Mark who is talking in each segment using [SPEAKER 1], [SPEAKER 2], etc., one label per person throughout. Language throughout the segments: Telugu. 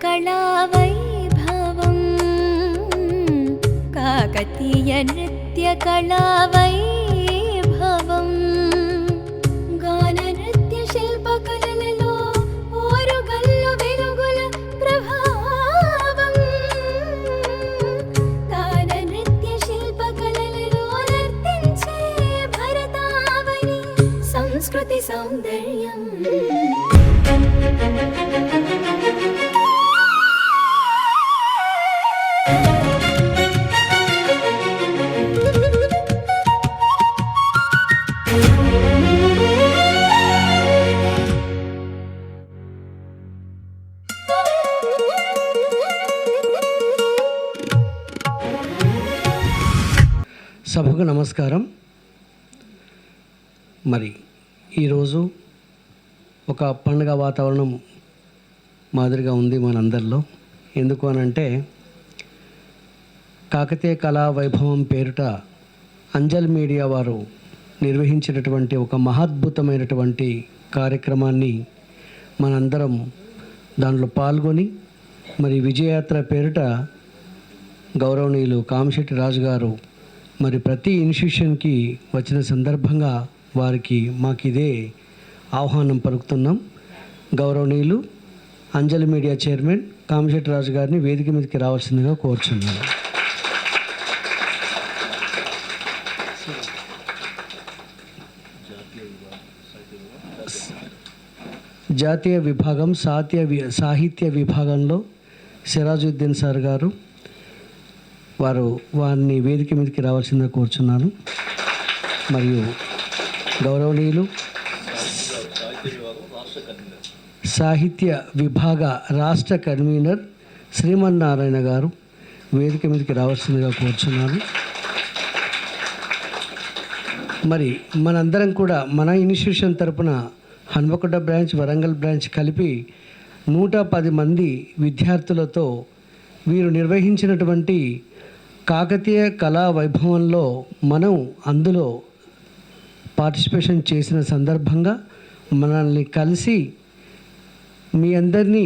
[SPEAKER 1] कलावैभवम् काकतीय नृत्यकलावैभवम् गान नृत्य शिल्पकलలలో ఓరుగల్లు వెలుగుల ప్రభావం గాన నృత్య శిల్పకలలలో నర్తించే భరతావని సంస్కృతి సౌందర్యం
[SPEAKER 2] సభకు నమస్కారం. మరి ఈరోజు ఒక పండుగ వాతావరణం మాదిరిగా ఉంది మనందరిలో. ఎందుకు అనంటే కాకతీయ కళా వైభవం పేరిట అంజల్ మీడియా వారు నిర్వహించినటువంటి ఒక మహాద్భుతమైనటువంటి కార్యక్రమాన్ని మనందరం దానిలో పాల్గొని మరి విజయయాత్ర పేరిట గౌరవనీయులు కామిశెట్టి రాజు గారు మరి ప్రతి ఇన్స్టిట్యూషన్కి వచ్చిన సందర్భంగా వారికి మాకు ఇదే ఆహ్వానం పలుకుతున్నాం. గౌరవనీయులు అంజలి మీడియా చైర్మన్ కామిశెట్టి రాజు గారిని వేదిక మీదకి రావాల్సిందిగా కోరుచున్నాను. జాతీయ విభాగం సాహిత్య విభాగంలో సిరాజుద్దీన్ సార్ గారు వారిని వేదిక మీదకి రావాల్సిందిగా కోరుచున్నాను. మరియు గౌరవనీయులు సాహిత్య విభాగ రాష్ట్ర కన్వీనర్ శ్రీమన్నారాయణ గారు వేదిక మీదకి రావాల్సిందిగా కోరుచున్నాను. మరి మనందరం కూడా మన ఇన్స్టిట్యూషన్ తరపున హన్మకొండ బ్రాంచ్, వరంగల్ బ్రాంచ్ కలిపి 110 మంది విద్యార్థులతో వీరు నిర్వహించినటువంటి కాకతీయ కళా వైభవంలో మనం అందులో పార్టిసిపేషన్ చేసిన సందర్భంగా మనల్ని కలిసి మీ అందరినీ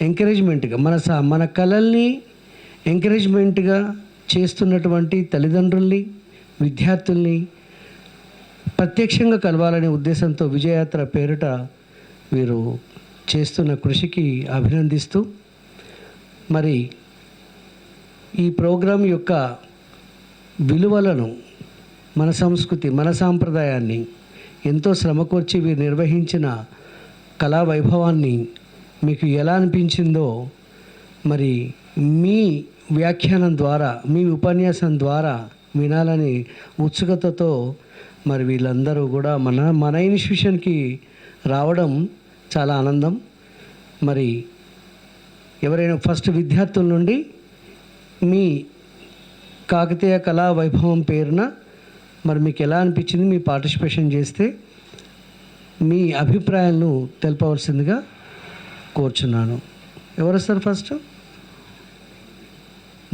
[SPEAKER 2] ఎంకరేజ్మెంట్గా మన కళల్ని ఎంకరేజ్మెంట్గా చేస్తున్నటువంటి తల్లిదండ్రుల్ని, విద్యార్థుల్ని ప్రత్యక్షంగా కలవాలనే ఉద్దేశంతో విజయయాత్ర పేరిట వీరు చేస్తున్న కృషికి అభినందిస్తూ మరి ఈ ప్రోగ్రాం యొక్క విలువలను, మన సంస్కృతి, మన సాంప్రదాయాన్ని ఎంతో శ్రమకొచ్చి వీరు నిర్వహించిన కళా వైభవాన్ని మీకు ఎలా అనిపించిందో మరి మీ వ్యాఖ్యానం ద్వారా, మీ ఉపన్యాసం ద్వారా వినాలని ఉత్సుకతతో మరి వీళ్ళందరూ కూడా మన ఇన్స్టిట్యూషన్కి రావడం చాలా ఆనందం. మరి ఎవరైనా ఫస్ట్ విద్యార్థుల నుండి మీ కాకతీయ కళా వైభవం పేరున మరి మీకు ఎలా అనిపించింది, మీ పార్టిసిపేషన్ చేస్తే మీ అభిప్రాయాలను తెలపవలసిందిగా కోరుచున్నాను. ఎవరు వస్తారు ఫస్ట్?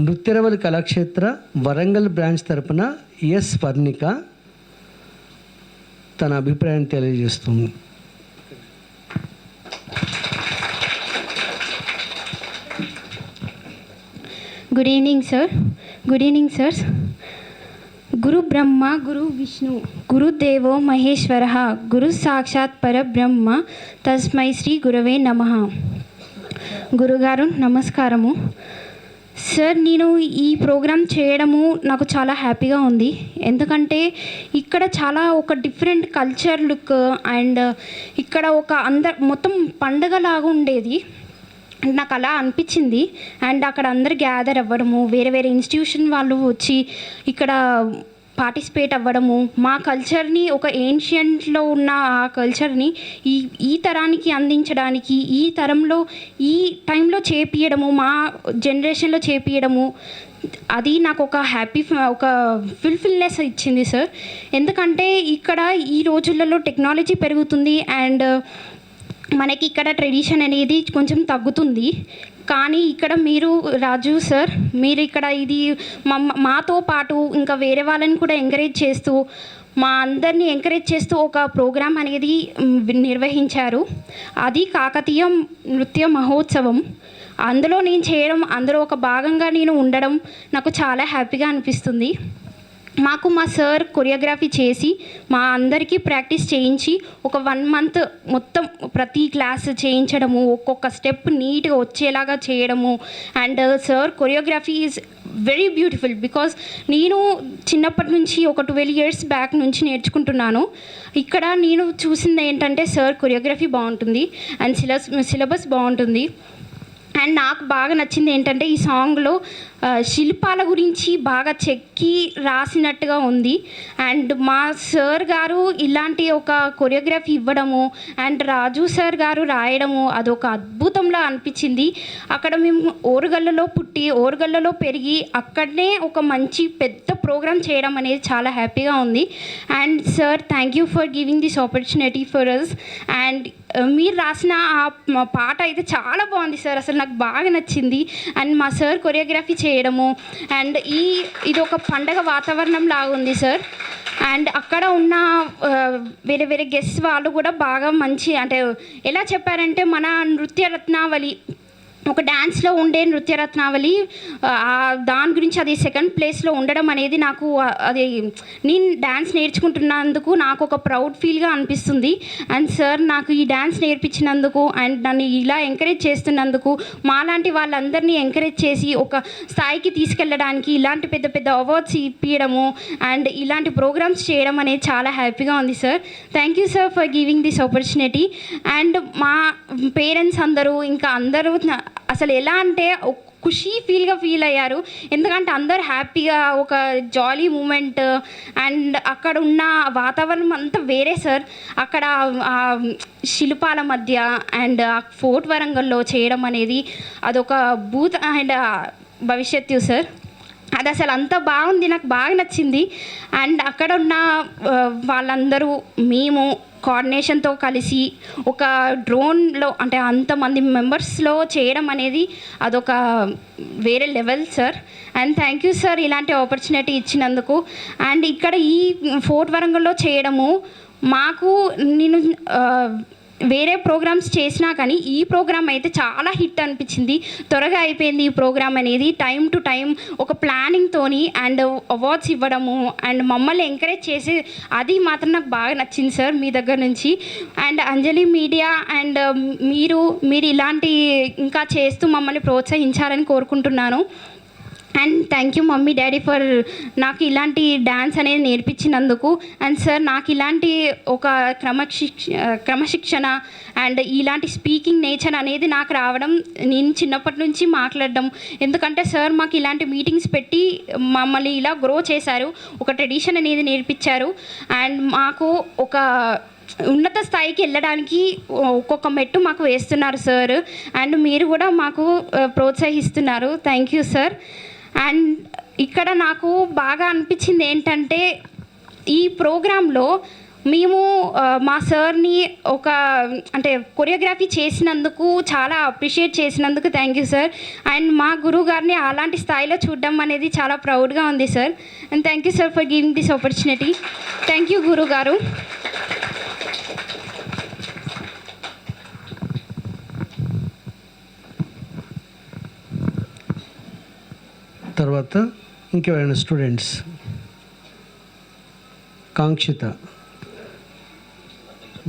[SPEAKER 2] నృత్యరవలి కళాక్షేత్ర వరంగల్ బ్రాంచ్ తరపున ఎస్ వర్ణిక తన అభిప్రాయాన్ని తెలియజేస్తుంది.
[SPEAKER 3] Good evening, sir. Good evening, sirs. Guru Brahma, Guru Vishnu, Guru Devo Maheshwaraha, Guru Sakshat Parabrahma, Tasmai Sri Gurave Namaha. గురుగారు నమస్కారము. సార్, నేను ఈ ప్రోగ్రాం చేయడము నాకు చాలా హ్యాపీగా ఉంది. ఎందుకంటే ఇక్కడ చాలా ఒక డిఫరెంట్ కల్చర్ లుక్ అండ్ ఇక్కడ ఒక మొత్తం పండగలాగా ఉండేది. నాకు అలా అనిపించింది. అండ్ అక్కడ అందరు గ్యాదర్ అవ్వడము, వేరే వేరే ఇన్స్టిట్యూషన్ వాళ్ళు వచ్చి ఇక్కడ పార్టిసిపేట్ అవ్వడము, మా కల్చర్ని, ఒక ఏన్షియంట్లో ఉన్న ఆ కల్చర్ని ఈ తరానికి అందించడానికి, ఈ తరంలో ఈ టైంలో చేపియడము, మా జనరేషన్లో చేపియడము, అది నాకు ఒక ఒక ఫుల్ఫిల్నెస్ ఇచ్చింది సార్. ఎందుకంటే ఇక్కడ ఈ రోజులలో టెక్నాలజీ పెరుగుతుంది అండ్ మనకి ఇక్కడ ట్రెడిషన్ అనేది కొంచెం తగ్గుతుంది. కానీ ఇక్కడ మీరు రాజు సార్, మీరు ఇక్కడ ఇది మాతో పాటు ఇంకా వేరే వాళ్ళని కూడా ఎంకరేజ్ చేస్తూ, మా అందరినీ ఎంకరేజ్ చేస్తూ ఒక ప్రోగ్రాం అనేది నిర్వహించారు. అది కాకతీయ నృత్య మహోత్సవం. అందులో నేను చేయడం, అందులో ఒక భాగంగా నేను ఉండడం నాకు చాలా హ్యాపీగా అనిపిస్తుంది. మాకు మా సార్ కొరియోగ్రఫీ చేసి మా అందరికీ ప్రాక్టీస్ చేయించి ఒక 1 month మొత్తం ప్రతి క్లాస్ చేయించడము, ఒక్కొక్క స్టెప్ నీట్గా వచ్చేలాగా చేయడము. And sir choreography is very beautiful. Because నేను చిన్నప్పటి నుంచి ఒక 12 years బ్యాక్ నుంచి నేర్చుకుంటున్నాను. ఇక్కడ నేను చూసింది ఏంటంటే సార్ కొరియోగ్రఫీ బాగుంటుంది అండ్ సిలబస్ బాగుంటుంది. అండ్ నాకు బాగా నచ్చింది ఏంటంటే ఈ సాంగ్లో శిల్పాల గురించి బాగా చెక్కి రాసినట్టుగా ఉంది. అండ్ మా సార్ గారు ఇలాంటి ఒక కొరియోగ్రఫీ ఇవ్వడము అండ్ రాజు సార్ గారు రాయడము అదొక అద్భుతంలా అనిపించింది. అక్కడ మేము ఓరుగల్లలో పుట్టి ఓరుగల్లలో పెరిగి అక్కడనే ఒక మంచి పెద్ద ప్రోగ్రామ్ చేయడం అనేది చాలా హ్యాపీగా ఉంది. And sir thank you for giving this opportunity for us. And మీరు రాసిన ఆ పాట అయితే చాలా బాగుంది సార్, అసలు నాకు బాగా నచ్చింది. అండ్ మా సార్ కొరియోగ్రఫీ చేయడము అండ్ ఇది ఒక పండగ వాతావరణం లాగా ఉంది సార్. అండ్ అక్కడ ఉన్న వేరే వేరే గెస్ట్ వాళ్ళు కూడా బాగా మంచి, అంటే ఎలా చెప్పారంటే మన నృత్య రత్నావళి, ఒక డ్యాన్స్లో ఉండే నృత్య రత్నావళి దాని గురించి అది 2nd ప్లేస్లో ఉండడం అనేది నాకు అది నేను డ్యాన్స్ నేర్చుకుంటున్నందుకు నాకు ఒక ప్రౌడ్ ఫీల్గా అనిపిస్తుంది. అండ్ సార్ నాకు ఈ డ్యాన్స్ నేర్పించినందుకు అండ్ నన్ను ఇలా ఎంకరేజ్ చేస్తున్నందుకు, మాలాంటి వాళ్ళందరినీ ఎంకరేజ్ చేసి ఒక స్థాయికి తీసుకెళ్ళడానికి ఇలాంటి పెద్ద పెద్ద అవార్డ్స్ ఇప్పించడము అండ్ ఇలాంటి ప్రోగ్రామ్స్ చేయడం అనేది చాలా హ్యాపీగా ఉంది sir. Thank you sir for giving this opportunity. And మా పేరెంట్స్ అందరూ ఇంకా అందరూ అసలు ఎలా అంటే ఖుషీ ఫీల్ అయ్యారు. ఎందుకంటే అందరు హ్యాపీగా ఒక జాలీ మూమెంట్ అండ్ అక్కడ ఉన్న వాతావరణం అంతా వేరే సార్. అక్కడ శిల్పాల మధ్య అండ్ ఫోర్ట్ వరంగల్లో చేయడం అనేది అదొక భూత అండ్ భవిష్యత్తు సార్. అది అసలు అంత బాగుంది, నాకు బాగా నచ్చింది. అండ్ అక్కడ ఉన్న వాళ్ళందరూ మేము కోఆర్డినేషన్తో కలిసి ఒక డ్రోన్లో అంటే అంతమంది మెంబర్స్లో చేయడం అనేది అదొక వేరే level sir. And thank you sir ఇలాంటి ఆపర్చునిటీ ఇచ్చినందుకు. అండ్ ఇక్కడ ఈ ఫోర్ట్ వరంగల్లో చేయడము మాకు నేను వేరే ప్రోగ్రామ్స్ చేసినా కానీ ఈ ప్రోగ్రామ్ అయితే చాలా హిట్ అనిపించింది. త్వరగా అయిపోయింది ఈ ప్రోగ్రామ్ అనేది, టైం టు టైం ఒక ప్లానింగ్తోని అండ్ అవార్డ్స్ ఇవ్వడము అండ్ మమ్మల్ని ఎంకరేజ్ చేసి అది మాత్రం నాకు బాగా నచ్చింది సార్ మీ దగ్గర నుంచి. అండ్ అంజలి మీడియా అండ్ మీరు ఇలాంటి ఇంకా చేస్తూ మమ్మల్ని ప్రోత్సహించాలని కోరుకుంటున్నాను. And thank you mummy daddy for నాకు ఇలాంటి డ్యాన్స్ అనేది నేర్పించినందుకు. అండ్ సార్ నాకు ఇలాంటి ఒక క్రమశిక్షణ అండ్ ఇలాంటి స్పీకింగ్ నేచర్ అనేది నాకు రావడం, నేను చిన్నప్పటి నుంచి మాట్లాడడం, ఎందుకంటే సార్ మాకు ఇలాంటి మీటింగ్స్ పెట్టి మమ్మల్ని ఇలా గ్రో చేశారు, ఒక ట్రెడిషన్ అనేది నేర్పించారు. అండ్ మాకు ఒక ఉన్నత స్థాయికి వెళ్ళడానికి ఒక్కొక్క మెట్టు మాకు వేస్తున్నారు సార్. అండ్ మీరు కూడా మాకు ప్రోత్సహిస్తున్నారు. Thank you sir. అండ్ ఇక్కడ నాకు బాగా అనిపించింది ఏంటంటే ఈ ప్రోగ్రాంలో మేము మా సార్ని ఒక అంటే కొరియోగ్రఫీ చేసినందుకు చాలా అప్రిషియేట్ చేసినందుకు థ్యాంక్ యూ సార్. అండ్ మా గురువు గారిని అలాంటి స్థాయిలో చూడడం అనేది చాలా ప్రౌడ్గా ఉంది sir. And thank you sir for giving this opportunity. Thank you గురువు గారు.
[SPEAKER 2] తర్వాత ఇంకెవరైనా స్టూడెంట్స్? కాంక్షిత,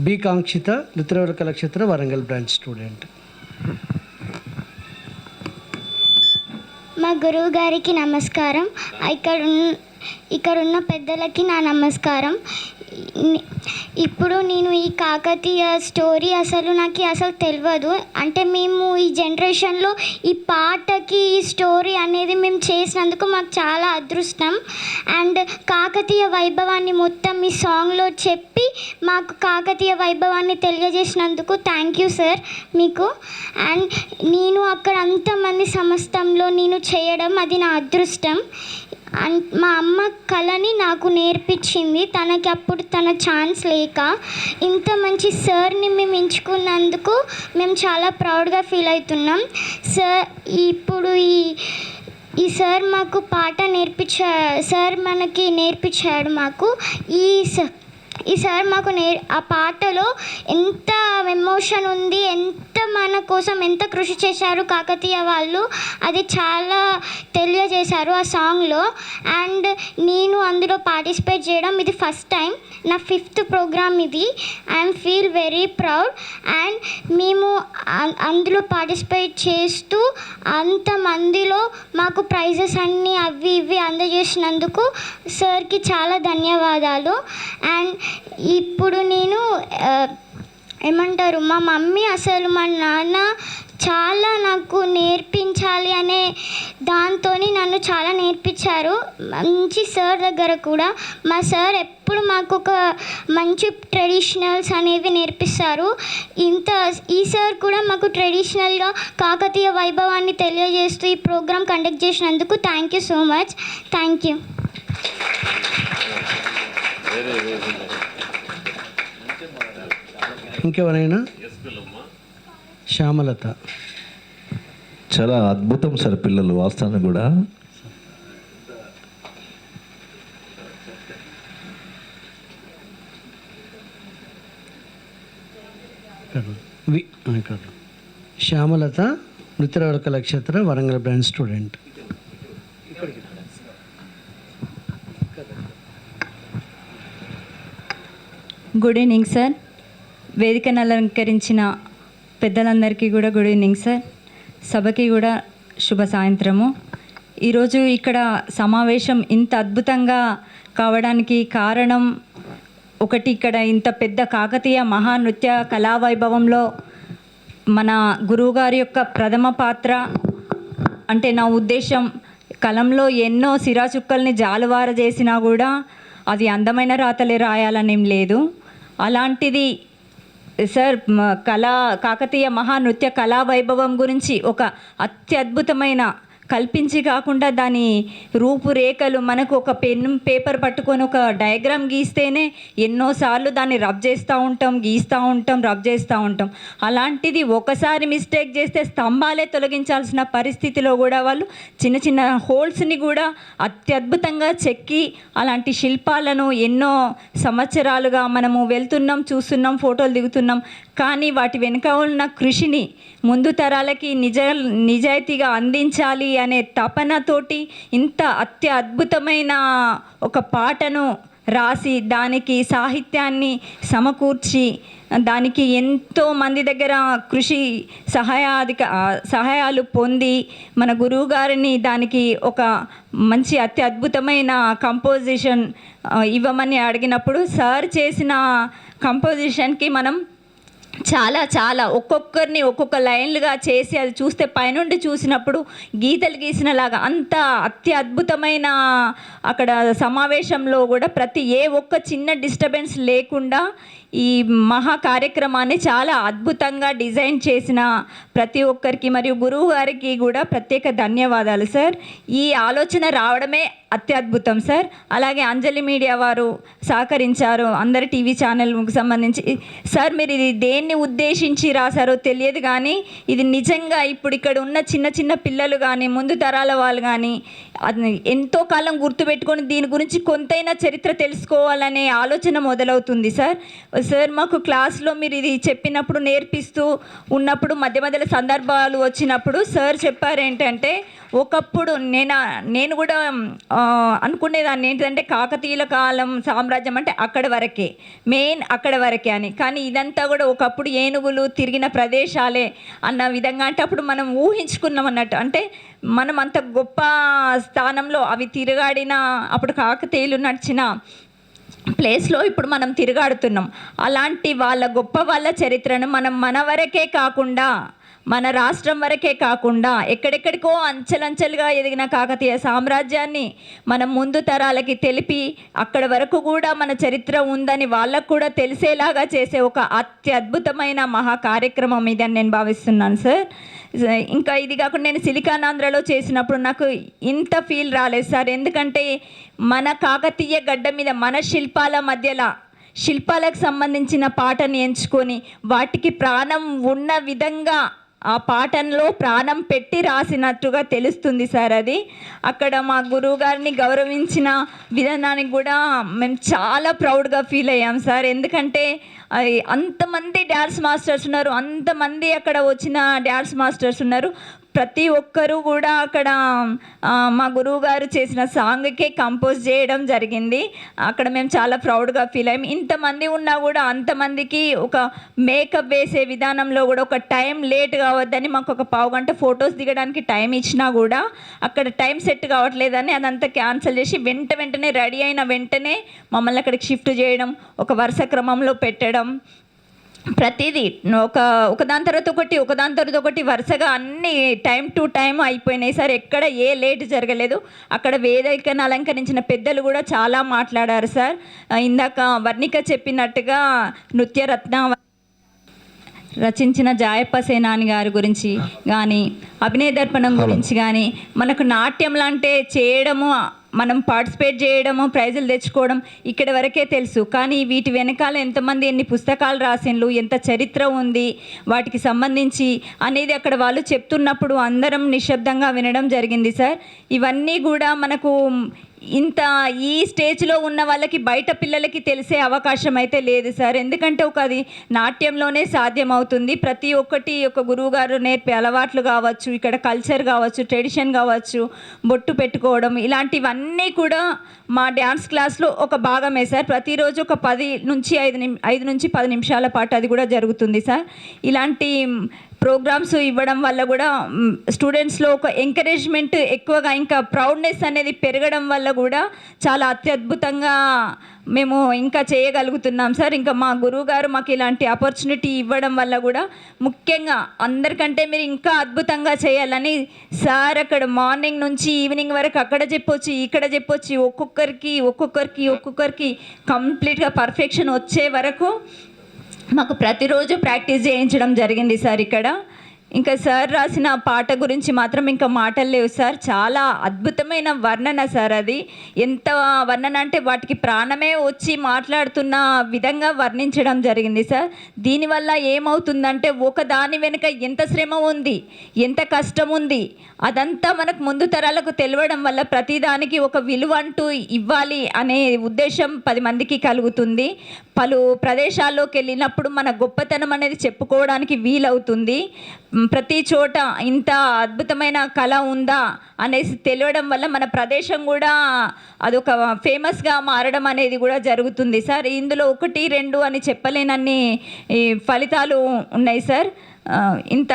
[SPEAKER 2] బి కాంక్షిత, లిత్రవర కళాక్షేత్ర వరంగల్ బ్రాంచ్ స్టూడెంట్.
[SPEAKER 4] మా గురువు గారికి నమస్కారం. ఇక్కడున్న పెద్దలకి నా నమస్కారం. ఇప్పుడు నేను ఈ కాకతీయ స్టోరీ నాకు తెలియదు. అంటే మేము ఈ జనరేషన్లో ఈ పాటకి ఈ స్టోరీ అనేది మేము చేసినందుకు మాకు చాలా అదృష్టం. అండ్ కాకతీయ వైభవాన్ని మొత్తం ఈ సాంగ్లో చెప్పి మాకు కాకతీయ వైభవాన్ని తెలియజేసినందుకు థ్యాంక్ యూ సార్ మీకు. అండ్ నేను అక్కడ అంతమంది సమస్తంలో నేను చేయడం అది నా అదృష్టం. మా అమ్మ కళని నాకు నేర్పించింది, తనకి అప్పుడు తన ఛాన్స్ లేక. ఇంత మంచి సార్ని మేము ఎంచుకున్నందుకు మేము చాలా ప్రౌడ్గా ఫీల్ అవుతున్నాం సార్. ఇప్పుడు ఈ సార్ మాకు పాట సార్ మనకి నేర్పించాడు. మాకు ఈ సార్ మాకు ఆ పాటలో ఎంత ఎమోషన్ ఉంది, ఎంత మన కోసం ఎంత కృషి చేశారు కాకతీయ వాళ్ళు, అది చాలా తెలియజేశారు ఆ సాంగ్లో. అండ్ నేను అందులో పార్టిసిపేట్ చేయడం ఇది ఫస్ట్ టైం, నా 5th ప్రోగ్రామ్ ఇది. I'm feel very proud. And మేము అందులో పార్టిసిపేట్ చేస్తూ అంతమందిలో మాకు ప్రైజెస్ అన్నీ అవి ఇవి అందజేసినందుకు సార్కి చాలా ధన్యవాదాలు. అండ్ ఇప్పుడు నేను ఏమంటారు, మా మమ్మీ అసలు మా నాన్న చాలా నాకు నేర్పించాలి అనే దాంతో నన్ను చాలా నేర్పించారు. మంచి సార్ దగ్గర కూడా మా సార్ ఎప్పుడు మాకు ఒక మంచి ట్రెడిషనల్స్ అనేవి నేర్పిస్తారు. ఈ సార్ కూడా మాకు ట్రెడిషనల్గా కాకతీయ వైభవాన్ని తెలియజేస్తూ ఈ ప్రోగ్రామ్ కండక్ట్ చేసినందుకు thank you so much. Thank you.
[SPEAKER 2] ఇంకెవరైనా? శ్యామలత.
[SPEAKER 5] చాలా అద్భుతం సార్ పిల్లలు వాస్తవాన్ని కూడా.
[SPEAKER 2] Shyamalatha Nrityaravala Kalakshetra Warangal branch student.
[SPEAKER 6] Good evening sir. వేదికను అలంకరించిన పెద్దలందరికీ కూడా గుడ్ ఈవినింగ్ సార్. సభకి కూడా శుభ సాయంత్రము. ఈరోజు ఇక్కడ సమావేశం ఇంత అద్భుతంగా కావడానికి కారణం ఒకటి, ఇక్కడ ఇంత పెద్ద కాకతీయ మహానృత్య కళావైభవంలో మన గురువుగారి యొక్క ప్రథమ పాత్ర. అంటే నా ఉద్దేశం, కలంలో ఎన్నో సిరాచుక్కల్ని జాలువార చేసినా కూడా అది అందమైన రాతలే రాయాలనేం లేదు. అలాంటిది సార్ కాకతీయ మహానృత్య కళావైభవం గురించి ఒక అత్యద్భుతమైన కల్పించి కాకుండా దాని రూపురేఖలు మనకు ఒక పెన్ పేపర్ పట్టుకొని ఒక డయాగ్రామ్ గీస్తేనే ఎన్నోసార్లు దాన్ని రబ్ చేస్తూ ఉంటాం, గీస్తూ ఉంటాం, రబ్ చేస్తూ ఉంటాం. అలాంటిది ఒకసారి మిస్టేక్ చేస్తే స్తంభాలే తొలగించాల్సిన పరిస్థితిలో కూడా వాళ్ళు చిన్న చిన్న హోల్స్ని కూడా అత్యద్భుతంగా చెక్కి అలాంటి శిల్పాలను ఎన్నో సంవత్సరాలుగా మనము వెళ్తున్నాం, చూస్తున్నాం, ఫోటోలు దిగుతున్నాం. కానీ వాటి వెనుక ఉన్న కృషిని ముందు తరాలకి నిజాయితీగా అందించాలి అనే తపనతోటి ఇంత అద్భుతమైన ఒక పాటను రాసి దానికి సాహిత్యాన్ని సమకూర్చి దానికి ఎంతో మంది దగ్గర కృషి సహాయాలు పొంది మన గురువు గారిని దానికి ఒక మంచి అద్భుతమైన కంపోజిషన్ ఇవ్వమని అడిగినప్పుడు సార్ చేసిన కంపోజిషన్కి మనం చాలా ఒక్కొక్కరిని ఒక్కొక్క లైన్లుగా చేసి అది చూస్తే పైనుండి చూసినప్పుడు గీతలు గీసినలాగా అంత అద్భుతమైన అక్కడ సమావేశంలో కూడా ఏ ఒక్క చిన్న డిస్టర్బెన్స్ లేకుండా ఈ మహా కార్యక్రమాన్ని చాలా అద్భుతంగా డిజైన్ చేసిన ప్రతి ఒక్కరికి మరియు గురువు గారికి కూడా ప్రత్యేక ధన్యవాదాలు సార్. ఈ ఆలోచన రావడమే అత్యద్భుతం సార్. అలాగే అంజలి మీడియా వారు సహకరించారు, అందరి టీవీ ఛానల్కి సంబంధించి. సార్ మీరు ఇది దేన్ని ఉద్దేశించి రాశారో తెలియదు, కానీ ఇది నిజంగా ఇప్పుడు ఇక్కడ ఉన్న చిన్న చిన్న పిల్లలు కానీ ముందు తరాల వాళ్ళు కానీ అది ఎంతో కాలం గుర్తుపెట్టుకొని దీని గురించి కొంతైనా చరిత్ర తెలుసుకోవాలనే ఆలోచన మొదలవుతుంది సార్. సార్ మాకు క్లాస్లో మీరు ఇది చెప్పినప్పుడు నేర్పిస్తూ ఉన్నప్పుడు మధ్యలో సందర్భాలు వచ్చినప్పుడు సార్ చెప్పారు ఏంటంటే, ఒకప్పుడు నేను కూడా అనుకునేదాన్ని ఏంటంటే కాకతీయుల కాలం సామ్రాజ్యం అంటే అక్కడ వరకే అని. కానీ ఇదంతా కూడా ఒకప్పుడు ఏనుగులు తిరిగిన ప్రదేశాలే అన్న విధంగా, అంటే అప్పుడు మనం ఊహించుకున్నాం అన్నట్టు. అంటే మనం అంత గొప్ప స్థానంలో అవి తిరగాడిన అప్పుడు కాకతీయులు నడిచిన ప్లేస్లో ఇప్పుడు మనం తిరగాడుతున్నాం. అలాంటి గొప్ప వాళ్ళ చరిత్రను మన వరకే కాకుండా మన రాష్ట్రం వరకే కాకుండా ఎక్కడెక్కడికో అంచెలంచెలుగా ఎదిగిన కాకతీయ సామ్రాజ్యాన్ని మనం ముందు తరాలకి తెలిపి అక్కడ వరకు కూడా మన చరిత్ర ఉందని వాళ్ళకు కూడా తెలిసేలాగా చేసే ఒక అత్యద్భుతమైన మహా కార్యక్రమం ఇదని నేను భావిస్తున్నాను సార్. ఇంకా ఇది కాకుండా నేను సిలికానాంధ్రలో చేసినప్పుడు నాకు ఇంత ఫీల్ రాలేదు సార్. ఎందుకంటే మన కాకతీయ గడ్డ మీద మన శిల్పాల మధ్యలో శిల్పాలకు సంబంధించిన పాటని ఎంచుకొని వాటికి ప్రాణం ఉన్న విధంగా ఆ పాటలో ప్రాణం పెట్టి రాసినట్టుగా తెలుస్తుంది సార్. అది అక్కడ మా గురువు గారిని గౌరవించిన విధానానికి కూడా మేము చాలా ప్రౌడ్గా ఫీల్ అయ్యాం సార్. ఎందుకంటే అంతమంది డ్యాన్స్ మాస్టర్స్ ఉన్నారు, అంతమంది అక్కడ వచ్చిన డ్యాన్స్ మాస్టర్స్ ఉన్నారు. ప్రతి ఒక్కరూ కూడా అక్కడ మా గురువు గారు చేసిన సాంగ్కే కంపోజ్ చేయడం జరిగింది. అక్కడ మేము చాలా ప్రౌడ్గా ఫీల్ అయ్యాం. ఇంతమంది ఉన్నా కూడా అంతమందికి ఒక మేకప్ వేసే విధానంలో కూడా ఒక టైం లేట్ కావద్దని మాకు ఒక పావుగంట ఫొటోస్ దిగడానికి టైం ఇచ్చినా కూడా అక్కడ టైం సెట్ కావట్లేదని అదంతా క్యాన్సిల్ చేసి వెంటనే రెడీ అయిన వెంటనే మమ్మల్ని అక్కడికి షిఫ్ట్ చేయడం, ఒక వరుస క్రమంలో పెట్టడం, ప్రతిదీ ఒకదాని తర్వాత ఒకటి వరుసగా అన్ని టైం టు టైం అయిపోయినాయి సార్. ఎక్కడ ఏ లేట్ జరగలేదు. అక్కడ వేదికను అలంకరించిన పెద్దలు కూడా చాలా మాట్లాడారు సార్. ఇందాక వర్ణిక చెప్పినట్టుగా నృత్యరత్న రచించిన జాయప్ప సేనాని గారి గురించి కానీ, అభినయ దర్పణం గురించి కానీ, మనకు నాట్యంలో అంటే చేయడము, మనం పార్టిసిపేట్ చేయడము, ప్రైజులు తెచ్చుకోవడం ఇక్కడ వరకే తెలుసు. కానీ వీటి వెనకాల ఎంతమంది ఎన్ని పుస్తకాలు రాసిండ్రు, ఎంత చరిత్ర ఉంది వాటికి సంబంధించి అనేది అక్కడ వాళ్ళు చెప్తున్నప్పుడు అందరం నిశ్శబ్దంగా వినడం జరిగింది సార్. ఇవన్నీ కూడా మనకు ఇంత ఈ స్టేజ్లో ఉన్న వాళ్ళకి బయట పిల్లలకి తెలిసే అవకాశం అయితే లేదు సార్. ఎందుకంటే అది నాట్యంలోనే సాధ్యమవుతుంది. ప్రతి ఒక్కటి ఒక గురువు గారు నేర్పే అలవాట్లు కావచ్చు, ఇక్కడ కల్చర్ కావచ్చు, ట్రెడిషన్ కావచ్చు, బొట్టు పెట్టుకోవడం, ఇలాంటివన్నీ కూడా మా డ్యాన్స్ క్లాస్లో ఒక భాగమే సార్. ప్రతిరోజు ఒక 5 నుంచి 10 నిమిషాల పాటు అది కూడా జరుగుతుంది సార్. ఇలాంటి ప్రోగ్రామ్స్ ఇవ్వడం వల్ల కూడా స్టూడెంట్స్లో ఒక ఎంకరేజ్మెంట్ ఎక్కువగా, ఇంకా ప్రౌడ్నెస్ అనేది పెరగడం వల్ల కూడా చాలా అత్యద్భుతంగా మేము ఇంకా చేయగలుగుతున్నాం సార్. ఇంకా మా గురువు గారు మాకు ఇలాంటి ఆపర్చునిటీ ఇవ్వడం వల్ల కూడా ముఖ్యంగా అందరికంటే మీరు ఇంకా అద్భుతంగా చేయాలని సార్ అక్కడ మార్నింగ్ నుంచి ఈవినింగ్ వరకు అక్కడ చెప్పొచ్చు, ఇక్కడ చెప్పొచ్చు, ఒక్కొక్కరికి కంప్లీట్గా పర్ఫెక్షన్ వచ్చే వరకు మాకు ప్రతిరోజు ప్రాక్టీస్ చేయించడం జరిగింది సార్ ఇక్కడ. ఇంకా సార్ రాసిన పాట గురించి మాత్రం ఇంకా మాటలు లేవు సార్. చాలా అద్భుతమైన వర్ణన సార్. అది ఎంత వర్ణన అంటే వాటికి ప్రాణమే వచ్చి మాట్లాడుతున్న విధంగా వర్ణించడం జరిగింది సార్. దీనివల్ల ఏమవుతుందంటే ఒక దాని వెనుక ఎంత శ్రమ ఉంది, ఎంత కష్టం ఉంది, అదంతా మనకు ముందు తరాలకు తెలియడం వల్ల ప్రతిదానికి ఒక విలువ అంటూ ఇవ్వాలి అనే ఉద్దేశం 10 మందికి కలుగుతుంది. పలు ప్రదేశాల్లోకి వెళ్ళినప్పుడు మన గొప్పతనం అనేది చెప్పుకోవడానికి వీలవుతుంది. ప్రతి చోట ఇంత అద్భుతమైన కళ ఉందా అనేసి తెలియడం వల్ల మన ప్రదేశం కూడా అదొక ఫేమస్గా మారడం అనేది కూడా జరుగుతుంది సార్. ఇందులో 1, 2 అని చెప్పలేనన్ని ఫలితాలు ఉన్నాయి సార్. ఇంత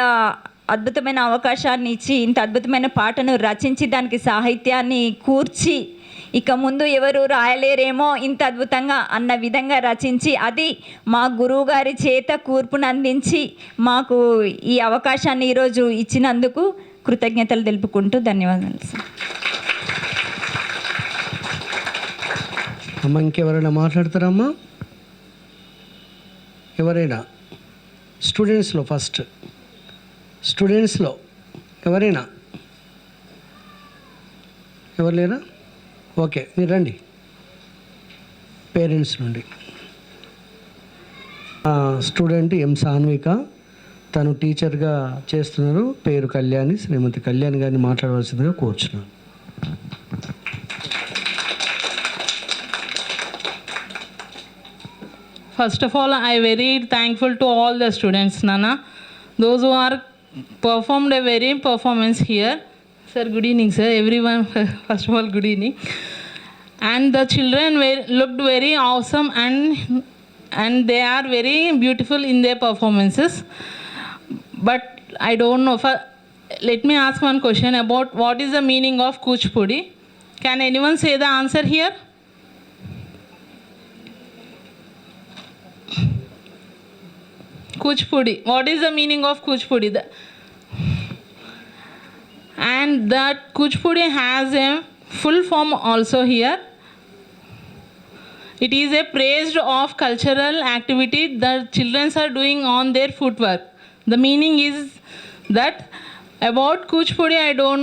[SPEAKER 6] అద్భుతమైన అవకాశాన్ని ఇచ్చి, ఇంత అద్భుతమైన పాటను రచించి, దానికి సాహిత్యాన్ని కూర్చి, ఇక ముందు ఎవరు రాయలేరేమో ఇంత అద్భుతంగా అన్న విధంగా రచించి, అది మా గురువు గారి చేత కూర్పును అందించి మాకు ఈ అవకాశాన్ని ఈరోజు ఇచ్చినందుకు కృతజ్ఞతలు తెలుపుకుంటూ ధన్యవాదాలు సార్.
[SPEAKER 2] అమ్మ, ఇంకెవరైనా మాట్లాడతారమ్మా? ఎవరైనా స్టూడెంట్స్లో ఎవరైనా ఎవరు లేరా? ఓకే, మీరు రండి. పేరెంట్స్ నుండి స్టూడెంట్ ఎం సాన్విక, తను టీచర్గా చేస్తున్నారు, పేరు కళ్యాణి, శ్రీమతి కళ్యాణి గారిని మాట్లాడవలసిందిగా కోరుచున్నాను.
[SPEAKER 7] First of all, I very thankful to all the students, Nana, those who are performed a very performance here. Sir, good evening, sir. Everyone, first of all, good evening. And the children looked very awesome, and they are very beautiful in their performances. But I don't know. Let me ask one question about what is the meaning of Kuchipudi. Can anyone say the answer here? Kuchipudi. What is the meaning of Kuchipudi? And that Kuchipudi has a full form also here. It is a praise of cultural activity that children are doing on their footwork. The meaning is that about Kuchipudi, I don't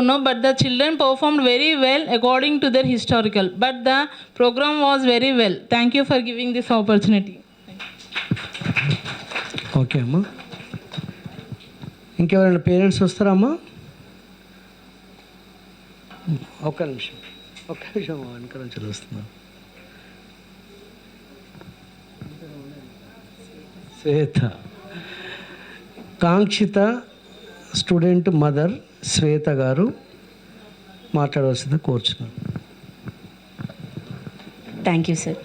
[SPEAKER 7] know, but the children performed very well according to their historical. But the program was very well. Thank you for giving this opportunity.
[SPEAKER 2] Okay అమ్మా. ఇంకెవరైనా పేరెంట్స్ వస్తారమ్మా? ఒక్క నిమిషం వెనక నుంచి వస్తున్నా. శ్వేత, కాంక్షిత స్టూడెంట్ మదర్ శ్వేత గారు మాట్లాడవలసింది కోరుచున్నాను.
[SPEAKER 8] Thank you sir.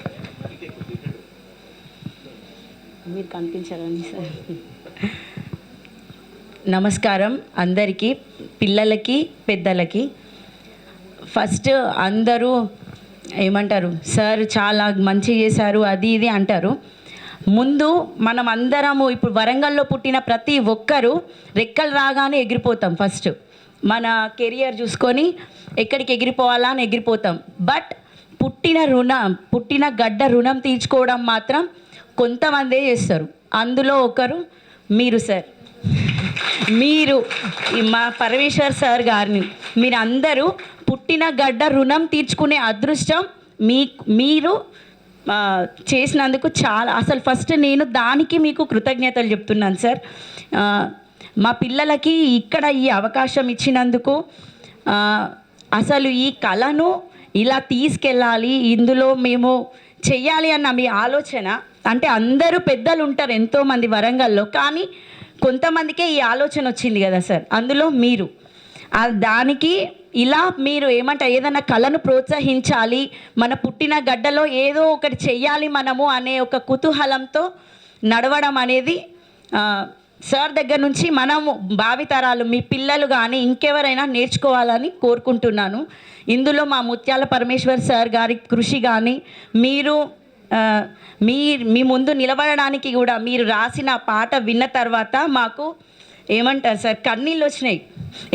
[SPEAKER 8] మీరు కనిపించారని సార్. నమస్కారం అందరికీ, పిల్లలకి పెద్దలకి. ఫస్ట్ అందరూ ఏమంటారు, సార్ చాలా మంచి చేశారు అది ఇది అంటారు. ముందు మనం అందరము ఇప్పుడు వరంగల్లో పుట్టిన ప్రతి ఒక్కరూ రెక్కలు రాగానే ఎగిరిపోతాం. ఫస్ట్ మన కెరియర్ చూసుకొని ఎక్కడికి ఎగిరిపోవాలా అని ఎగిరిపోతాం. బట్ పుట్టిన గడ్డ రుణం తీర్చుకోవడం మాత్రం కొంతమందే చేస్తారు. అందులో ఒకరు మీరు సార్. మీరు మా పరమేశ్వర్ సార్ గారిని మీరు అందరూ పుట్టిన గడ్డ రుణం తీర్చుకునే అదృష్టం మీరు చేసినందుకు చాలా, అసలు ఫస్ట్ నేను దానికి మీకు కృతజ్ఞతలు చెప్తున్నాను సార్. మా పిల్లలకి ఇక్కడ ఈ అవకాశం ఇచ్చినందుకు, అసలు ఈ కళను ఇలా తీసుకెళ్ళాలి, ఇందులో మేము చెయ్యాలి అన్న మీ ఆలోచన, అంటే అందరూ పెద్దలు ఉంటారు ఎంతోమంది వరంగల్లో, కానీ కొంతమందికే ఈ ఆలోచన వచ్చింది కదా సార్, అందులో మీరు. దానికి ఇలా మీరు ఏమంటారు, ఏదైనా కళను ప్రోత్సహించాలి, మన పుట్టిన గడ్డలో ఏదో ఒకటి చెయ్యాలి మనము అనే ఒక కుతూహలంతో నడవడం అనేది సార్ దగ్గర నుంచి మనము భావితరాలు మీ పిల్లలు కానీ ఇంకెవరైనా నేర్చుకోవాలని కోరుకుంటున్నాను. ఇందులో మా ముత్యాల పరమేశ్వర్ సార్ గారి కృషి కానీ, మీరు మీ ముందు నిలబడడానికి కూడా మీరు రాసిన పాట విన్న తర్వాత మాకు ఏమంటారు సార్, కన్నీళ్ళు వచ్చినాయి.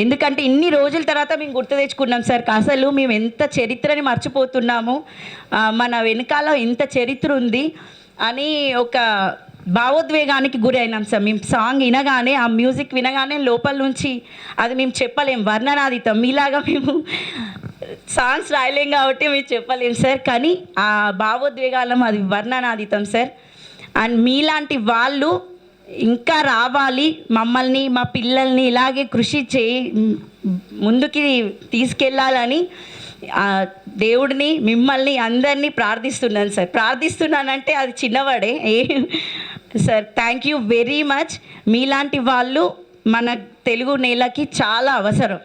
[SPEAKER 8] ఎందుకంటే ఇన్ని రోజుల తర్వాత మేము గుర్తు తెచ్చుకున్నాం సార్, అసలు మేము ఎంత చరిత్రని మర్చిపోతున్నాము, మన వెనకాల ఎంత చరిత్ర ఉంది అని ఒక భావోద్వేగానికి గురైనాం సార్. మేము సాంగ్ వినగానే, ఆ మ్యూజిక్ వినగానే లోపల నుంచి అది మేము చెప్పలేం, వర్ణనాతీతం. మీలాగా మేము సాంగ్స్ రాయలేం కాబట్టి మేము చెప్పలేం సార్, కానీ ఆ భావోద్వేగాలం అది వర్ణనాతీతం సార్. అండ్ మీలాంటి వాళ్ళు ఇంకా రావాలి, మమ్మల్ని మా పిల్లల్ని ఇలాగే కృషి ముందుకి తీసుకెళ్ళాలని దేవుడిని మిమ్మల్ని అందరినీ ప్రార్థిస్తున్నాను సార్. ప్రార్థిస్తున్నానంటే అది చిన్నవాడే sir. Thank you very much. మీలాంటి వాళ్ళు మన తెలుగు నేలకి చాలా అవసరం.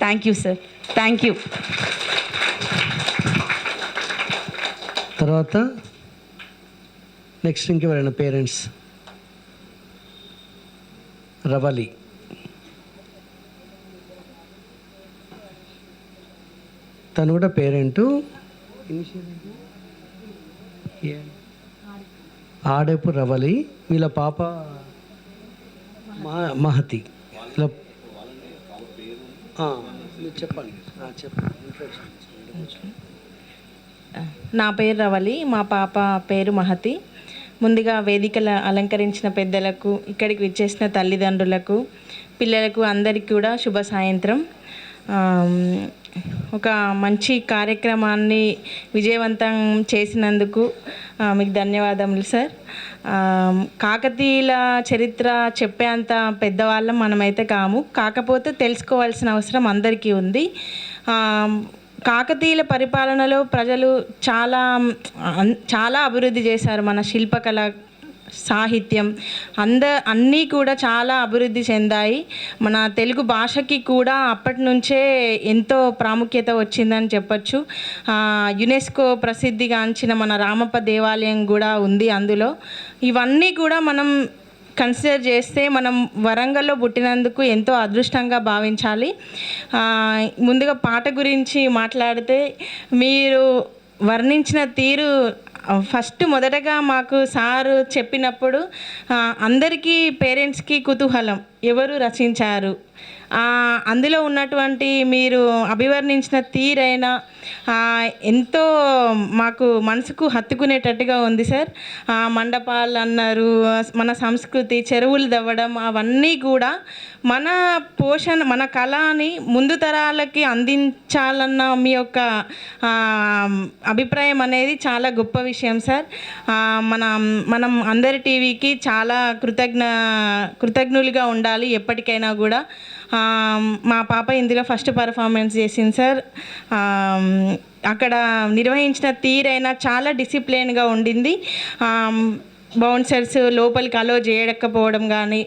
[SPEAKER 8] Thank you sir. Thank you.
[SPEAKER 2] తర్వాత నెక్స్ట్ ఇంకెవరైనా పేరెంట్స్? రవలి, తను కూడా పేరెంటు. ఆడేపు రవలి, వీళ్ళ పాప మహతి. ఇలా చెప్పండి.
[SPEAKER 9] నా పేరు రవలి, మా పాప పేరు మహతి. ముందుగా వేదికలు అలంకరించిన పెద్దలకు, ఇక్కడికి విచ్చేసిన తల్లిదండ్రులకు, పిల్లలకు అందరికీ కూడా శుభ సాయంత్రం. ఒక మంచి కార్యక్రమాన్ని విజయవంతం చేసినందుకు మీకు ధన్యవాదములు సార్. కాకతీయుల చరిత్ర చెప్పేంత పెద్దవాళ్ళం మనమైతే కాము, కాకపోతే తెలుసుకోవాల్సిన అవసరం అందరికీ ఉంది. కాకతీయుల పరిపాలనలో ప్రజలు చాలా అభివృద్ధి చేశారు. మన శిల్పకళ, సాహిత్యం అన్నీ కూడా చాలా అభివృద్ధి చెందాయి. మన తెలుగు భాషకి కూడా అప్పటి నుంచే ఎంతో ప్రాముఖ్యత వచ్చిందని చెప్పచ్చు. యునెస్కో ప్రసిద్ధిగాంచిన మన రామప్ప దేవాలయం కూడా ఉంది అందులో. ఇవన్నీ కూడా మనం కన్సిడర్ చేస్తే మనం వరంగల్లో పుట్టినందుకు ఎంతో అదృష్టంగా భావించాలి. ముందుగా పాట గురించి మాట్లాడితే, మీరు వర్ణించిన తీరు ఫస్ట్ మొదటగా మాకు సారు చెప్పినప్పుడు అందరికీ పేరెంట్స్కి కుతూహలం, ఎవరు రచించారు అందులో ఉన్నటువంటి మీరు అభివర్ణించిన తీరైనా ఎంతో మాకు మనసుకు హత్తుకునేటట్టుగా ఉంది సార్. మండపాలు అన్నారు, మన సంస్కృతి, చెరువులు దవ్వడం, అవన్నీ కూడా మన పోషణ, మన కళని ముందు తరాలకి అందించాలన్న మీ యొక్క అభిప్రాయం అనేది చాలా గొప్ప విషయం సార్. మనం అందరి టీవీకి చాలా కృతజ్ఞులుగా ఉండాలి ఎప్పటికైనా కూడా. మా పాప ఇందులో ఫస్ట్ పర్ఫార్మెన్స్ చేసింది సార్. అక్కడ నిర్వహించిన తీరైనా చాలా డిసిప్లిన్గా ఉండింది. బౌన్సర్స్ లోపలికి అలో చేయకపోవడం కానీ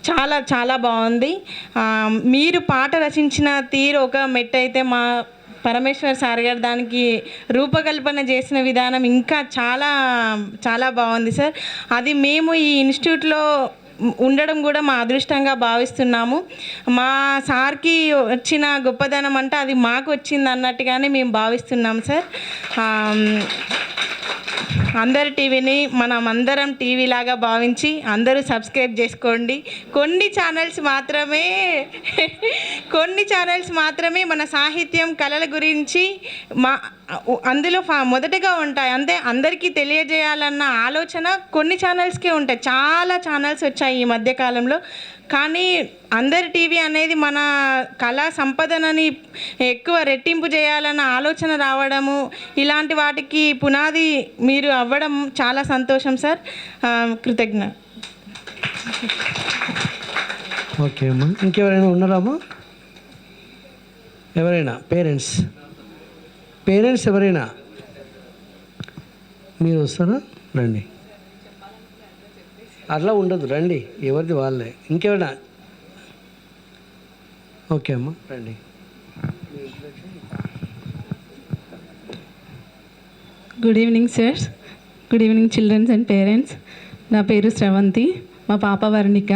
[SPEAKER 9] చాలా చాలా బాగుంది. మీరు పాట రచించిన తీరు ఒక మెట్టు అయితే, మా పరమేశ్వర్ సార్ గారు దానికి రూపకల్పన చేసిన విధానం ఇంకా చాలా చాలా బాగుంది సార్. అది మేము ఈ ఇన్స్టిట్యూట్లో ఉండడం కూడా మా అదృష్టంగా భావిస్తున్నాము. మా సార్కి వచ్చిన గొప్పదనం అంటే అది మాకు వచ్చింది అన్నట్టుగానే మేము భావిస్తున్నాం సార్. అందరి టీవీని మనం అందరం టీవీ లాగా భావించి అందరూ సబ్స్క్రైబ్ చేసుకోండి. కొన్ని ఛానల్స్ మాత్రమే మన సాహిత్యం, కళల గురించి అందులో మొదటగా ఉంటాయి. అంతే, అందరికీ తెలియజేయాలన్న ఆలోచన కొన్ని ఛానల్స్కే ఉంటాయి. చాలా ఛానల్స్ వచ్చాయి ఈ మధ్యకాలంలో. కానీ అందరి టీవీ అనేది మన కళా సంపదనని ఎక్కువ రెట్టింపు చేయాలన్న ఆలోచన రావడము, ఇలాంటి వాటికి పునాది మీరు అవ్వడం చాలా సంతోషం సార్. కృతజ్ఞ.
[SPEAKER 2] ఓకే అమ్మా, ఇంకెవరైనా ఉన్నారా అమ్మా? ఎవరైనా పేరెంట్స్ ఎవరైనా మీరు వస్తారా? రండి. అట్లా ఉండదు, రండి, ఎవరిది వాళ్ళే. ఇంకెవరైనా? ఓకే అమ్మా, రండి.
[SPEAKER 7] Good evening sir. Good evening childrens and parents. నా పేరు శ్రవంతి, మా పాప వర్ణిక.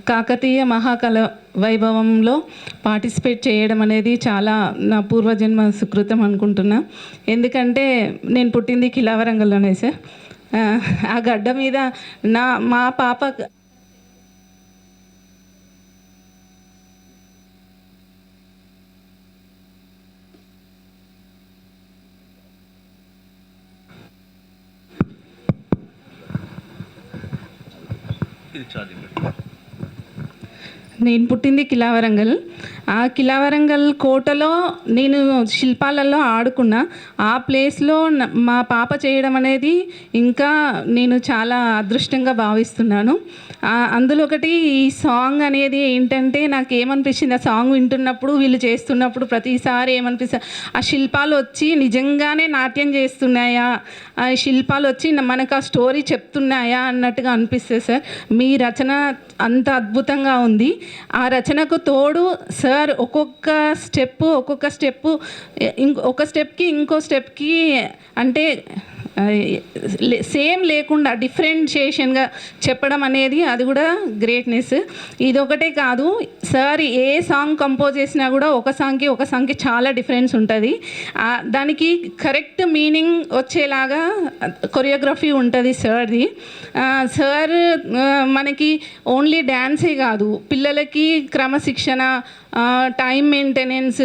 [SPEAKER 7] కాకతీయ మహాకళ వైభవంలో పార్టిసిపేట్ చేయడం అనేది చాలా నా పూర్వజన్మ సుకృతం అనుకుంటున్నా. ఎందుకంటే నేను పుట్టింది కిలావరంగల్లోనే సార్. ఆ గడ్డ మీద మా పాప నేను పుట్టింది కిలావరంగల్. ఆ కిలావరంగల్ కోటలో నేను శిల్పాలలో ఆడుకున్నా. ఆ ప్లేస్లో మా పాప చేయడం అనేది ఇంకా నేను చాలా అదృష్టంగా భావిస్తున్నాను. అందులో ఒకటి ఈ సాంగ్ అనేది ఏంటంటే, నాకు ఏమనిపించింది, ఆ సాంగ్ వింటున్నప్పుడు, వీళ్ళు చేస్తున్నప్పుడు ప్రతిసారి ఏమనిపిస్తుంది, ఆ శిల్పాలు వచ్చి నిజంగానే నాట్యం చేస్తున్నాయా, ఆ శిల్పాలు వచ్చి మనకు ఆ స్టోరీ చెప్తున్నాయా అన్నట్టుగా అనిపిస్తుంది సార్. మీ రచన అంత అద్భుతంగా ఉంది. ఆ రచనకు తోడు సార్ ఒక్కొక్క స్టెప్పు ఒక స్టెప్కి ఇంకో స్టెప్కి అంటే సేమ్ లేకుండా డిఫరెన్షియేషన్గా చెప్పడం అనేది అది కూడా గ్రేట్నెస్. ఇదొకటే కాదు సార్, ఏ సాంగ్ కంపోజ్ చేసినా కూడా ఒక సాంగ్కి చాలా డిఫరెన్స్ ఉంటుంది. దానికి కరెక్ట్ మీనింగ్ వచ్చేలాగా కొరియోగ్రఫీ ఉంటుంది సార్ది. సార్ మనకి ఓన్లీ డ్యాన్సే కాదు, పిల్లలకి క్రమశిక్షణ, టైం మెయింటెనెన్స్,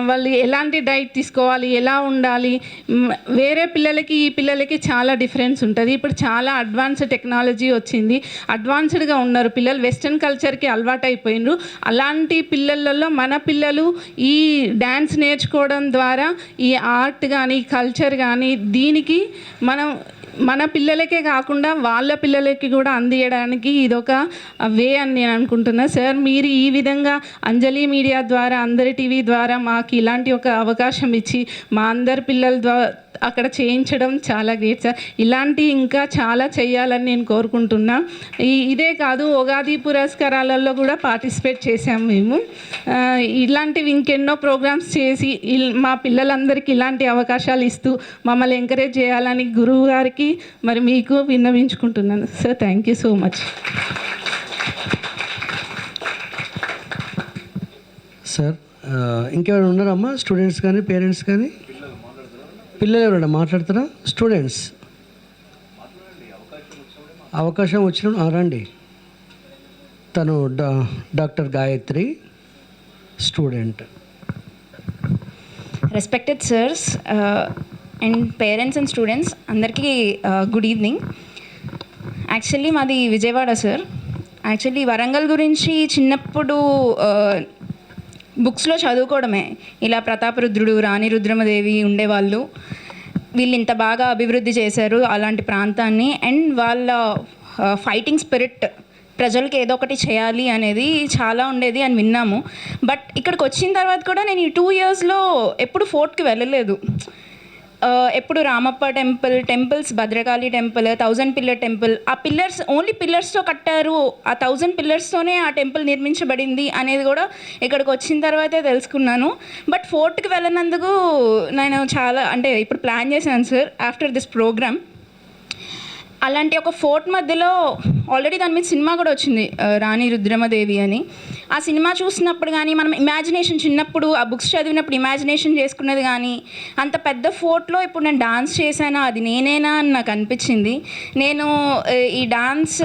[SPEAKER 7] వాళ్ళు ఎలాంటి డైట్ తీసుకోవాలి, ఎలా ఉండాలి, వేరే పిల్లలకి ఈ పిల్లలకి చాలా డిఫరెన్స్ ఉంటుంది. ఇప్పుడు చాలా అడ్వాన్స్డ్ టెక్నాలజీ వచ్చింది, అడ్వాన్స్డ్గా ఉన్నారు పిల్లలు, వెస్ట్రన్ కల్చర్కి అలవాటు అయిపోయినారు. అలాంటి పిల్లలలో మన పిల్లలు ఈ డ్యాన్స్ నేర్చుకోవడం ద్వారా ఈ ఆర్ట్ కానీ కల్చర్ కానీ దీనికి మన పిల్లలకే కాకుండా వాళ్ళ పిల్లలకి కూడా అందియడానికి ఇదొక వే అని నేను అనుకుంటున్నా. సార్, మీరు ఈ విధంగా అంజలి మీడియా ద్వారా, అందరి టీవీ ద్వారా మాకు ఇలాంటి ఒక అవకాశం ఇచ్చి మా అందరి పిల్లల ద్వారా అక్కడ చేయించడం చాలా గ్రేట్ సార్. ఇలాంటి ఇంకా చాలా చేయాలని నేను కోరుకుంటున్నా. ఇదే కాదు, ఉగాది పురస్కారాలలో కూడా పార్టిసిపేట్ చేశాము మేము. ఇలాంటివి ఇంకెన్నో ప్రోగ్రామ్స్ చేసి మా పిల్లలందరికీ ఇలాంటి అవకాశాలు ఇస్తూ మమ్మల్ని ఎంకరేజ్ చేయాలని గురువు గారికి మరి మీకు విన్నవించుకుంటున్నాను sir. Thank you so much
[SPEAKER 2] sir. ఇంకెవరైనా ఉన్నారమ్మా? స్టూడెంట్స్ కానీ పేరెంట్స్ కానీ? పిల్లలు ఎవరైనా మాట్లాడతారా? స్టూడెంట్స్ అవకాశం వచ్చిన రండి. తను doctor Gayathri, student.
[SPEAKER 3] Respected sirs and parents and students అందరికీ గుడ్ ఈవినింగ్. యాక్చువల్లీ మాది విజయవాడ సార్. యాక్చువల్లీ వరంగల్ గురించి చిన్నప్పుడు బుక్స్లో చదువుకోవడమే, ఇలా ప్రతాపరుద్రుడు, రాణి రుద్రమదేవి ఉండేవాళ్ళు, వీళ్ళు ఇంత బాగా అభివృద్ధి చేశారు అలాంటి ప్రాంతాన్ని, అండ్ వాళ్ళ ఫైటింగ్ స్పిరిట్, ప్రజలకి ఏదో ఒకటి చేయాలి అనేది చాలా ఉండేది అని విన్నాము. బట్ ఇక్కడికి వచ్చిన తర్వాత కూడా నేను ఈ 2 yearsలో ఎప్పుడు ఫోర్ట్కి వెళ్ళలేదు. ఎప్పుడు Ramappa temples, Bhadrakali temple, 1000 pillar temple, ఆ పిల్లర్స్ ఓన్లీ పిల్లర్స్తో కట్టారు, ఆ 1000 పిల్లర్స్తోనే ఆ టెంపుల్ నిర్మించబడింది అనేది కూడా ఇక్కడికి వచ్చిన తర్వాతే తెలుసుకున్నాను. బట్ ఫోర్ట్కి వెళ్ళినందుకు నేను చాలా అంటే ఇప్పుడు ప్లాన్ చేశాను సార్ ఆఫ్టర్ దిస్ ప్రోగ్రామ్. అలాంటి ఒక ఫోర్ట్ మధ్యలో ఆల్రెడీ దాని మీద సినిమా కూడా వచ్చింది, రాణి రుద్రమదేవి అని. ఆ సినిమా చూసినప్పుడు కానీ మనం ఇమాజినేషన్, చిన్నప్పుడు ఆ బుక్స్ చదివినప్పుడు ఇమాజినేషన్ చేసుకున్నది కానీ, అంత పెద్ద ఫోర్ట్లో ఇప్పుడు నేను డాన్స్ చేశానా, అది నేనేనా అని నాకు అనిపించింది. నేను ఈ డాన్స్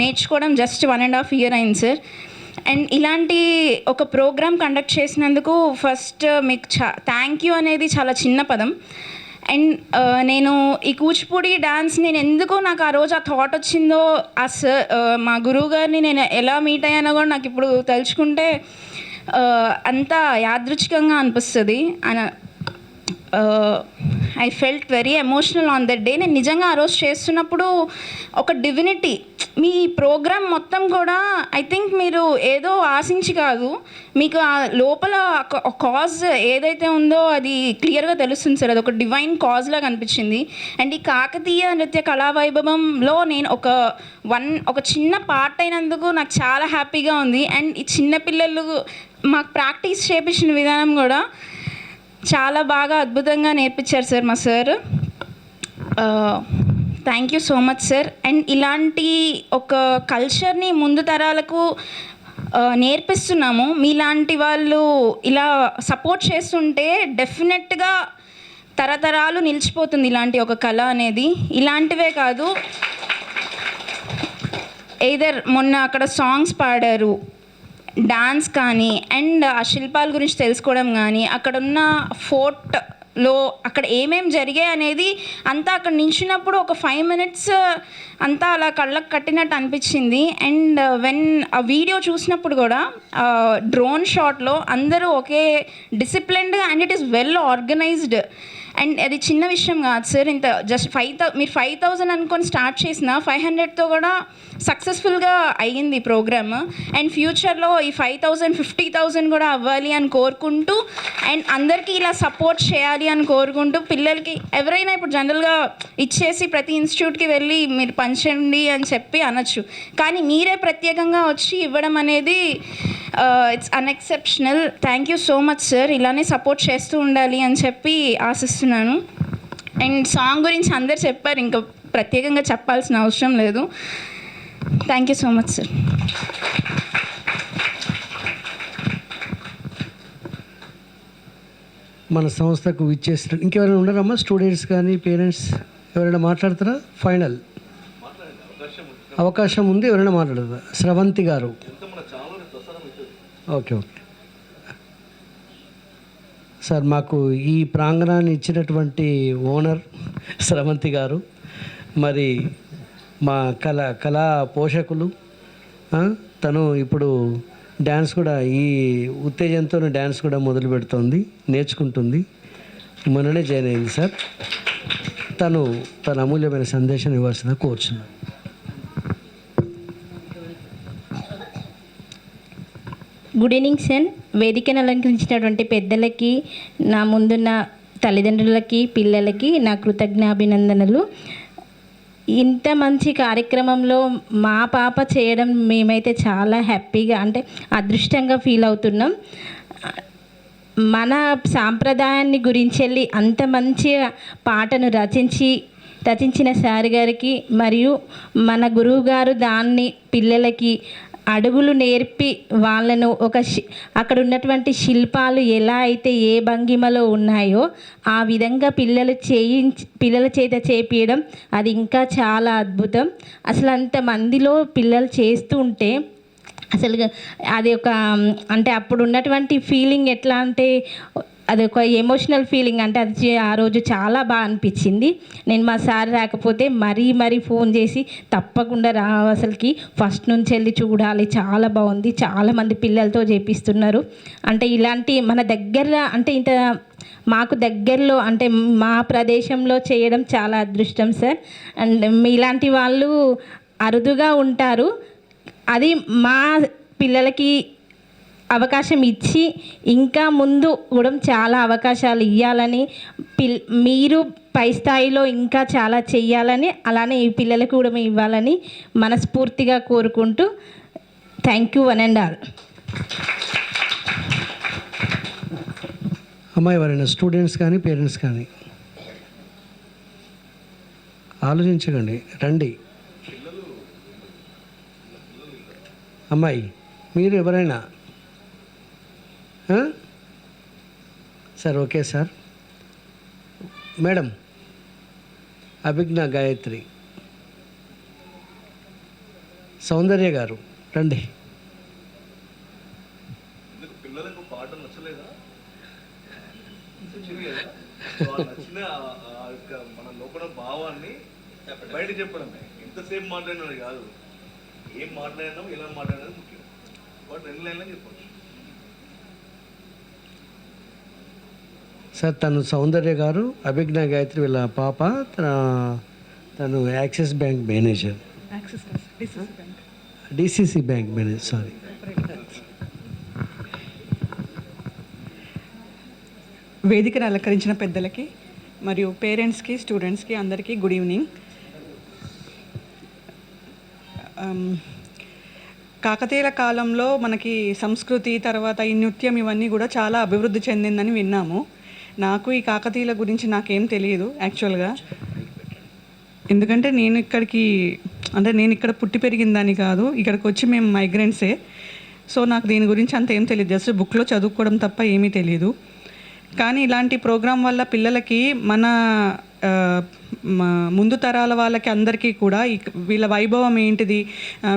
[SPEAKER 3] నేర్చుకోవడం జస్ట్ 1.5 year అయింది సార్. అండ్ ఇలాంటి ఒక ప్రోగ్రామ్ కండక్ట్ చేసినందుకు ఫస్ట్ మీకు థ్యాంక్ యూ అనేది చాలా చిన్న పదం. అండ్ నేను ఈ కూచిపూడి డాన్స్ నేను ఎందుకో నాకు ఆ రోజు ఆ థాట్ వచ్చిందో, ఆ సార్ మా గురువు గారిని నేను ఎలా మీట్ అయ్యానో కూడా నాకు ఇప్పుడు తలుచుకుంటే అంత యాదృచ్ఛికంగా అనిపిస్తుంది. I felt very emotional on that day. నేను నిజంగా ఆ రోజు చేస్తున్నప్పుడు ఒక డివినిటీ, మీ ప్రోగ్రామ్ మొత్తం కూడా ఐ థింక్ మీరు ఏదో ఆశించి కాదు, మీకు ఆ లోపల కాజ్ ఏదైతే ఉందో అది క్లియర్గా తెలుస్తుంది సార్. అది ఒక డివైన్ కాజ్ లాగా అనిపించింది. అండ్ ఈ కాకతీయ నృత్య కళావైభవంలో నేను ఒక చిన్న పార్ట్ అయినందుకు నాకు చాలా హ్యాపీగా ఉంది. అండ్ ఈ చిన్నపిల్లలు మాకు ప్రాక్టీస్ చేయించిన విధానం కూడా చాలా బాగా అద్భుతంగా నేర్పించారు సార్ మా sir. Thank you so much sir. And ఇలాంటి ఒక కల్చర్ని ముందు తరాలకు నేర్పిస్తున్నాము. మీలాంటి వాళ్ళు ఇలా సపోర్ట్ చేస్తుంటే డెఫినెట్గా తరతరాలు నిలిచిపోతుంది ఇలాంటి ఒక కళ అనేది. ఇలాంటివే కాదు, ఎయిదర్ మొన్న అక్కడ సాంగ్స్ పాడారు, డాన్స్ కానీ, అండ్ ఆ శిల్పాల గురించి తెలుసుకోవడం కానీ, అక్కడున్న ఫోర్ట్లో అక్కడ ఏమేం జరిగాయి అనేది అంతా అక్కడ నించున్నప్పుడు ఒక 5 minutes అంతా అలా కళ్ళకు కట్టినట్టు అనిపించింది. అండ్ వెన్ ఆ వీడియో చూసినప్పుడు కూడా డ్రోన్ షాట్లో అందరూ ఒకే డిసిప్లిన్డ్గా and it is well organised. And అది చిన్న విషయం కాదు సార్. ఇంత జస్ట్ మీరు 5,000 అనుకొని స్టార్ట్ చేసిన 500తో కూడా సక్సెస్ఫుల్గా అయ్యింది ప్రోగ్రామ్. అండ్ ఫ్యూచర్లో ఈ 5,000 50,000 కూడా అవ్వాలి అని కోరుకుంటూ, అండ్ అందరికీ ఇలా సపోర్ట్ చేయాలి అని కోరుకుంటూ, పిల్లలకి ఎవరైనా ఇప్పుడు జనరల్గా ఇచ్చేసి ప్రతి ఇన్స్టిట్యూట్కి వెళ్ళి మీరు పంచండి అని చెప్పి అనొచ్చు, కానీ మీరే ప్రత్యేకంగా వచ్చి ఇవ్వడం అనేది it's unexceptional. Thank you so much sir. ఇలానే సపోర్ట్ చేస్తూ ఉండాలి అని చెప్పి ఆశిస్తున్నాను. అండ్ సాంగ్ గురించి అందరు చెప్పారు, ఇంకా ప్రత్యేకంగా చెప్పాల్సిన అవసరం లేదు. Thank you so much sir.
[SPEAKER 2] మన సంస్థకు ఇచ్చేసిన ఇంకెవరైనా ఉన్నారమ్మా? స్టూడెంట్స్ కానీ పేరెంట్స్ ఎవరైనా మాట్లాడతారా? ఫైనల్ అవకాశం ఉంది, ఎవరైనా మాట్లాడతారా? స్రవంతి గారు. ఓకే సార్, మాకు ఈ ప్రాంగణాన్ని ఇచ్చినటువంటి ఓనర్ స్రవంతి గారు, మరి మా కళా పోషకులు, తను ఇప్పుడు డ్యాన్స్ కూడా ఈ ఉత్తేజంతో డ్యాన్స్ కూడా మొదలు పెడుతోంది, నేర్చుకుంటుంది, మొన్ననే జాయిన్ అయింది సార్. తన అమూల్యమైన సందేశం ఇవ్వాల్సిందిగా కోరుచున్నాను.
[SPEAKER 3] Good evening sir. వేదికను అలంకరించినటువంటి పెద్దలకి, నా ముందున్న తల్లిదండ్రులకి, పిల్లలకి నా కృతజ్ఞాభినందనలు. ఇంత మంచి కార్యక్రమంలో మా పాప చేయడం మేమైతే చాలా హ్యాపీగా, అంటే అదృష్టంగా ఫీల్ అవుతున్నాం. మన సాంప్రదాయాన్ని గురించి వెళ్ళి అంత మంచి పాటను రచించిన సార్ గారికి మరియు మన గురువు గారు దాన్ని పిల్లలకి అడుగులు నేర్పి వాళ్ళను అక్కడ ఉన్నటువంటి శిల్పాలు ఎలా అయితే ఏ భంగిమలో ఉన్నాయో ఆ విధంగా పిల్లల చేత చేపించడం అది ఇంకా చాలా అద్భుతం. అసలు అంతమందిలో పిల్లలు చేస్తూ ఉంటే అసలు అది ఒక అంటే అప్పుడు ఉన్నటువంటి ఫీలింగ్ ఎట్లా అంటే అది ఒక ఎమోషనల్ ఫీలింగ్. అంటే అది ఆ రోజు చాలా బాగా అనిపించింది. నేను మా సార్ రాకపోతే మరీ ఫోన్ చేసి తప్పకుండా రా, అసలుకి ఫస్ట్ నుంచి వెళ్ళి చూడాలి, చాలా బాగుంది, చాలామంది పిల్లలతో చేపిస్తున్నారు. అంటే ఇలాంటి మన దగ్గర అంటే ఇంత మాకు దగ్గరలో అంటే మా ప్రదేశంలో చేయడం చాలా అదృష్టం సార్. అండ్ ఇలాంటి వాళ్ళు అరుదుగా ఉంటారు. అది మా పిల్లలకి అవకాశం ఇచ్చి ఇంకా ముందు కూడా చాలా అవకాశాలు ఇవ్వాలని, మీరు పై స్థాయిలో ఇంకా చాలా చెయ్యాలని, అలానే ఈ పిల్లలకు కూడా ఇవ్వాలని మనస్ఫూర్తిగా కోరుకుంటూ thank you one and all.
[SPEAKER 2] అమ్మాయి ఎవరైనా స్టూడెంట్స్ కానీ పేరెంట్స్ కానీ ఆలోచించకండి, రండి. అమ్మాయి మీరు ఎవరైనా sir? Okay sir. Madam Abhigna Gayatri, Soundarya garu రండి.
[SPEAKER 5] పిల్లలకు పాట నచ్చలేదా? నచ్చిన మన లోపల భావాన్ని బయట చెప్పడమే. ఎంతసేపు మాట్లాడినది కాదు, ఏం మాట్లాడినాం ఎలా మాట్లాడినది ముఖ్యం. వాటి 2 లైన్లో చెప్పచ్చు
[SPEAKER 2] సార్. తను సౌందర్య గారు, అభిజ్ఞ గాయత్రి వీళ్ళ పాప. తను axis bank manager, DCC bank manager, sorry.
[SPEAKER 10] వేదికను అలంకరించిన పెద్దలకి మరియు పేరెంట్స్కి, స్టూడెంట్స్కి అందరికీ గుడ్ ఈవినింగ్. కాకతీయుల కాలంలో మనకి సంస్కృతి, తర్వాత ఈ నృత్యం ఇవన్నీ కూడా చాలా అభివృద్ధి చెందిందని విన్నాము. నాకు ఈ కాకతీయుల గురించి నాకేం తెలియదు యాక్చువల్గా. ఎందుకంటే నేను ఇక్కడ పుట్టి పెరిగిందని కాదు, ఇక్కడికి వచ్చి మేము మైగ్రెంట్సే. సో నాకు దీని గురించి అంత ఏం తెలియదు, జస్ట్ బుక్లో చదువుకోవడం తప్ప ఏమీ తెలియదు. కానీ ఇలాంటి ప్రోగ్రాం వల్ల పిల్లలకి మన ముందు తరాల వాళ్ళకి అందరికీ కూడా వీళ్ళ వైభవం ఏంటిది,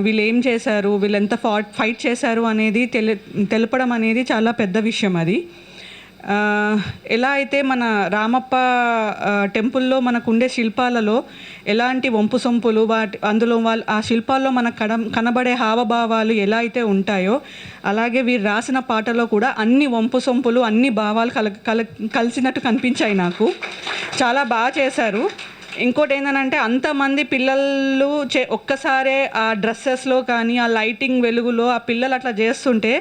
[SPEAKER 10] వీళ్ళు ఏం చేశారు, వీళ్ళు ఎంత ఫైట్ చేశారు అనేది తెలపడం అనేది చాలా పెద్ద విషయం. అది ఎలా అయితే మన రామప్ప టెంపుల్లో మనకు ఉండే శిల్పాలలో ఎలాంటి వంపు సొంపులు అందులో ఆ శిల్పాల్లో మనకు కనబడే హావభావాలు ఎలా అయితే ఉంటాయో, అలాగే వీరు రాసిన పాటలో కూడా అన్ని వంపు సొంపులు, అన్ని భావాలు కలిసినట్టు కనిపించాయి. నాకు చాలా బాగా చేశారు. ఇంకోటి ఏంటంటే అంతమంది పిల్లలు ఒక్కసారే ఆ డ్రెస్సెస్లో కానీ ఆ లైటింగ్ వెలుగులో ఆ పిల్లలు అట్లా చేస్తుంటే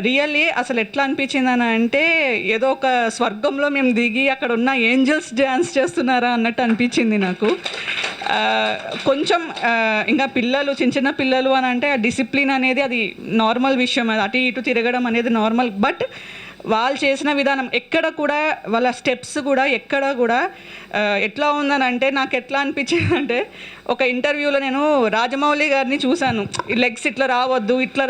[SPEAKER 10] రియల్లీ అసలు ఎట్లా అనిపించిందని అంటే ఏదో ఒక స్వర్గంలో మేము దిగి అక్కడ ఉన్న ఏంజల్స్ డ్యాన్స్ చేస్తున్నారా అన్నట్టు అనిపించింది నాకు. కొంచెం ఇంకా పిల్లలు చిన్న పిల్లలు అని అంటే ఆ డిసిప్లిన్ అనేది అది నార్మల్ విషయం. అది అటు ఇటు తిరగడం అనేది నార్మల్. బట్ వాళ్ళు చేసిన విధానం ఎక్కడ కూడా, వాళ్ళ స్టెప్స్ కూడా ఎక్కడ కూడా ఎట్లా ఉందని అంటే నాకు ఎట్లా అనిపించింది అంటే, ఒక ఇంటర్వ్యూలో నేను రాజమౌళి గారిని చూశాను. ఈ లెగ్స్ ఇట్లా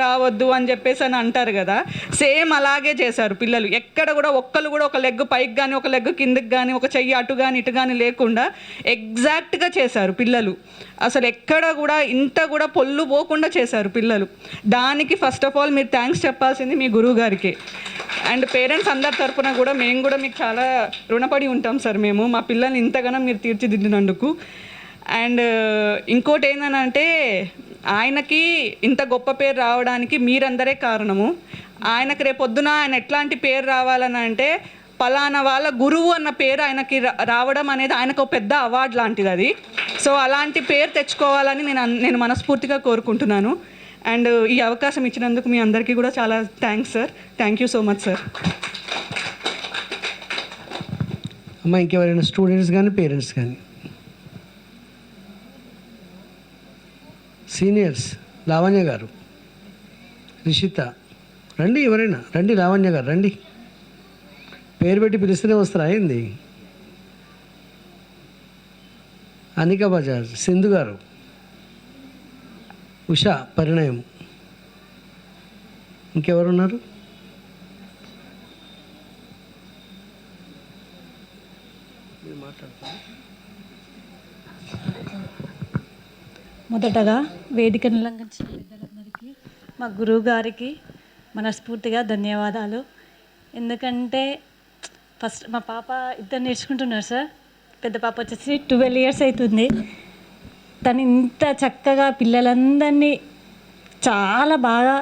[SPEAKER 10] రావద్దు అని చెప్పేసి అని అంటారు కదా, సేమ్ అలాగే చేశారు పిల్లలు. ఎక్కడ కూడా ఒక్కరు కూడా ఒక లెగ్ పైకి కానీ ఒక లెగ్ కిందకి కానీ ఒక చెయ్యి అటు కానీ ఇటు కానీ లేకుండా ఎగ్జాక్ట్గా చేశారు పిల్లలు. అసలు ఎక్కడ కూడా ఇంత కూడా పొల్లు పోకుండా చేశారు పిల్లలు. దానికి ఫస్ట్ ఆఫ్ ఆల్ మీరు థ్యాంక్స్ చెప్పాల్సింది మీ గురువు గారికి. అండ్ పేరెంట్స్ అందరి తరఫున కూడా మేము కూడా మీకు చాలా రుణపడి ఉంటాం సార్. మేము మా పిల్లల్ని ఇంతగానో మీరు తీర్చిదిద్దినందుకు. అండ్ ఇంకోటి ఏంటంటే ఆయనకి ఇంత గొప్ప పేరు రావడానికి మీరందరే కారణము. ఆయనకు రేపొద్దున ఆయన ఎట్లాంటి పేరు రావాలని అంటే, పలానా వాళ్ళ గురువు అన్న పేరు ఆయనకి రావడం అనేది ఆయనకు పెద్ద అవార్డు లాంటిది అది. సో అలాంటి పేరు తెచ్చుకోవాలని నేను మనస్ఫూర్తిగా కోరుకుంటున్నాను. అండ్ ఈ అవకాశం ఇచ్చినందుకు మీ అందరికీ కూడా చాలా thanks sir. Thank you so much sir.
[SPEAKER 2] అమ్మ ఇంకెవరైనా స్టూడెంట్స్ కానీ పేరెంట్స్ కానీ? సీనియర్స్ లావణ్య గారు, రిషిత రండి. ఎవరైనా రండి. లావణ్య గారు రండి. పేరు పెట్టి పిలిస్తేనే వస్తారా ఏంది? అనికా బజాజ్, సింధు గారు, ఉషా పరిణయం, ఇంకెవరున్నారు?
[SPEAKER 11] మొదటగా వేదికను అలంకరించిన పెద్దలందరికీ మా గురువు గారికి మనస్ఫూర్తిగా ధన్యవాదాలు. ఎందుకంటే ఫస్ట్ మా పాప ఇద్దరు నేర్చుకుంటున్నారు సార్. పెద్ద పాప వచ్చేసి 12 years అవుతుంది. తను ఇంత చక్కగా పిల్లలందరినీ చాలా బాగా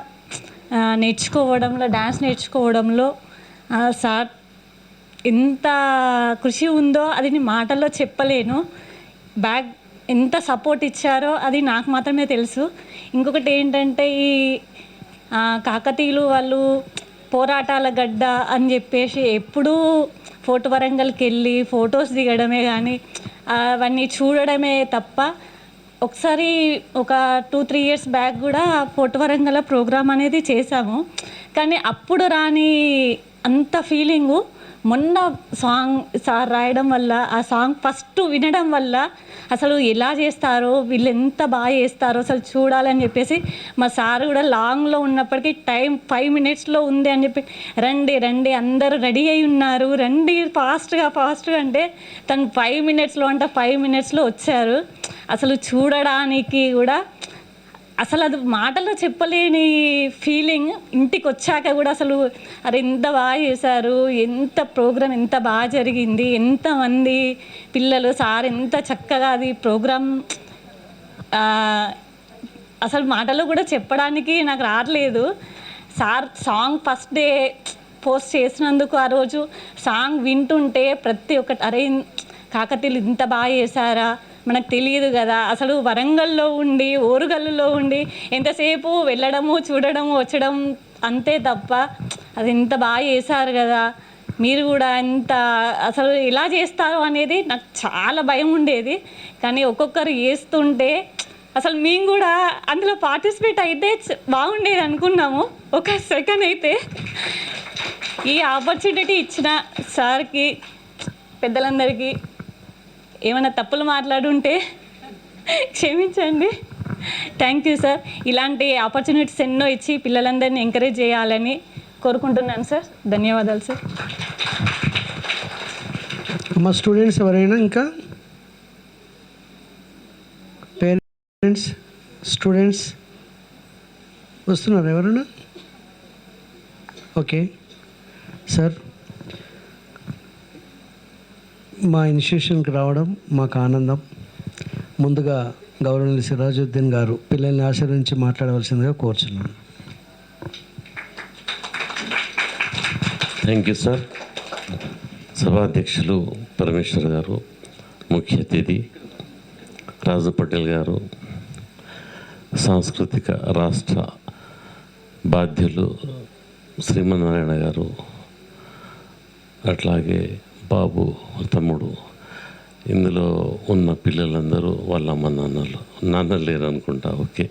[SPEAKER 11] నేర్చుకోవడంలో, డ్యాన్స్ నేర్చుకోవడంలో సార్ ఎంత కృషి ఉందో అది నేను మాటల్లో చెప్పలేను. ఎంత సపోర్ట్ ఇచ్చారో అది నాకు మాత్రమే తెలుసు. ఇంకొకటి ఏంటంటే ఈ కాకతీయులు వాళ్ళు పోరాటాల గడ్డ అని చెప్పేసి ఎప్పుడూ ఫోటో వరంగల్కి వెళ్ళి ఫొటోస్ దిగడమే కానీ అవన్నీ చూడడమే తప్ప, ఒకసారి ఒక 2-3 years బ్యాక్ కూడా ఫోటో వరంగల్ ప్రోగ్రామ్ అనేది చేశాము. కానీ అప్పుడు రాని అంత ఫీలింగు మొన్న సాంగ్ సార్ రాయడం వల్ల, ఆ సాంగ్ ఫస్ట్ వినడం వల్ల అసలు ఎలా చేస్తారో, వీళ్ళు ఎంత బాగా చేస్తారో అసలు చూడాలని చెప్పేసి మా సార్ కూడా లాంగ్లో ఉన్నప్పటికీ టైం 5 minutesలో ఉంది అని చెప్పి రండి రండి అందరూ రెడీ అయి ఉన్నారు, రండి ఫాస్ట్గా అంటే తను 5 minutesలో అంటే 5 minutesలో వచ్చారు. అసలు చూడడానికి కూడా అసలు అది మాటల్లో చెప్పలేని ఫీలింగ్. ఇంటికి వచ్చాక కూడా అసలు అరే ఎంత బాగా చేశారు, ఎంత ప్రోగ్రామ్ ఎంత బాగా జరిగింది, ఎంతమంది పిల్లలు, సార్ ఎంత చక్కగా అది ప్రోగ్రామ్ అసలు మాటల్లో కూడా చెప్పడానికి నాకు రావట్లేదు. Sir song first day post చేసినందుకు ఆ రోజు సాంగ్ వింటుంటే ప్రతి ఒక్కటి అరే కాకతీయులు ఇంత బాగా చేశారా, మనకు తెలియదు కదా. అసలు వరంగల్లో ఉండి ఓరుగల్లులో ఉండి ఎంతసేపు వెళ్ళడము చూడడము వచ్చడం అంతే తప్ప అది ఎంత బాగా చేశారు కదా, మీరు కూడా ఎంత అసలు ఎలా చేస్తారు అనేది నాకు చాలా భయం ఉండేది. కానీ ఒక్కొక్కరు చేస్తుంటే అసలు మేము కూడా అందులో పార్టిసిపేట్ అయితే బాగుండేది అనుకున్నాము. ఒక సెకండ్ అయితే ఈ ఆపర్చునిటీ ఇచ్చిన సార్కి, పెద్దలందరికీ ఏమైనా తప్పులు మాట్లాడుంటే క్షమించండి. Thank you sir. ఇలాంటి ఆపర్చునిటీస్ ఎన్నో ఇచ్చి పిల్లలందరినీ ఎంకరేజ్ చేయాలని కోరుకుంటున్నాను సార్. ధన్యవాదాలు సార్.
[SPEAKER 2] మా స్టూడెంట్స్ ఎవరైనా ఇంకా పేరెంట్స్ స్టూడెంట్స్ వస్తున్నారు ఎవరైనా? ఓకే సార్, మా ఇన్స్టిట్యూషన్కి రావడం మాకు ఆనందం. ముందుగా గౌరవనీయులు సిరాజుద్దీన్ గారు పిల్లల్ని ఆశీర్వదించి మాట్లాడవలసిందిగా కోరుచున్నాను.
[SPEAKER 12] Thank you sir. సభాధ్యక్షులు పరమేశ్వర్ గారు, ముఖ్య అతిథి రాజు పటేల్ గారు, సాంస్కృతిక రాష్ట్ర బాధ్యులు శ్రీమన్నారాయణ గారు, అట్లాగే బాబు తమ్ముడు, ఇందులో ఉన్న పిల్లలందరూ వాళ్ళ అమ్మ నాన్నలు లేరు అనుకుంటా. ఓకే,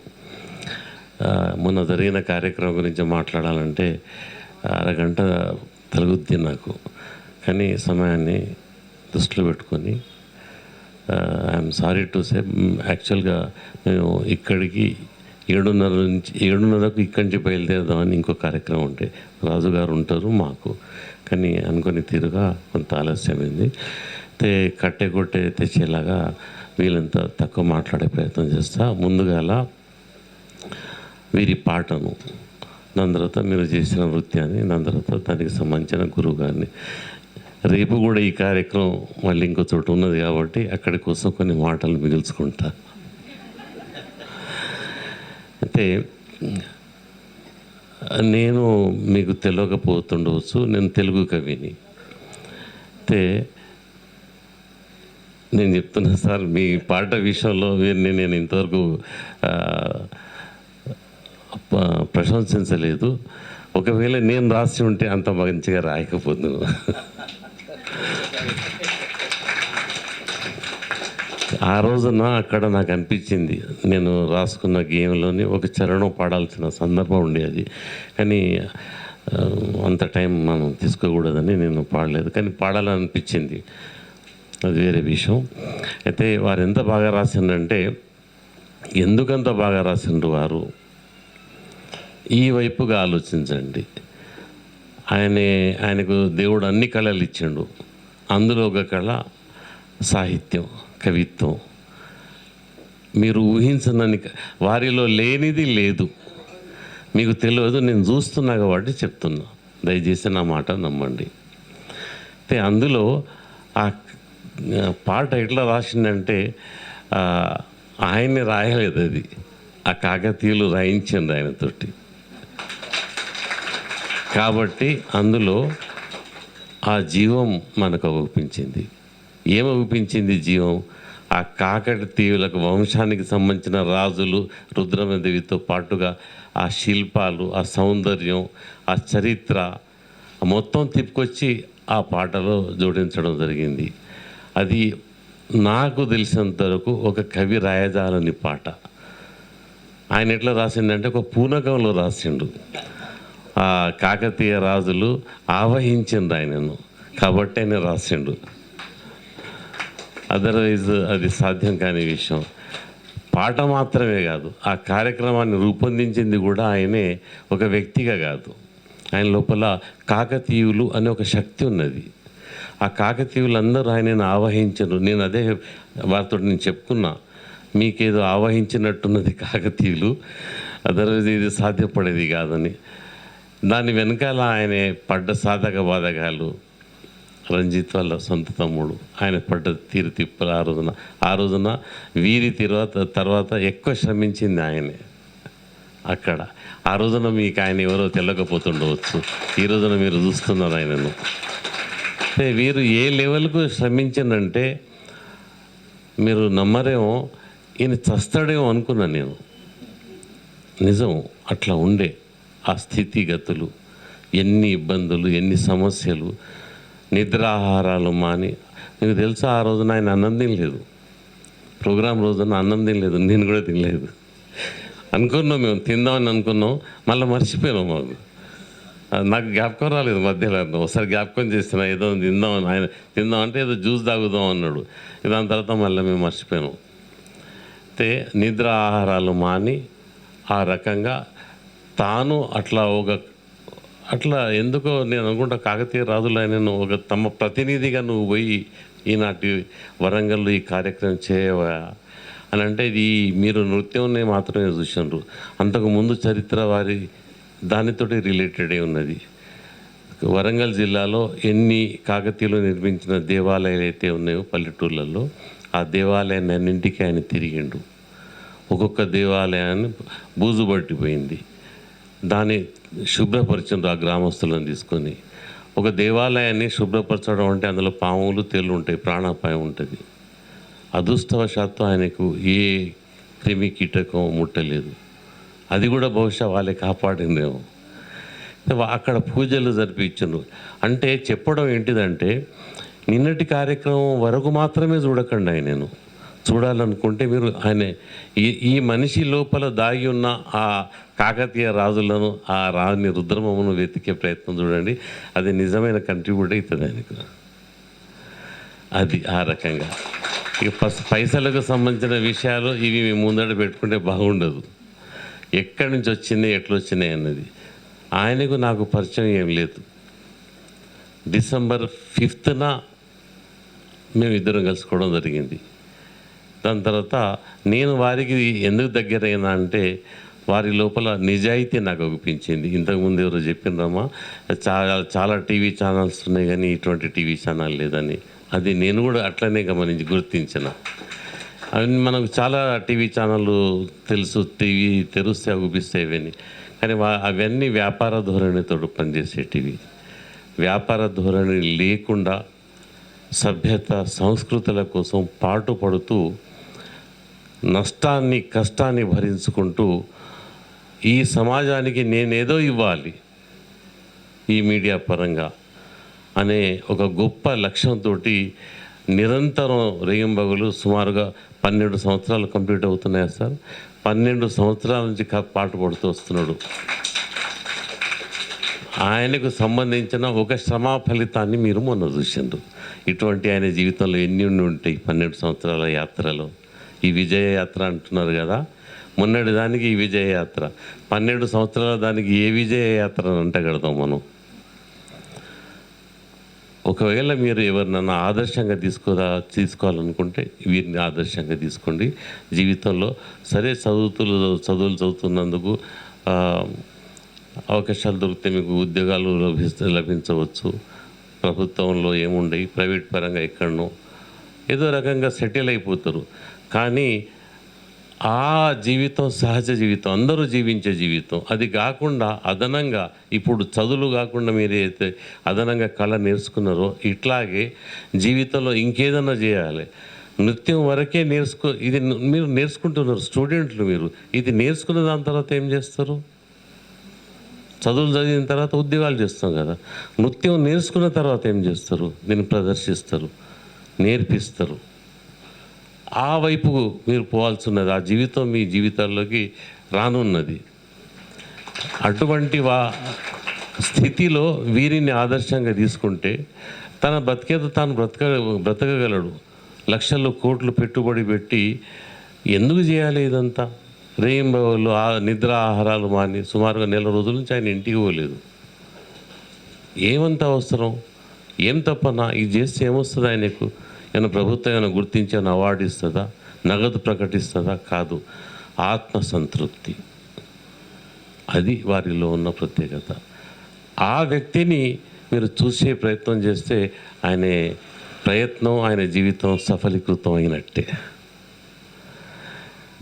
[SPEAKER 12] మొన్న జరిగిన కార్యక్రమం గురించి మాట్లాడాలంటే అరగంట తలుగుద్ది నాకు. కానీ సమయాన్ని దృష్టిలో పెట్టుకొని ఐఎమ్ సారీ టు సే, యాక్చువల్గా మేము ఇక్కడికి 7:30కు ఇక్కడి నుంచి బయలుదేరదామని ఇంకో కార్యక్రమం ఉంటే రాజుగారు ఉంటారు మాకు, కానీ అనుకుని తీరుగా కొంత ఆలస్యమైంది. అయితే కట్టె తెచ్చేలాగా వీళ్ళంతా తక్కువ మాట్లాడే ప్రయత్నం చేస్తా. ముందుగాల వీరి పాటను, దాని తర్వాత మీరు చేసిన నృత్యాన్ని, దాని తర్వాత దానికి సంబంధించిన గురువు గారిని, రేపు కూడా ఈ కార్యక్రమం మళ్ళీ ఇంకో చోటు ఉన్నది కాబట్టి అక్కడి కోసం కొన్ని మాటలు మిగుల్చుకుంటా. అయితే నేను మీకు తెలియకపోతుండవచ్చు, నేను తెలుగు కవిని. అయితే నేను చెప్తున్నా సార్, మీ పాట విషయంలో నేను ఇంతవరకు ప్రశంసించలేదు. ఒకవేళ నేను రాసి ఉంటే అంత మంచిగా రాయకపోతున్నాను. ఆ రోజున అక్కడ నాకు అనిపించింది, నేను రాసుకున్న గేమ్లోని ఒక చరణం పాడాల్సిన సందర్భం ఉండేది, కానీ అంత టైం మనం తీసుకోకూడదని నేను పాడలేదు. కానీ పాడాలనిపించింది, అది వేరే విషయం. అయితే వారు ఎంత బాగా రాసిందంటే, ఎందుకంత బాగా రాసిండ్రు వారు, ఈ వైపుగా ఆలోచించండి. ఆయనకు దేవుడు అన్ని కళలు ఇచ్చిండు. అందులో ఒక కళ సాహిత్యం, కవిత్వం. మీరు ఊహించనని, వారిలో లేనిది లేదు. మీకు తెలియదు, నేను చూస్తున్నా కాబట్టి చెప్తున్నా, దయచేసి నా మాట నమ్మండి. అయితే అందులో ఆ పాట ఎట్లా రాసిందంటే ఆయన్ని రాయలేదు, అది ఆ కాకతీయులు రాయించింది ఆయనతోటి. కాబట్టి అందులో ఆ జీవం మనకు అగుపించింది. ఏమగుపించింది జీవం? ఆ కాకతీయులకు వంశానికి సంబంధించిన రాజులు, రుద్రమదేవితో పాటుగా ఆ శిల్పాలు, ఆ సౌందర్యం, ఆ చరిత్ర మొత్తం తిప్పుకొచ్చి ఆ పాటలో జోడించడం జరిగింది. అది నాకు తెలిసినంత వరకు ఒక కవి రాయజాలని పాట. ఆయన ఎట్లా రాసిండంటే ఒక పూనకంలో రాసిండు. ఆ కాకతీయ రాజులు ఆవహించిండు ఆయనను, కాబట్టి ఆయన రాసిండు. అదర్వైజ్ అది సాధ్యం కాని విషయం. పాట మాత్రమే కాదు, ఆ కార్యక్రమాన్ని రూపొందించింది కూడా ఆయనే, ఒక వ్యక్తిగా కాదు. ఆయన లోపల కాకతీయులు అనే ఒక శక్తి ఉన్నది. ఆ కాకతీయులందరూ ఆయనను ఆవహించరు. నేను అదే వారితో నేను చెప్పుకున్నా, మీకేదో ఆవహించినట్టున్నది కాకతీయులు, అదర్వైజ్ ఇది సాధ్యపడేది కాదని. దాని వెనకాల ఆయన పడ్డ సాధక బాధకాలు, రంజిత్ వాళ్ళ సొంత తమ్ముడు, ఆయన పడ్డ తీరు తిప్పలు, ఆ రోజున వీరి తర్వాత ఎక్కువ శ్రమించింది ఆయనే అక్కడ. ఆ రోజున మీకు ఆయన ఎవరో తెలియకపోతుండవచ్చు, ఈ రోజున మీరు చూస్తున్నారు ఆయనను. వీరు ఏ లెవెల్కు శ్రమించిందంటే మీరు నమ్మరేమో, ఈయన చస్తాడేమో అనుకున్నాను నేను. నిజం, అట్లా ఉండే ఆ స్థితిగతులు, ఎన్ని ఇబ్బందులు, ఎన్ని సమస్యలు, నిద్రాహారాలు మాని. మీకు తెలుసా, ఆ రోజున ఆయన అన్నం తినలేదు. ప్రోగ్రాం రోజున అన్నం తినలేదు, నేను కూడా తినలేదు. అనుకున్నాం, మేము తిందామని అనుకున్నాం, మళ్ళీ మర్చిపోయినాం. మాకు నాకు జ్ఞాపకం రాలేదు మధ్యలో. ఒకసారి జ్ఞాపకం చేసిన ఏదో తిందామని, ఆయన తిందామంటే ఏదో జ్యూస్ తాగుదాం అన్నాడు. దాని తర్వాత మళ్ళీ మేము మర్చిపోయినాం. అయితే నిద్ర ఆహారాలు మాని ఆ రకంగా తాను అట్లా ఎందుకో నేను అనుకుంటా, కాకతీయ రాజులు ఆయనను ఒక తమ ప్రతినిధిగా నువ్వు పోయి ఈనాటి వరంగల్లో ఈ కార్యక్రమం చేయవా అని అంటే, ఇది మీరు నృత్యంని మాత్రమే చూసినారు, అంతకుముందు చరిత్ర వారి దానితోటి రిలేటెడే ఉన్నది. వరంగల్ జిల్లాలో ఎన్ని కాకతీయులు నిర్మించిన దేవాలయాలు అయితే ఉన్నాయో పల్లెటూళ్ళల్లో, ఆ దేవాలయాన్ని అన్నింటికీ ఆయన తిరిగిండు. ఒక్కొక్క దేవాలయాన్ని బూజు పట్టిపోయింది, దాన్ని శుభ్రపరిచిండ్రు ఆ గ్రామస్తులను తీసుకొని. ఒక దేవాలయాన్ని శుభ్రపరచడం అంటే అందులో పాములు, తేళ్ళు ఉంటాయి, ప్రాణాపాయం ఉంటుంది. అదృష్టవశాత్తు ఆయనకు ఏ క్రిమి కీటకం ముట్టలేదు. అది కూడా బహుశా వాళ్ళే కాపాడిందేమో. అక్కడ పూజలు జరిపించారు. అంటే చెప్పడం ఏంటిదంటే, నిన్నటి కార్యక్రమం వరకు మాత్రమే చూడకండి. ఆయనను చూడాలనుకుంటే మీరు ఈ మనిషి లోపల దాగి ఉన్న ఆ కాకతీయ రాజులను, ఆ రాణి రుద్రమమ్మను వెతికే ప్రయత్నం చూడండి. అది నిజమైన కంట్రిబ్యూట్ అవుతుంది ఆయనకు. అది ఆ రకంగా. ఇక పైసలకు సంబంధించిన విషయాలు ఇవి మేము ముందట పెట్టుకుంటే బాగుండదు. ఎక్కడి నుంచి వచ్చింది, ఎట్లా వచ్చినాయి అన్నది. ఆయనకు నాకు పరిచయం ఏం లేదు. December 5th మేము ఇద్దరం కలుసుకోవడం జరిగింది. దాని తర్వాత నేను వారికి ఎందుకు దగ్గరైనా అంటే, వారి లోపల నిజాయితీ నాకు అనిపించింది. ఇంతకుముందు ఎవరో చెప్పినరమ్మా, చాలా టీవీ ఛానల్స్ ఉన్నాయి కానీ ఇటువంటి టీవీ ఛానల్ లేదని. అది నేను కూడా అట్లనే గమనించి గుర్తించిన. అవి మనకు చాలా టీవీ ఛానళ్ళు తెలుసు, టీవీ తెరిస్తే అగుపిస్తాయి ఇవన్నీ. కానీ అవన్నీ వ్యాపార ధోరణితో పనిచేసేటివి. వ్యాపార ధోరణి లేకుండా సభ్యత, సంస్కృతుల కోసం పాటుపడుతూ నష్టాన్ని, కష్టాన్ని భరించుకుంటూ ఈ సమాజానికి నేనేదో ఇవ్వాలి ఈ మీడియా పరంగా అనే ఒక గొప్ప లక్ష్యంతో నిరంతరం రేయింబగలు సుమారుగా 12 సంవత్సరాలు కంప్లీట్ అవుతున్నాయి సార్. 12 సంవత్సరాల నుంచి పాటుపడుతూ వస్తున్నాడు. ఆయనకు సంబంధించిన ఒక శ్రమ ఫలితాన్ని మీరు మొన్న చూసిండ్రు. ఇటువంటి ఆయన జీవితంలో ఎన్ని ఉంటాయి 12 సంవత్సరాల యాత్రలో. ఈ విజయ యాత్ర అంటున్నారు కదా, మొన్నటి దానికి ఈ విజయ యాత్ర, 12 సంవత్సరాల దానికి ఏ విజయ యాత్ర అని అంటగడతాం మనం. ఒకవేళ మీరు ఎవరినన్నా ఆదర్శంగా తీసుకోవాలనుకుంటే వీరిని ఆదర్శంగా తీసుకోండి జీవితంలో. సరే, చదువులు చదువుతున్నందుకు అవకాశాలు దొరికితే మీకు ఉద్యోగాలు లభించవచ్చు. ప్రభుత్వంలో ఏముండయి, ప్రైవేట్ పరంగా ఎక్కడనో ఏదో రకంగా సెటిల్ అయిపోతారు. కానీ ఆ జీవితం సహజ జీవితం, అందరూ జీవించే జీవితం. అది కాకుండా అదనంగా ఇప్పుడు చదువులు కాకుండా మీరు అయితే అదనంగా కళ నేర్చుకున్నారో ఇట్లాగే జీవితంలో ఇంకేదన్నా చేయాలి. నృత్యం వరకే ఇది మీరు నేర్చుకుంటున్నారు స్టూడెంట్లు. మీరు ఇది నేర్చుకున్న దాని తర్వాత ఏం చేస్తారు? చదువులు చదివిన తర్వాత ఉద్యోగాలు చేస్తాం కదా. నృత్యం నేర్చుకున్న తర్వాత ఏం చేస్తారు? దీన్ని ప్రదర్శిస్తారు, నేర్పిస్తారు. ఆ వైపు మీరు పోవాల్సి ఉన్నది. ఆ జీవితం మీ జీవితాల్లోకి రానున్నది. అటువంటి స్థితిలో వీరిని ఆదర్శంగా తీసుకుంటే తన బతికేదో తాను బ్రతకగలడు. లక్షల్లో కోట్లు పెట్టుబడి పెట్టి ఎందుకు చేయాలి ఇదంతా? రేయింబవళ్ళు నిద్ర ఆహారాలు మాని సుమారుగా 1 నెల రోజుల నుంచి ఆయన ఇంటికి పోలేదు. ఏమంత అవసరం? ఏం తప్పనా? ఇది చేస్తే ఏమొస్తుంది ఆయనకు? ఏమైనా ప్రభుత్వం ఏమైనా గుర్తించి ఏమైనా అవార్డు ఇస్తుందా? నగదు ప్రకటిస్తుందా? కాదు. ఆత్మసంతృప్తి, అది వారిలో ఉన్న ప్రత్యేకత. ఆ వ్యక్తిని మీరు చూసే ప్రయత్నం చేస్తే ఆయన ప్రయత్నం, ఆయన జీవితం సఫలీకృతం అయినట్టే.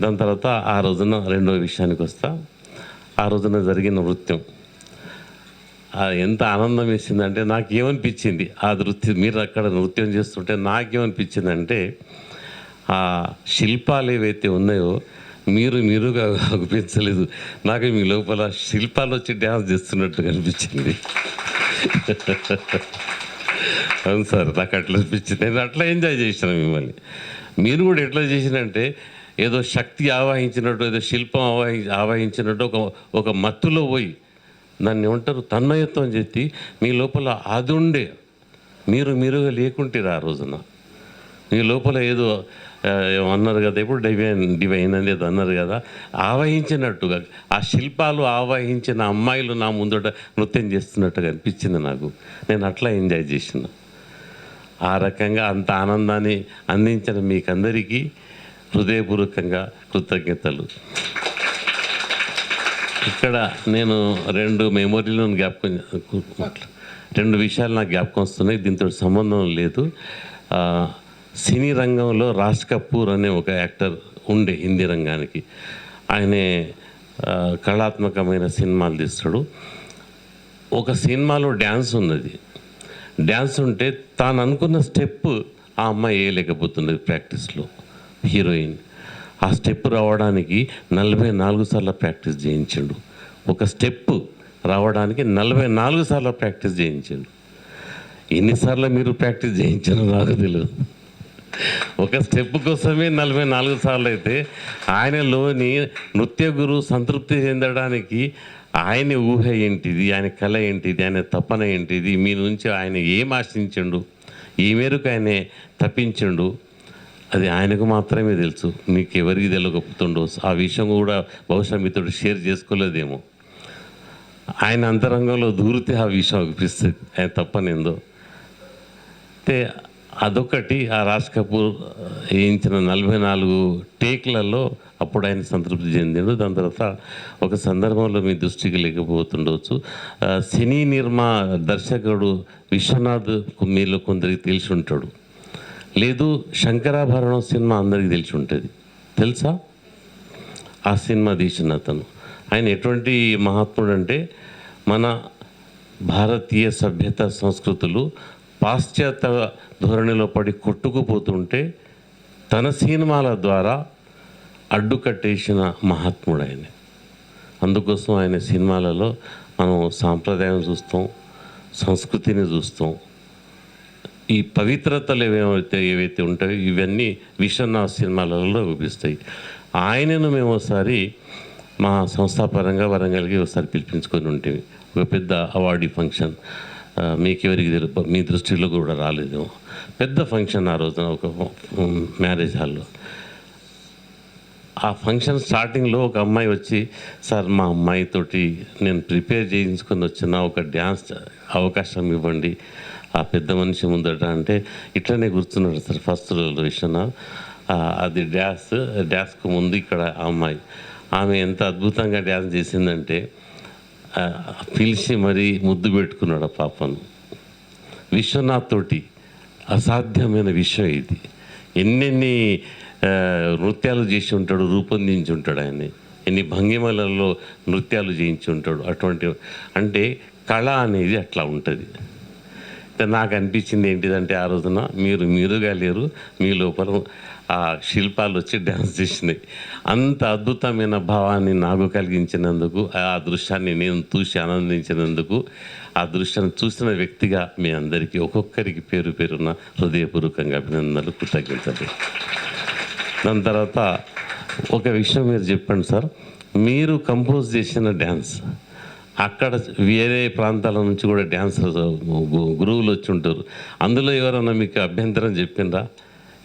[SPEAKER 12] దాని తర్వాత ఆ రోజున రెండో విషయానికి వస్తా. ఆ రోజున జరిగిన నృత్యం ఎంత ఆనందం వేసిందంటే నాకేమనిపించింది, ఆ నృత్యం మీరు అక్కడ నృత్యం చేస్తుంటే నాకేమనిపించిందంటే ఆ శిల్పాలు ఏవైతే ఉన్నాయో మీరుగా అనిపించలేదు. నాకు మీ లోపల శిల్పాలు వచ్చి డ్యాన్స్ చేస్తున్నట్టు కనిపించింది. అవును సార్, నాకు అట్లా అనిపించింది. నేను అట్లా ఎంజాయ్ చేశాను మిమ్మల్ని. మీరు కూడా ఎట్లా చేసినంటే ఏదో శక్తి ఆవాహించినట్టు, ఏదో శిల్పం ఆవాహించినట్టు ఒక మత్తులో పోయి దాన్ని ఏమంటారు తన్మయత్వం చేసి మీ లోపల అది ఉండే మీరుగా లేకుంటారు. ఆ రోజున మీ లోపల ఏదో అన్నారు కదా, ఎప్పుడు డివైన్ అనేది అన్నారు కదా, ఆవహించినట్టుగా ఆ శిల్పాలు ఆవహించిన అమ్మాయిలు నా ముందట నృత్యం చేస్తున్నట్టుగా అనిపించింది నాకు. నేను అట్లా ఎంజాయ్ చేసిన. ఆ రకంగా అంత ఆనందాన్ని అందించిన మీకందరికీ హృదయపూర్వకంగా కృతజ్ఞతలు. ఇక్కడ నేను 2 మెమొరీలను రెండు విషయాలు నాకు జ్ఞాపకం వస్తున్నాయి. దీంతో సంబంధం లేదు. సినీ రంగంలో రాజ్ కపూర్ అనే ఒక యాక్టర్ ఉండే హిందీ రంగానికి. ఆయనే కళాత్మకమైన సినిమాలు తీస్తాడు. ఒక సినిమాలో డ్యాన్స్ ఉన్నది. డ్యాన్స్ ఉంటే తాను అనుకున్న స్టెప్ ఆ అమ్మాయి వేయలేకపోతున్నది ప్రాక్టీస్లో, హీరోయిన్. ఆ స్టెప్ రావడానికి 44 సార్లు ప్రాక్టీస్ చేయించాడు. ఒక స్టెప్ రావడానికి 44 సార్లు ప్రాక్టీస్ చేయించాడు. ఎన్నిసార్లు మీరు ప్రాక్టీస్ చేయించారో నాకు తెలియదు. ఒక స్టెప్ కోసమే 44 సార్లు అయితే ఆయనలోని నృత్య గురువు సంతృప్తి చెందడానికి ఆయన ఊహ ఏంటిది, ఆయన కళ ఏంటిది, ఆయన తపన ఏంటిది, మీ నుంచి ఆయన ఏం ఆశించండు, ఈ మేరకు ఆయన తప్పించండు, అది ఆయనకు మాత్రమే తెలుసు. మీకు ఎవరికి తెలియకపోతుండో. ఆ విషయం కూడా బహుశా మీతో షేర్ చేసుకోలేదేమో. ఆయన అంతరంగంలో దూరితే ఆ విషయం అనిపిస్తుంది ఆయన తప్పనేందో. అయితే అదొకటి. ఆ రాజ్ కపూర్ వేయించిన 44 టేక్లలో అప్పుడు ఆయన సంతృప్తి చెందాడు. దాని తర్వాత ఒక సందర్భంలో మీ దృష్టికి లేకపోతుండవచ్చు, సినీ దర్శకుడు విశ్వనాథ్ మీలో కొందరికి తెలిసి ఉంటాడు. లేదు, శంకరాభరణం సినిమా అందరికీ తెలిసి ఉంటుంది. తెలుసా? ఆ సినిమా తీసిన అతను. ఆయన ఎటువంటి మహాత్ముడు అంటే, మన భారతీయ సభ్యత సంస్కృతులు పాశ్చాత్య ధోరణిలో పడి కొట్టుకుపోతుంటే తన సినిమాల ద్వారా అడ్డుకట్టేసిన మహాత్ముడు ఆయన. అందుకోసం ఆయన సినిమాలలో మనం సాంప్రదాయం చూస్తాం, సంస్కృతిని చూస్తాం. ఈ పవిత్రతలు ఏవైతే ఉంటాయో ఇవన్నీ విశ్వనాథ్ సినిమాలలో చూపిస్తాయి. ఆయనను మేము ఒకసారి మా సంస్థాపరంగా వరంగల్కి ఒకసారి పిలిపించుకొని ఉంటే ఒక పెద్ద అవార్డీ ఫంక్షన్. మీకెవరికి తెలుసు, మీ దృష్టిలో కూడా రాలేదేమో. పెద్ద ఫంక్షన్ ఆ రోజున ఒక మ్యారేజ్ హాల్లో. ఆ ఫంక్షన్ స్టార్టింగ్లో ఒక అమ్మాయి వచ్చి, సార్ మా అమ్మాయితోటి నేను ప్రిపేర్ చేయించుకొని వచ్చిన ఒక డ్యాన్స్ అవకాశం ఇవ్వండి ఆ పెద్ద మనిషి ముందట అంటే, ఇట్లనే కూర్చున్నాడు సార్ ఫస్ట్ విషయం. అది డ్యాన్స్కు ముందు ఇక్కడ ఆ అమ్మాయి, ఆమె ఎంత అద్భుతంగా డ్యాన్స్ చేసిందంటే పిలిచి మరీ ముద్దు పెట్టుకున్నాడు ఆ పాపను. విశ్వనాథ్ తోటి అసాధ్యమైన విషయం ఇది. ఎన్నెన్ని నృత్యాలు చేసి ఉంటాడు, రూపొందించి ఉంటాడు ఆయన్ని, ఎన్ని భంగిమలలో నృత్యాలు చేయించి ఉంటాడు. అటువంటి అంటే కళ అనేది అట్లా ఉంటుంది. నాకు అనిపించింది ఏంటిదంటే ఆ రోజున మీరుగా లేరు, మీ లోపల ఆ శిల్పాలు వచ్చి డ్యాన్స్ చేసినాయి. అంత అద్భుతమైన భావాన్ని నాకు కలిగించినందుకు, ఆ దృశ్యాన్ని నేను చూసి ఆనందించినందుకు, ఆ దృశ్యాన్ని చూసిన వ్యక్తిగా మీ అందరికీ ఒక్కొక్కరికి పేరు పేరున హృదయపూర్వకంగా అభినందనలు, కృతజ్ఞతలు. దాని తర్వాత ఒక విషయం మీరు చెప్పండి సార్, మీరు కంపోజ్ చేసిన డ్యాన్స్ అక్కడ వేరే ప్రాంతాల నుంచి కూడా డ్యాన్సర్స్ గురువులు వచ్చి ఉంటారు. అందులో ఎవరన్నా మీకు అభ్యంతరం చెప్పిండ్రా?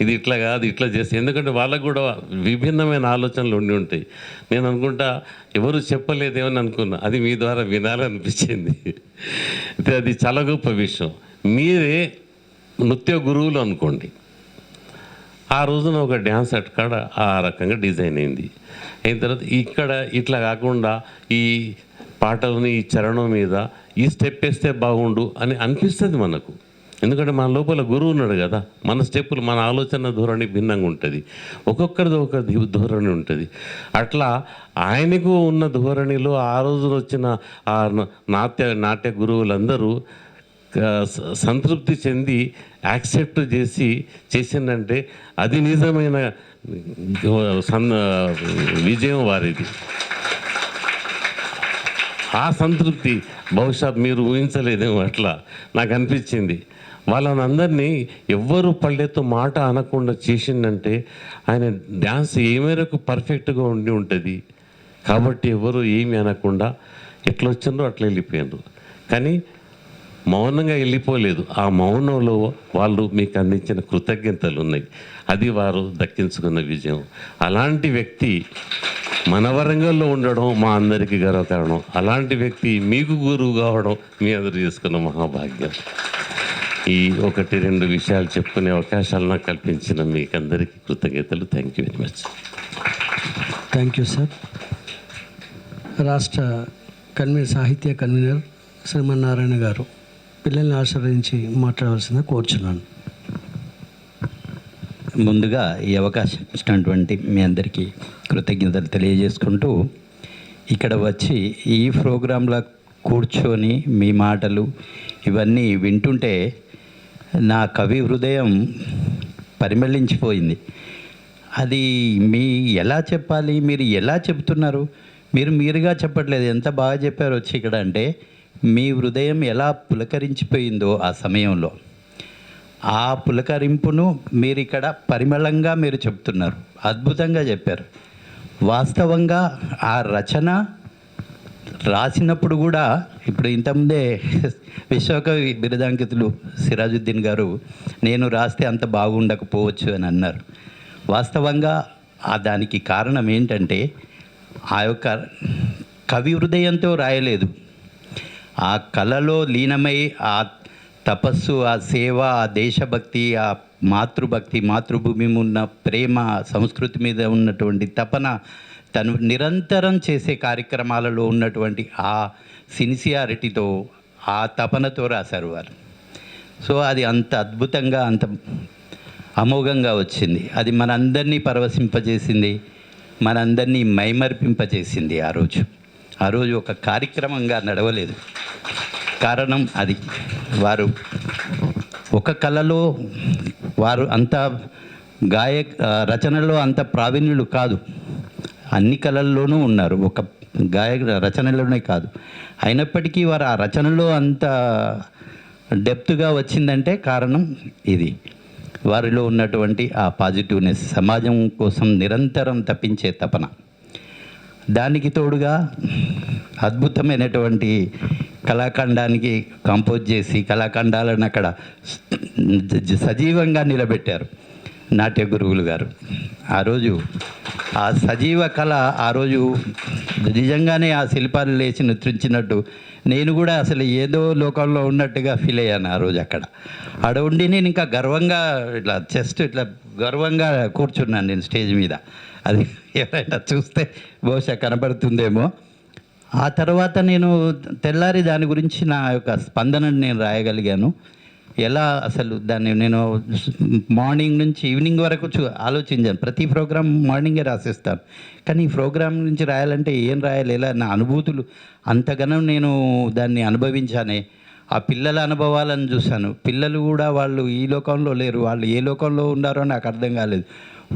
[SPEAKER 12] ఇది ఇట్లా కాదు, ఇట్లా చేస్తే, ఎందుకంటే వాళ్ళకు కూడా విభిన్నమైన ఆలోచనలు ఉండి ఉంటాయి. నేను అనుకుంటా ఎవరు చెప్పలేదేమని అనుకున్నా, అది మీ ద్వారా వినాలనిపించింది. అది చాలా గొప్ప విషయం. మీరే నృత్య గురువులు అనుకోండి, ఆ రోజున ఒక డ్యాన్స్ అక్కడ ఆ రకంగా డిజైన్ అయింది. అయిన తర్వాత ఇక్కడ ఇట్లా కాకుండా ఈ పాటలని ఈ చరణం మీద ఈ స్టెప్ వేస్తే బాగుండు అని అనిపిస్తుంది మనకు. ఎందుకంటే మన లోపల గురువు ఉన్నాడు కదా, మన స్టెప్పులు, మన ఆలోచన ధోరణి భిన్నంగా ఉంటుంది, ఒక్కొక్కరిది ఒక ధోరణి ఉంటుంది. అట్లా ఆయనకు ఉన్న ధోరణిలో ఆ రోజున వచ్చిన ఆ నాట్య గురువులందరూ సంతృప్తి చెంది యాక్సెప్ట్ చేసిందంటే అది నిజమైన విజయం వారిది. ఆ సంతృప్తి బహుశా మీరు ఊహించలేదేమో, అట్లా నాకు అనిపించింది. వాళ్ళని అందరినీ ఎవ్వరు పళ్ళెతో మాట అనకుండా చేసిందంటే ఆయన డ్యాన్స్ ఏ మేరకు పర్ఫెక్ట్గా ఉండి ఉంటుంది కాబట్టి ఎవరు ఏమి అనకుండా ఎట్లా వచ్చిందో అట్లా వెళ్ళిపోయారు. కానీ మౌనంగా వెళ్ళిపోలేదు, ఆ మౌనంలో వాళ్ళు మీకు అందించిన కృతజ్ఞతలు ఉన్నాయి, అది వారు దక్కించుకున్న విజయం. అలాంటి వ్యక్తి మన వరంగల్లో ఉండడం మా అందరికీ గర్వకారణం. అలాంటి వ్యక్తి మీకు గురువు కావడం మీ అందరూ చేసుకున్న మహాభాగ్యం. ఈ 1-2 విషయాలు చెప్పుకునే అవకాశాలు నాకు కల్పించిన మీకు అందరికీ కృతజ్ఞతలు. Thank you very much.
[SPEAKER 2] Thank you sir. రాష్ట్ర సాహిత్య కన్వీనర్ శ్రీమన్నారాయణ గారు పిల్లల్ని ఆశీర్వదించి మాట్లాడవలసిందిగా కోరుచున్నాను.
[SPEAKER 13] ముందుగా ఈ అవకాశం ఇచ్చినటువంటి మీ అందరికీ కృతజ్ఞతలు తెలియజేసుకుంటూ, ఇక్కడ వచ్చి ఈ ప్రోగ్రాంలో కూర్చొని మీ మాటలు ఇవన్నీ వింటుంటే నా కవి హృదయం పరిమళించిపోయింది. అది ఎలా చెప్పాలి, మీరు ఎలా చెప్తున్నారు, మీరుగా చెప్పట్లేదు, ఎంత బాగా చెప్పారు వచ్చి ఇక్కడ అంటే మీ హృదయం ఎలా పులకరించిపోయిందో ఆ సమయంలో, ఆ పులకరింపును మీరు ఇక్కడ పరిమళంగా మీరు చెప్తున్నారు. అద్భుతంగా చెప్పారు. వాస్తవంగా ఆ రచన రాసినప్పుడు కూడా, ఇప్పుడు ఇంతకుముందే విశ్వకవి బిరుదాంకితులు సిరాజుద్దీన్ గారు నేను రాస్తే అంత బాగుండకపోవచ్చు అని అన్నారు. వాస్తవంగా దానికి కారణం ఏంటంటే ఆ యొక్క కవి హృదయంతో రాయలేదు, ఆ కళలో లీనమై ఆ తపస్సు, ఆ సేవ, ఆ దేశభక్తి, ఆ మాతృభక్తి, మాతృభూమి ఉన్న ప్రేమ, సంస్కృతి మీద ఉన్నటువంటి తపన, తను నిరంతరం చేసే కార్యక్రమాలలో ఉన్నటువంటి ఆ సిన్సియారిటీతో, ఆ తపనతో రాశారు వారు. సో అది అంత అద్భుతంగా, అంత అమోఘంగా వచ్చింది. అది మనందరినీ పరవశింపజేసింది, మనందరినీ మైమర్పింపజేసింది. ఆ రోజు ఒక కార్యక్రమంగా నడవలేదు. కారణం అది, వారు ఒక కళలో వారు అంత రచనలో అంత ప్రావీణ్యులు కాదు, అన్ని కళల్లోనూ ఉన్నారు, ఒక రచనలోనే కాదు. అయినప్పటికీ వారు ఆ రచనలో అంత డెప్త్గా వచ్చిందంటే కారణం ఇది, వారిలో ఉన్నటువంటి ఆ పాజిటివ్నెస్, సమాజం కోసం నిరంతరం తప్పించే తపన. దానికి తోడుగా అద్భుతమైనటువంటి కళాఖండానికి కంపోజ్ చేసి కళాఖండాలను అక్కడ సజీవంగా నిలబెట్టారు నాట్య గురువులు గారు. ఆ రోజు ఆ సజీవ కళ, ఆ రోజు నిజంగానే ఆ శిల్పాలు లేచి నృత్యించినట్టు నేను కూడా అసలు ఏదో లోకంలో ఉన్నట్టుగా ఫీల్ అయ్యాను ఆ రోజు. ఆడ ఉండి నేను ఇంకా గర్వంగా ఇట్లా గర్వంగా కూర్చున్నాను నేను స్టేజ్ మీద. అది ఎవరైనా చూస్తే బహుశా కనబడుతుందేమో. ఆ తర్వాత నేను తెల్లారి దాని గురించి నా యొక్క స్పందనను నేను రాయగలిగాను. ఎలా అసలు దాన్ని నేను మార్నింగ్ నుంచి ఈవినింగ్ వరకు ఆలోచించాను. ప్రతి ప్రోగ్రామ్ మార్నింగే రాసేస్తాను, కానీ ఈ ప్రోగ్రామ్ నుంచి రాయాలంటే ఏం రాయాలి, ఎలా నా అనుభూతులు అంతగానం నేను దాన్ని అనుభవించానే. ఆ పిల్లల అనుభవాలను చూశాను. పిల్లలు కూడా వాళ్ళు ఈ లోకంలో లేరు, వాళ్ళు ఏ లోకంలో ఉన్నారో నాకు అర్థం కాలేదు.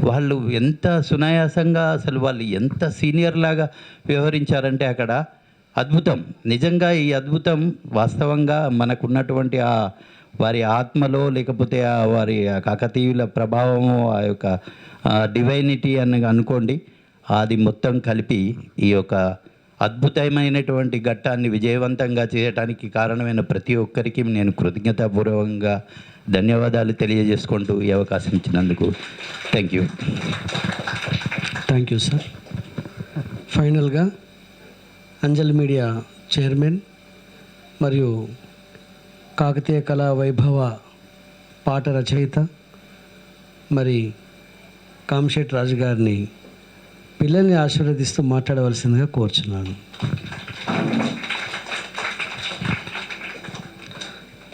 [SPEAKER 13] వాళ్ళు ఎంత సునాయాసంగా అసలు వాళ్ళు ఎంత సీనియర్ లాగా వ్యవహరించారంటే అక్కడ అద్భుతం. నిజంగా ఈ అద్భుతం వాస్తవంగా మనకున్నటువంటి ఆ వారి ఆత్మలో లేకపోతే ఆ వారి కాకతీయుల ప్రభావము, ఆ యొక్క డివైనిటీ అని అనుకోండి, అది మొత్తం కలిపి ఈ యొక్క అద్భుతమైనటువంటి ఘట్టాన్ని విజయవంతంగా చేయడానికి కారణమైన ప్రతి ఒక్కరికి నేను కృతజ్ఞతాపూర్వకంగా ధన్యవాదాలు తెలియజేసుకుంటూ ఈ అవకాశం ఇచ్చినందుకు thank you.
[SPEAKER 2] Thank you sir. ఫైనల్గా అంజలి మీడియా చైర్మన్ మరియు కాకతీయ కళా వైభవ పాట రచయిత మరి కామశెట్టి రాజు గారిని పిల్లల్ని ఆశీర్వదిస్తూ మాట్లాడవలసిందిగా కోరుచున్నాను.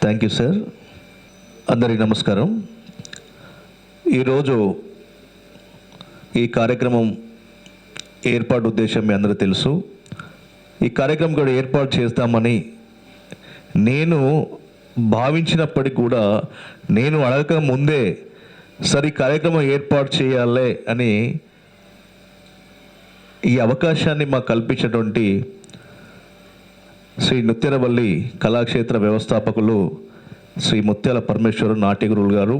[SPEAKER 5] Thank you sir. అందరికీ నమస్కారం. ఈరోజు ఈ కార్యక్రమం ఏర్పాటు ఉద్దేశం మీ అందరూ తెలుసు. ఈ కార్యక్రమం కూడా ఏర్పాటు చేస్తామని నేను భావించినప్పటికీ కూడా నేను అడగక ముందే సరే ఈ కార్యక్రమం ఏర్పాటు చేయాలి అని ఈ అవకాశాన్ని మాకు కల్పించినటువంటి శ్రీ నృత్యరవల్లి కళాక్షేత్ర వ్యవస్థాపకులు శ్రీ ముత్యాల పరమేశ్వరు నాట్య గురువులు గారు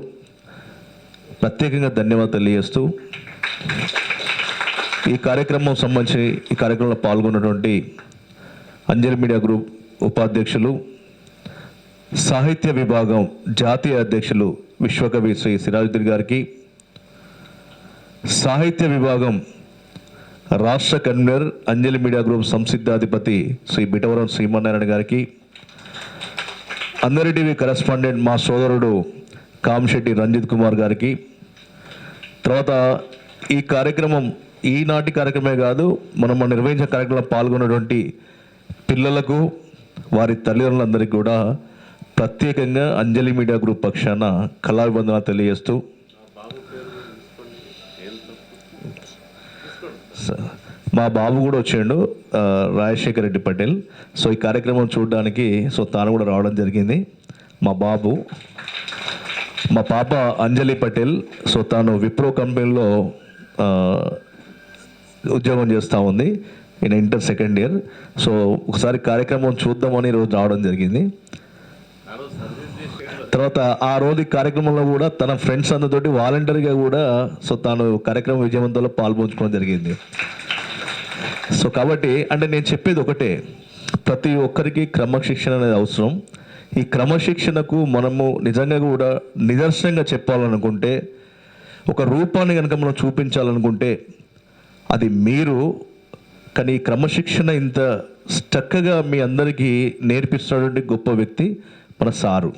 [SPEAKER 5] ప్రత్యేకంగా ధన్యవాదాలు తెలియజేస్తూ ఈ కార్యక్రమం సంబంధించి ఈ కార్యక్రమంలో పాల్గొన్నటువంటి అంజలి మీడియా గ్రూప్ ఉపాధ్యక్షులు, సాహిత్య విభాగం జాతీయ అధ్యక్షులు విశ్వకవి శ్రీ సిరాజుద్దీన్ గారికి, సాహిత్య విభాగం రాష్ట్ర కన్వీనర్ అంజలి మీడియా గ్రూప్ సంసిద్ధాధిపతి శ్రీ బిటవరం శ్రీమన్నారాయణ గారికి, అందరి టీవీ కరెస్పాండెంట్ మా సోదరుడు కామశెట్టి రంజిత్ కుమార్ గారికి, తర్వాత ఈ కార్యక్రమం ఈనాటి కార్యక్రమే కాదు మనం నిర్వహించిన కార్యక్రమంలో పాల్గొన్నటువంటి పిల్లలకు వారి తల్లిదండ్రులందరికీ కూడా ప్రత్యేకంగా అంజలి మీడియా గ్రూప్ పక్షాన కళాభివందనాలు తెలియజేస్తూ మా బాబు కూడా వచ్చాడు, రాజశేఖర్ రెడ్డి పటేల్. సో ఈ కార్యక్రమం చూడడానికి తాను కూడా రావడం జరిగింది. మా బాబు, మా పాప అంజలి పటేల్. తాను విప్రో కంపెనీలో ఉద్యోగం చేస్తూ ఉంది. ఈయన ఇంటర్ సెకండ్ ఇయర్. ఒకసారి కార్యక్రమం చూద్దామని ఈరోజు రావడం జరిగింది. తర్వాత ఆ రోజు ఈ కార్యక్రమంలో కూడా తన ఫ్రెండ్స్ అందరితోటి వాలంటీర్గా కూడా తాను కార్యక్రమం విజయవంతంలో పాల్పంచుకోవడం జరిగింది. కాబట్టి అంటే నేను చెప్పేది ఒకటే, ప్రతి ఒక్కరికి క్రమశిక్షణ అనేది అవసరం. ఈ క్రమశిక్షణకు మనము నిజంగా కూడా నిదర్శనంగా చెప్పాలనుకుంటే, ఒక రూపాన్ని కనుక మనం చూపించాలనుకుంటే అది మీరు. కానీ ఈ క్రమశిక్షణ ఇంత చక్కగా మీ అందరికీ నేర్పిస్తున్నటువంటి గొప్ప వ్యక్తి మన సారు.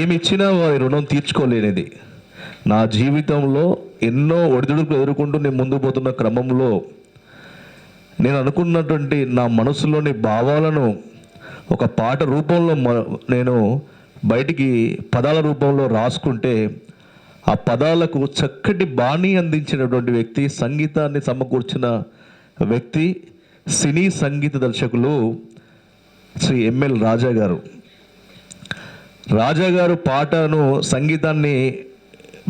[SPEAKER 5] ఏమిచ్చినా వారి రుణం తీర్చుకోలేనిది. నా జీవితంలో ఎన్నో ఒడిదుడుకులు ఎదుర్కొంటూ నేను ముందుకు పోతున్న క్రమంలో నేను అనుకున్నటువంటి నా మనసులోని భావాలను ఒక పాట రూపంలో నేను బయటికి పదాల రూపంలో రాసుకుంటే ఆ పదాలకు చక్కటి బాణీ అందించినటువంటి వ్యక్తి, సంగీతాన్ని సమకూర్చిన వ్యక్తి సినీ సంగీత దర్శకులు శ్రీ ఎంఎల్ రాజా గారు. రాజా గారు పాటను సంగీతాన్ని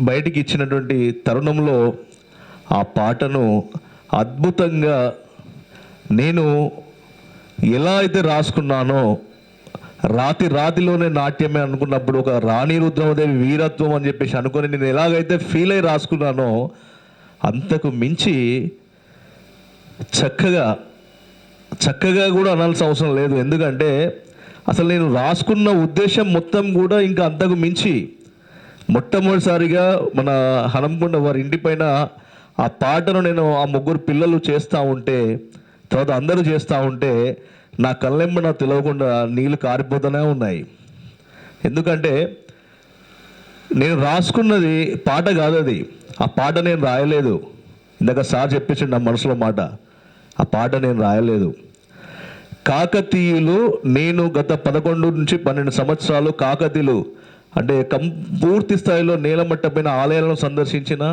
[SPEAKER 5] బయటికి ఇచ్చినటువంటి తరుణంలో ఆ పాటను అద్భుతంగా నేను ఎలా అయితే రాసుకున్నానో, రాతిలోనే నాట్యమే అనుకున్నప్పుడు ఒక రాణి రుద్రమదేవి వీరత్వం అని చెప్పేసి అనుకొని నేను ఎలాగైతే ఫీల్ అయి రాసుకున్నానో అంతకు మించి చక్కగా కూడా అనాల్సిన అవసరం లేదు. ఎందుకంటే అసలు నేను రాసుకున్న ఉద్దేశం మొత్తం కూడా ఇంకా అంతకు మించి మొట్టమొదటిసారిగా మన హనంకొండ వారి ఇంటి పైన ఆ పాటను నేను ఆ ముగ్గురు పిల్లలు చేస్తూ ఉంటే, తర్వాత అందరూ చేస్తూ ఉంటే నా కళ్ళెంబ నాకు తెలియకుండా నీళ్ళు కారిపోతూనే ఉన్నాయి. ఎందుకంటే నేను రాసుకున్నది పాట కాదు, అది ఆ పాట నేను రాయలేదు. ఇందాక సార్ చెప్పించండి నా మనసులో మాట. ఆ పాట నేను రాయలేదు. కాకతీయులు, నేను గత 11 నుంచి 12 సంవత్సరాలు కాకతీయులు అంటే పూర్తి స్థాయిలో నేలమట్టమైన ఆలయాలను సందర్శించిన,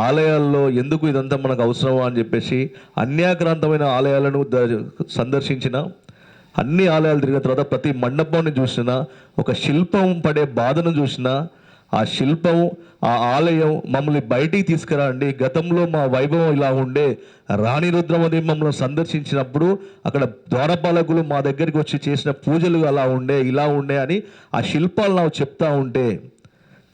[SPEAKER 5] ఆలయాల్లో ఎందుకు ఇదంతా మనకు అవసరమా అని చెప్పేసి అన్యాక్రాంతమైన ఆలయాలను సందర్శించిన, అన్ని ఆలయాలు తిరిగిన తర్వాత ప్రతి మండపాన్ని చూసిన, ఒక శిల్పం పడే బాధను చూసిన, ఆ శిల్పం, ఆ ఆలయం మమ్మల్ని బయటికి తీసుకురండి. గతంలో మా వైభవం ఇలా ఉండే, రాణి రుద్రమదేవి మమ్మల్ని సందర్శించినప్పుడు అక్కడ ద్వారపాలకులు మా దగ్గరికి వచ్చి చేసిన పూజలు అలా ఉండే, ఇలా ఉండే అని ఆ శిల్పాలు నాకు చెప్తా ఉంటే,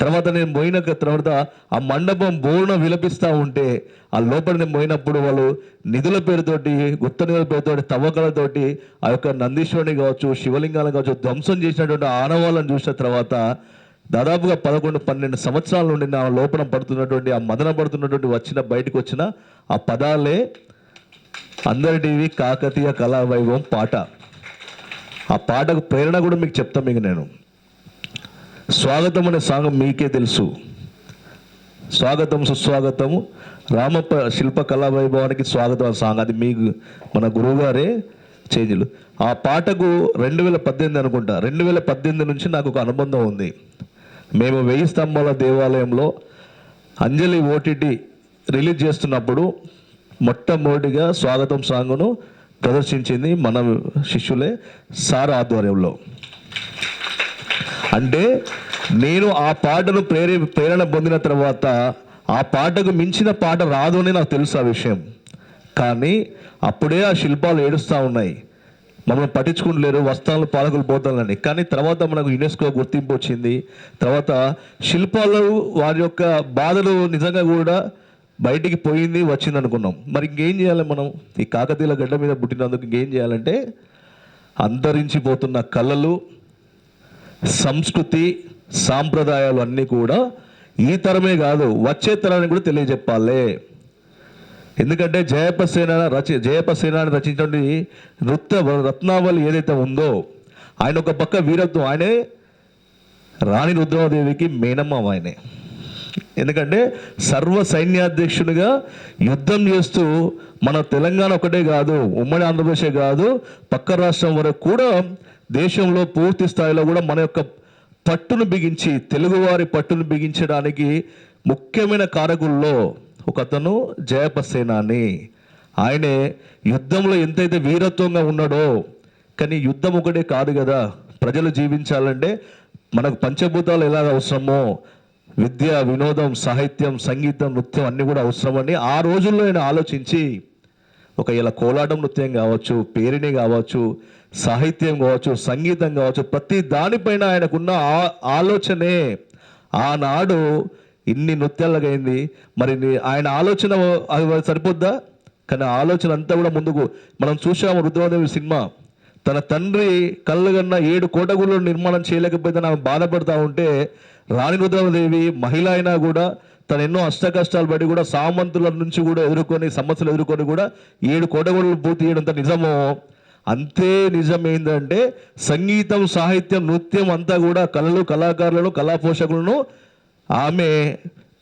[SPEAKER 5] తర్వాత నేను పోయిన తర్వాత ఆ మండపం బోర్న విలపిస్తూ ఉంటే, ఆ లోపల నేను పోయినప్పుడు వాళ్ళు నిధుల పేరుతోటి, గుత్త నిధుల పేరుతోటి, తవ్వకాలతోటి ఆ యొక్క నందీశ్వరుని కావచ్చు, శివలింగాలను కావచ్చు ధ్వంసం చేసినటువంటి ఆనవాళ్ళను చూసిన తర్వాత దాదాపుగా 11-12 సంవత్సరాల నుండి నా లోపల పడుతున్నటువంటి, ఆ మదన పడుతున్నటువంటి బయటకు వచ్చిన ఆ పదాలే అందరి టీవీ కాకతీయ కళా వైభవం పాట. ఆ పాటకు ప్రేరణ కూడా మీకు చెప్తాను. మీకు నేను స్వాగతం అనే సాంగ్ మీకే తెలుసు. స్వాగతం సుస్వాగతము రామప్ప శిల్ప కళా వైభవానికి స్వాగతం అనే సాంగ్, అది మీకు మన గురువుగారే చేంజ్లు. ఆ పాటకు 2018 అనుకుంటా, 2018 నుంచి నాకు ఒక అనుబంధం ఉంది. మేము 1000 స్తంభాల దేవాలయంలో అంజలి ఓటీటీ రిలీజ్ చేస్తున్నప్పుడు మొట్టమొదటిగా స్వాగతం సాంగ్ను ప్రదర్శించింది మన శిష్యులే సార్ ఆధ్వర్యంలో. అంటే నేను ఆ పాటను ప్రేరణ పొందిన తర్వాత ఆ పాటకు మించిన పాట రాదు అని నాకు తెలుసు ఆ విషయం. కానీ అప్పుడే ఆ శిల్పాలు ఏడుస్తూ ఉన్నాయి, మమ్మల్ని పట్టించుకుంటలేరు, వస్త్రాలు పాలకులు పోతాలని. కానీ తర్వాత మనకు యునెస్కో గుర్తింపు వచ్చింది. తర్వాత శిల్పాలు వారి యొక్క బాధలు నిజంగా కూడా బయటికి పోయింది, వచ్చింది అనుకున్నాం. మరి ఇంకేం చేయాలి మనం? ఈ కాకతీయుల గడ్డ మీద పుట్టినందుకు ఇంకేం చేయాలంటే, అంతరించిపోతున్న కళలు, సంస్కృతి, సాంప్రదాయాలు అన్నీ కూడా ఈ తరమే కాదు వచ్చే తరానికి కూడా తెలియజెప్పాలి. ఎందుకంటే జయపసేనాని రచించినటువంటి రత్నావళి ఏదైతే ఉందో, ఆయన ఒక పక్క వీరత్వం, ఆయనే రాణి రుద్రమదేవికి మేనమ్మ ఆయనే. ఎందుకంటే సర్వ సైన్యాధ్యక్షునిగా యుద్ధం చేస్తూ మన తెలంగాణ ఒకటే కాదు, ఉమ్మడి ఆంధ్రప్రదేశే కాదు, పక్క రాష్ట్రం వరకు కూడా దేశంలో పూర్తి స్థాయిలో కూడా మన యొక్క పట్టును బిగించి, తెలుగువారి పట్టును బిగించడానికి ముఖ్యమైన కారకుల్లో ఒకతను జయపసేనాని. ఆయనే యుద్ధంలో ఎంతైతే వీరత్వంగా ఉన్నాడో, కానీ యుద్ధం ఒకటే కాదు కదా, ప్రజలు జీవించాలంటే మనకు పంచభూతాలు ఎలాగ అవసరమో విద్య, వినోదం, సాహిత్యం, సంగీతం, నృత్యం అన్నీ కూడా అవసరమని ఆ రోజుల్లో ఆయన ఆలోచించి ఇలా కోలాటం నృత్యం కావచ్చు, పేరిణి కావచ్చు, సాహిత్యం కావచ్చు, సంగీతం కావచ్చు, ప్రతి దానిపైన ఆయనకున్న ఆలోచనే ఆనాడు ఇన్ని నృత్యాలకు అయింది. మరి ఆయన ఆలోచన అది సరిపోద్దా? కానీ ఆలోచన అంతా కూడా ముందుకు మనం చూసాము. రుద్రమదేవి సినిమా, తన తండ్రి కళ్ళగన్న 7 కోటగుళ్ళు నిర్మాణం చేయలేకపోతే ఆమె బాధపడతా ఉంటే, రాణి రుద్రమదేవి మహిళ అయినా కూడా తను ఎన్నో అష్టకష్టాలు పడి కూడా సామంతుల నుంచి కూడా ఎదుర్కొని, సమస్యలు ఎదుర్కొని కూడా 7 కోటగుళ్ళు పూర్తి చేయడంత నిజమో, అంతే నిజం ఏంటంటే సంగీతం, సాహిత్యం, నృత్యం అంతా కూడా కళలు, కళాకారులను, కళా పోషకులను ఆమె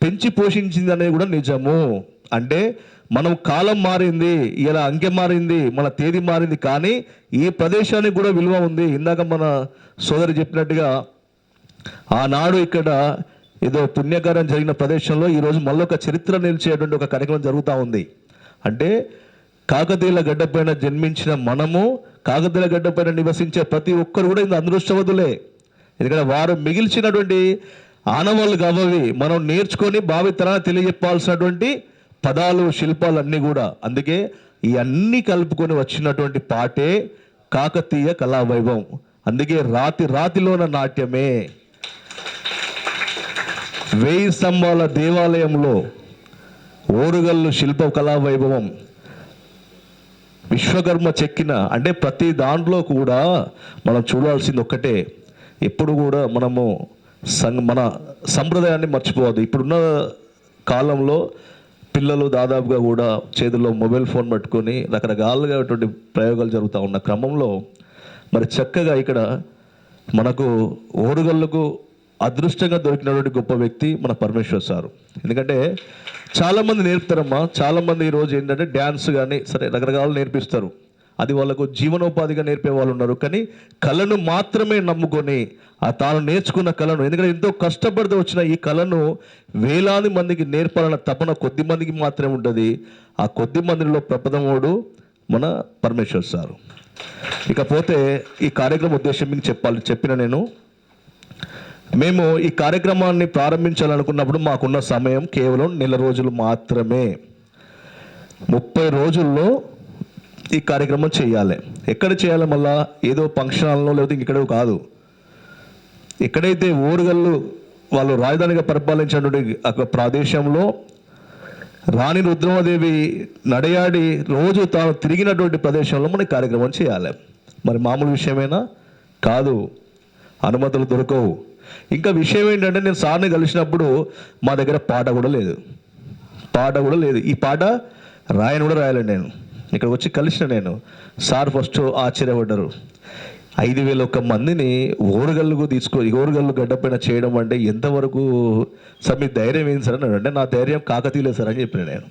[SPEAKER 5] పెంచి పోషించింది అనేది కూడా నిజము. అంటే మనం కాలం మారింది, ఇలా అంకె మారింది, మన తేదీ మారింది, కానీ ఈ ప్రదేశానికి కూడా విలువ ఉంది. ఇందాక మన సోదరి చెప్పినట్టుగా ఆనాడు ఇక్కడ ఏదో పుణ్యకార్యం జరిగిన ప్రదేశంలో ఈరోజు మళ్ళొక చరిత్ర నిలిచేటువంటి ఒక కార్యక్రమం జరుగుతూ ఉంది. అంటే కాకతీయుల గడ్డపైన జన్మించిన మనము, కాకతీయుల గడ్డపైన నివసించే ప్రతి ఒక్కరు కూడా ఇంత అదృష్టవంతులే. ఎందుకంటే వారు మిగిల్చినటువంటి ఆనవాళ్ళు కావవి మనం నేర్చుకొని భావితరాన్ని తెలియజెప్పాల్సినటువంటి పదాలు, శిల్పాలు అన్నీ కూడా. అందుకే ఈ అన్నీ కలుపుకొని వచ్చినటువంటి పాటే కాకతీయ కళా వైభవం. అందుకే రాతిలోన నాట్యమే. 1000 స్తంభాల దేవాలయంలో ఓరుగల్లు శిల్ప కళా వైభవం, విశ్వకర్మ చెక్కిన, అంటే ప్రతి దాంట్లో కూడా మనం చూడాల్సింది ఒక్కటే, ఎప్పుడు కూడా మనము మన సంప్రదాయాన్ని మర్చిపోవద్దు. ఇప్పుడున్న కాలంలో పిల్లలు దాదాపుగా కూడా చేతుల్లో మొబైల్ ఫోన్ పట్టుకొని రకరకాలుగా ప్రయోగాలు జరుగుతూ ఉన్న క్రమంలో మరి చక్కగా ఇక్కడ మనకు ఓరుగల్లుకు అదృష్టంగా దొరికినటువంటి గొప్ప వ్యక్తి మన పరమేశ్వర్ సారు. ఎందుకంటే చాలామంది నేర్పుతారమ్మా. చాలామంది ఈరోజు ఏంటంటే డ్యాన్స్ కానీ సరే రకరకాలు నేర్పిస్తారు, అది వాళ్ళకు జీవనోపాధిగా నేర్పే వాళ్ళు ఉన్నారు. కానీ కళను మాత్రమే నమ్ముకొని తాను నేర్చుకున్న కళను, ఎందుకంటే ఎంతో కష్టపడితే వచ్చిన ఈ కళను వేలాది మందికి నేర్పాలన్న తపన కొద్ది మందికి మాత్రమే ఉంటుంది. ఆ కొద్ది మందిలో ప్రప్రథముడు మన పరమేశ్వర్ సారు. ఇకపోతే ఈ కార్యక్రమం ఉద్దేశం మీకు చెప్పిన నేను, మేము ఈ కార్యక్రమాన్ని ప్రారంభించాలనుకున్నప్పుడు మాకున్న సమయం కేవలం 1 రోజులు మాత్రమే. 30 రోజుల్లో ఈ కార్యక్రమం చేయాలి. ఎక్కడ చేయాలి? మళ్ళా ఏదో ఫంక్షన్ హాల్లో లేకపోతే ఇంకెక్కడో కాదు. ఎక్కడైతే ఓరుగల్లు వాళ్ళు రాజధానిగా పరిపాలించినటువంటి ఒక ప్రదేశంలో రాణి రుద్రమదేవి నడయాడి రోజు తాను తిరిగినటువంటి ప్రదేశంలో మన కార్యక్రమం చేయాలి. మరి మామూలు విషయమేనా? కాదు, అనుమతులు దొరకవు. ఇంకా విషయం ఏంటంటే, నేను సార్ని కలిసినప్పుడు మా దగ్గర పాట కూడా లేదు. ఈ పాట రాయను కూడా రాయలేను. నేను ఇక్కడ వచ్చి కలిసిన నేను సార్ ఫస్ట్ ఆశ్చర్యపడ్డారు. 5,001 మందిని ఓరుగల్లు గడ్డపైన చేయడం అంటే ఎంతవరకు సార్ మీ ధైర్యం ఏంటి సార్ అని అంటే, నా ధైర్యం కాకతీయలేదు సార్ అని చెప్పిన నేను.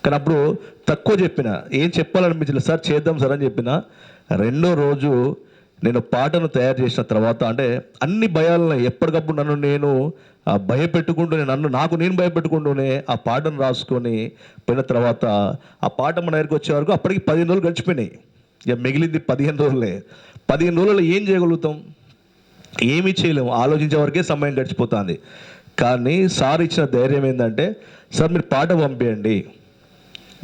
[SPEAKER 5] కానీ అప్పుడు తక్కువ చెప్పిన, ఏం చెప్పాలనిపించలేదు. సార్ చేద్దాం సార్ అని చెప్పిన. 2వ రోజు నేను పాటను తయారు చేసిన తర్వాత, అంటే అన్ని భయాలను ఎప్పటికప్పుడు నన్ను నేను భయపెట్టుకుంటూనే నాకు నేను భయపెట్టుకుంటూనే ఆ పాటను రాసుకొని పోయిన తర్వాత ఆ పాట మన దగ్గరికి వచ్చే వరకు అప్పటికి 15 రోజులు గడిచిపోయినాయి. ఇక మిగిలింది 15 రోజులే. 15 రోజులలో ఏం చేయగలుగుతాం? ఏమీ చేయలేము. ఆలోచించే వరకే సమయం గడిచిపోతుంది. కానీ సార్ ఇచ్చిన ధైర్యం ఏంటంటే, సార్ మీరు పాట పంపించండి,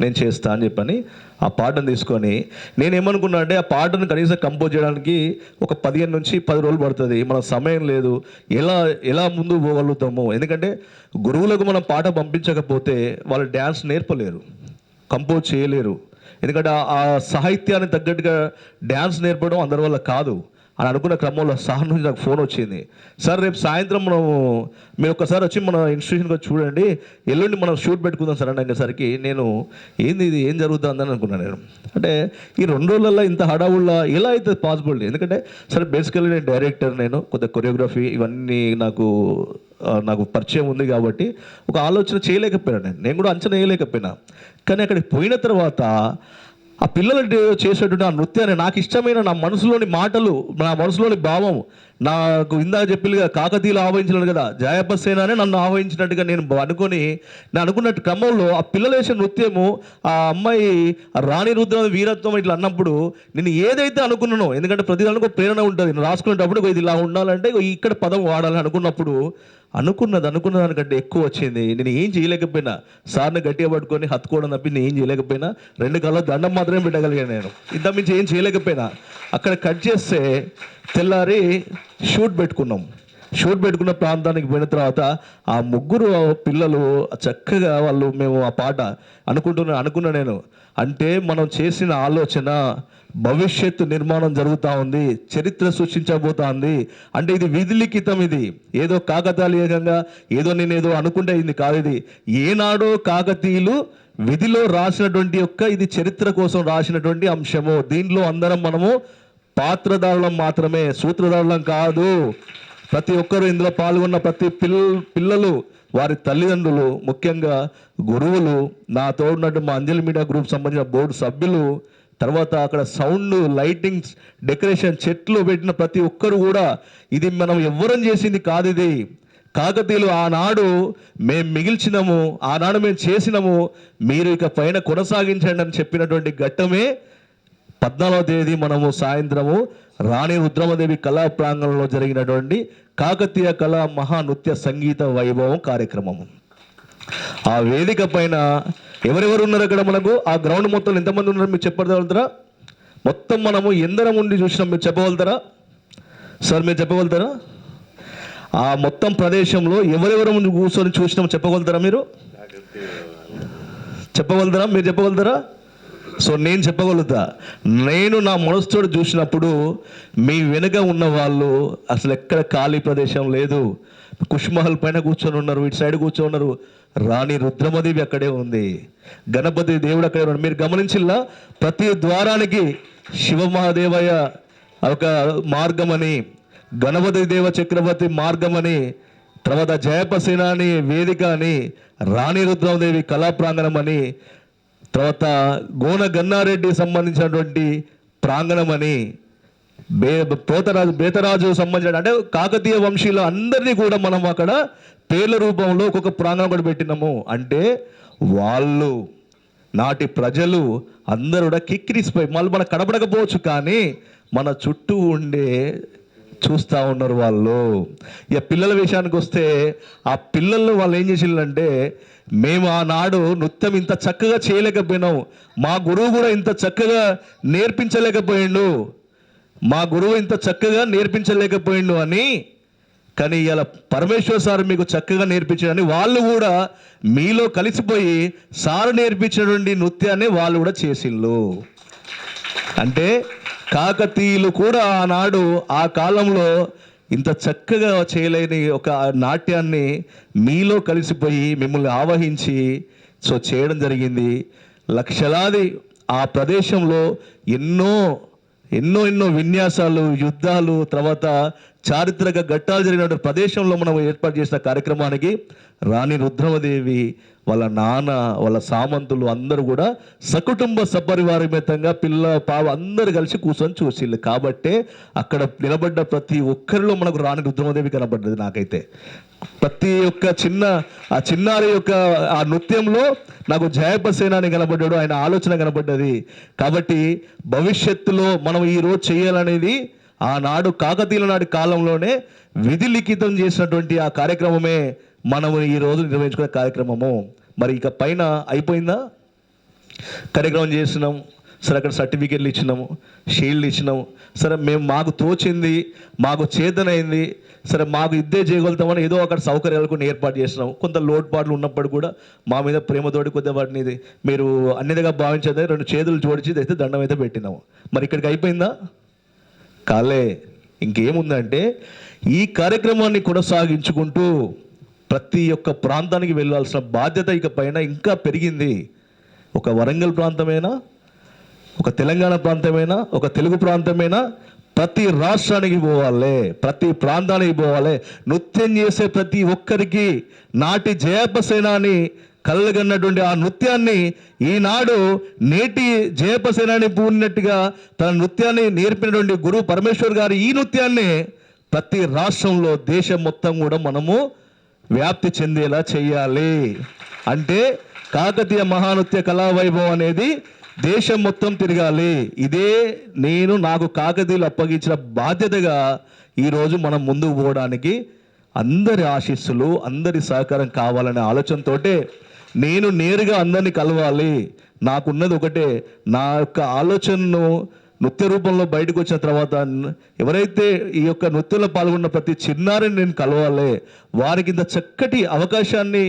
[SPEAKER 5] నేను చేస్తా అని చెప్పని ఆ పాటను తీసుకొని నేనేమనుకున్నా అంటే, ఆ పాటను కనీసం కంపోజ్ చేయడానికి ఒక 15 నుంచి 10 రోజులు పడుతుంది. మన సమయం లేదు, ఎలా ముందు పోగలుగుతాము? ఎందుకంటే గురువులకు మనం పాట పంపించకపోతే వాళ్ళు డ్యాన్స్ నేర్పలేరు, కంపోజ్ చేయలేరు. ఎందుకంటే ఆ సాహిత్యాన్ని తగ్గట్టుగా డ్యాన్స్ నేర్పడం అందరి వల్ల కాదు అని అనుకున్న క్రమంలో సార్ నుంచి నాకు ఫోన్ వచ్చింది. సార్ రేపు సాయంత్రం మీరు ఒక్కసారి వచ్చి మన ఇన్స్టిట్యూషన్కి చూడండి, ఎల్లుండి మనం షూట్ పెట్టుకుందాం సార్ అని అనేసరికి నేను ఇది ఏం జరుగుతుందని అనుకున్నాను నేను. అంటే ఈ 2 రోజులలో ఇంత హడావుళ్ళ ఎలా అయితే పాసిబిలిటీ? ఎందుకంటే సరే బేసికల్లీ నేను డైరెక్టర్, నేను కొద్దిగా కొరియోగ్రఫీ ఇవన్నీ నాకు పరిచయం ఉంది కాబట్టి ఒక ఆలోచన చేయలేకపోయినా, నేను కూడా అంచనా వేయలేకపోయినా. కానీ అక్కడికి పోయిన తర్వాత ఆ పిల్లలు చేసేటువంటి ఆ నృత్యాన్ని, నాకు ఇష్టమైన నా మనసులోని మాటలు, నా మనసులోని భావం, నాకు ఇందాక చెప్పిగా కాకతీయులు ఆవహించలేదు కదా, జయప్ప సేనానే నన్ను ఆవహించినట్టుగా నేను అనుకున్నట్టు క్రమంలో ఆ పిల్లలు వేసే నృత్యము, ఆ అమ్మాయి రాణి రుద్ర వీరత్వం ఇట్లా అన్నప్పుడు నేను ఏదైతే అనుకున్నానో, ఎందుకంటే ప్రతిదానికి ఒక ప్రేరణ ఉంటుంది, నేను రాసుకునేటప్పుడు ఇది ఇలా ఉండాలంటే ఇక్కడ పదం వాడాలని అనుకున్నప్పుడు అనుకున్న దానికంటే ఎక్కువ వచ్చింది. నేను ఏం చేయలేకపోయినా, సార్ని గట్టిగా పట్టుకొని హత్తుకోవడం తప్పి నేను ఏం చేయలేకపోయినా, 2 కళ్ళ దండం మాత్రమే పెట్టగలిగాను నేను. ఇంతకుమించి ఏం చేయలేకపోయినా. అక్కడ కట్ చేస్తే తెల్లారి షూట్ పెట్టుకున్న ప్రాంతానికి పోయిన తర్వాత ఆ 3 పిల్లలు చక్కగా మేము ఆ పాట అనుకున్నా నేను. అంటే మనం చేసిన ఆలోచన భవిష్యత్తు నిర్మాణం జరుగుతూ ఉంది, చరిత్ర సృష్టించబోతోంది. అంటే ఇది విధిలిఖితం, ఇది ఏదో కాకతాళీయంగా నేనేదో అనుకుంటే ఇది కాదు. ఇది ఏనాడో కాకతీయులు విధిలో రాసినటువంటి ఇది చరిత్ర కోసం రాసినటువంటి అంశము. దీనిలో అందరం మనము పాత్రధారులం మాత్రమే, సూత్రధారులం కాదు. ప్రతి ఒక్కరు ఇందులో పాల్గొన్న ప్రతి పిల్లలు, వారి తల్లిదండ్రులు, ముఖ్యంగా గురువులు, నాతో ఉన్నట్టు మా అంజలి మీడియా గ్రూప్ సంబంధించిన బోర్డు సభ్యులు, తర్వాత అక్కడ సౌండ్, లైటింగ్స్, డెకరేషన్, చెట్లు పెట్టిన ప్రతి ఒక్కరు కూడా ఇది మనం ఎవ్వరం చేసింది కాదు. ఇది కాకతీయులు ఆనాడు మేము మిగిల్చినము, ఆనాడు మేము చేసినము, మీరు ఇక పైన కొనసాగించండి అని చెప్పినటువంటి ఘట్టమే 14వ తేదీ మనము సాయంత్రము రాణి రుద్రమదేవి కళా ప్రాంగణంలో జరిగినటువంటి కాకతీయ కళా మహానృత్య సంగీత వైభవం కార్యక్రమము. ఆ వేదిక పైన ఎవరెవరు ఉన్నారు అక్కడ? మనకు ఆ గ్రౌండ్ మొత్తం ఎంతమంది ఉన్నారు మీరు చెప్పగలుగుతారా? మొత్తం మనము ఎందరం ఉండి చూసినాం, మీరు చెప్పగలుగుతారా సార్? మీరు చెప్పగలుగుతారా? ఆ మొత్తం ప్రదేశంలో ఎవరెవరు ముందు కూర్చొని చూసినాం చెప్పగలుగుతారా? మీరు చెప్పగలుగుతారా? మీరు చెప్పగలుగుతారా? సో నేను చెప్పగలుగుతా. నేను నా మనసుతో చూసినప్పుడు మీ వెనుక ఉన్న వాళ్ళు అసలు ఎక్కడ ఖాళీ ప్రదేశం లేదు. కుష్మహల్ పైన కూర్చొని ఉన్నారు, ఇటు సైడ్ కూర్చొని ఉన్నారు, రాణి రుద్రమదేవి అక్కడే ఉంది, గణపతి దేవుడు అక్కడే ఉన్నాడు. మీరు గమనించిల్లా? ప్రతి ద్వారానికి శివమహాదేవయ్య ఒక మార్గమని, గణపతి దేవ చక్రవర్తి మార్గమని, తర్వాత జయపసేన అని వేదిక అని, రాణి రుద్రమదేవి కళా ప్రాంగణం అని, తర్వాత గోన గన్నారెడ్డి సంబంధించినటువంటి ప్రాంగణం అని, బేతరాజు సంబంధించిన అంటే కాకతీయ వంశీయులు అందరినీ కూడా మనం అక్కడ పేర్ల రూపంలో ఒక్కొక్క ప్రాంగణం కూడా పెట్టినాము. అంటే వాళ్ళు నాటి ప్రజలు అందరూ కూడా కిక్కిరిసిపోయి, మళ్ళీ మనకు కనపడకపోవచ్చు కానీ మన చుట్టూ ఉండే చూస్తూ ఉన్నారు వాళ్ళు. ఇక పిల్లల విషయానికి వస్తే ఆ పిల్లలు వాళ్ళు ఏం చేసిందంటే, మేము ఆనాడు నృత్యం ఇంత చక్కగా చేయలేకపోయినాం, మా గురువు కూడా ఇంత చక్కగా నేర్పించలేకపోయిండు, మా గురువు ఇంత చక్కగా నేర్పించలేకపోయిండు అని, కానీ ఇలా పరమేశ్వర్ సార్ మీకు చక్కగా నేర్పించాడని వాళ్ళు కూడా మీలో కలిసిపోయి సార్ నేర్పించినటువంటి నృత్యాన్ని వాళ్ళు కూడా చేసిళ్ళు. అంటే కాకతీయులు కూడా ఆనాడు ఆ కాలంలో ఇంత చక్కగా చేయలేని ఒక నాట్యాన్ని మీలో కలిసిపోయి మిమ్మల్ని ఆవహించి చేయడం జరిగింది. లక్షలాది ఆ ప్రదేశంలో ఎన్నో విన్యాసాలు, యుద్ధాలు, తర్వాత చారిత్రక ఘట్టాలు జరిగిన ప్రదేశంలో మనం ఏర్పాటు చేసిన కార్యక్రమానికి రాణి రుద్రమదేవి, వాళ్ళ నాన్న, వాళ్ళ సామంతులు అందరూ కూడా సకుటుంబ సపరివారమేతంగా పిల్ల పాప అందరు కలిసి కూర్చొని చూసిళ్ళు. కాబట్టే అక్కడ నిలబడ్డ ప్రతి ఒక్కరిలో మనకు రాణి రుద్రమదేవి కనబడ్డది. నాకైతే ప్రతి ఒక్క చిన్నారి యొక్క ఆ నృత్యంలో నాకు జయపసేన అని కనబడ్డాడు, ఆయన ఆలోచన కనబడ్డది. కాబట్టి భవిష్యత్తులో మనం ఈరోజు చేయాలనేది ఆనాడు కాకతీయుల నాటి కాలంలోనే విధి లిఖితం చేసినటువంటి ఆ కార్యక్రమమే మనము ఈరోజు నిర్వహించుకునే కార్యక్రమము. మరి ఇక పైన అయిపోయిందా? కార్యక్రమం చేసినాం సరే, అక్కడ సర్టిఫికెట్లు ఇచ్చినాము, షీల్డ్ ఇచ్చినాము సరే, మేము మాకు తోచింది, మాకు చేతనైంది సరే, మాకు ఇద్దే చేయగలుగుతామని ఏదో అక్కడ సౌకర్యాలు కొన్ని ఏర్పాటు చేసినాం. కొంత లోటుపాట్లు ఉన్నప్పుడు కూడా మా మీద ప్రేమతోటి కొద్దిగా వాటిని మీరు అన్నిదిగా భావించేది 2 చేతులు జోడించి అయితే దండం అయితే పెట్టినాము. మరి ఇక్కడికి అయిపోయిందా? కాలే. ఇంకేముందంటే ఈ కార్యక్రమాన్ని కొనసాగించుకుంటూ ప్రతి ఒక్క ప్రాంతానికి వెళ్ళాల్సిన బాధ్యత ఇక పైన ఇంకా పెరిగింది. ఒక వరంగల్ ప్రాంతమైనా, ఒక తెలంగాణ ప్రాంతమైనా, ఒక తెలుగు ప్రాంతమైనా ప్రతి రాష్ట్రానికి పోవాలి, ప్రతి ప్రాంతానికి పోవాలి. నృత్యం చేసే ప్రతి ఒక్కరికి నాటి జయపసేనాని కళ్ళగన్నటువంటి ఆ నృత్యాన్ని ఈనాడు నేటి జయపసేనాని పూనినట్టుగా తన నృత్యాన్ని నేర్పినటువంటి గురువు పరమేశ్వర్ గారు ఈ నృత్యాన్ని ప్రతి రాష్ట్రంలో దేశం మొత్తం కూడా మనము వ్యాప్తి చెందేలా చేయాలి. అంటే కాకతీయ మహానృత్య కళావైభవం అనేది దేశం మొత్తం తిరగాలి. ఇదే నాకు కాకతీయులు అప్పగించిన బాధ్యతగా ఈరోజు మనం ముందుకు పోవడానికి అందరి ఆశీస్సులు, అందరి సహకారం కావాలనే ఆలోచనతోటే నేను నేరుగా అందరినీ కలవాలి. నాకున్నది ఒకటే, నా యొక్క ఆలోచనను నృత్య రూపంలో బయటకు వచ్చిన తర్వాత ఎవరైతే ఈ యొక్క నృత్యంలో పాల్గొన్న ప్రతి చిన్నారిని నేను కలవాలి. వారికి ఇంత చక్కటి అవకాశాన్ని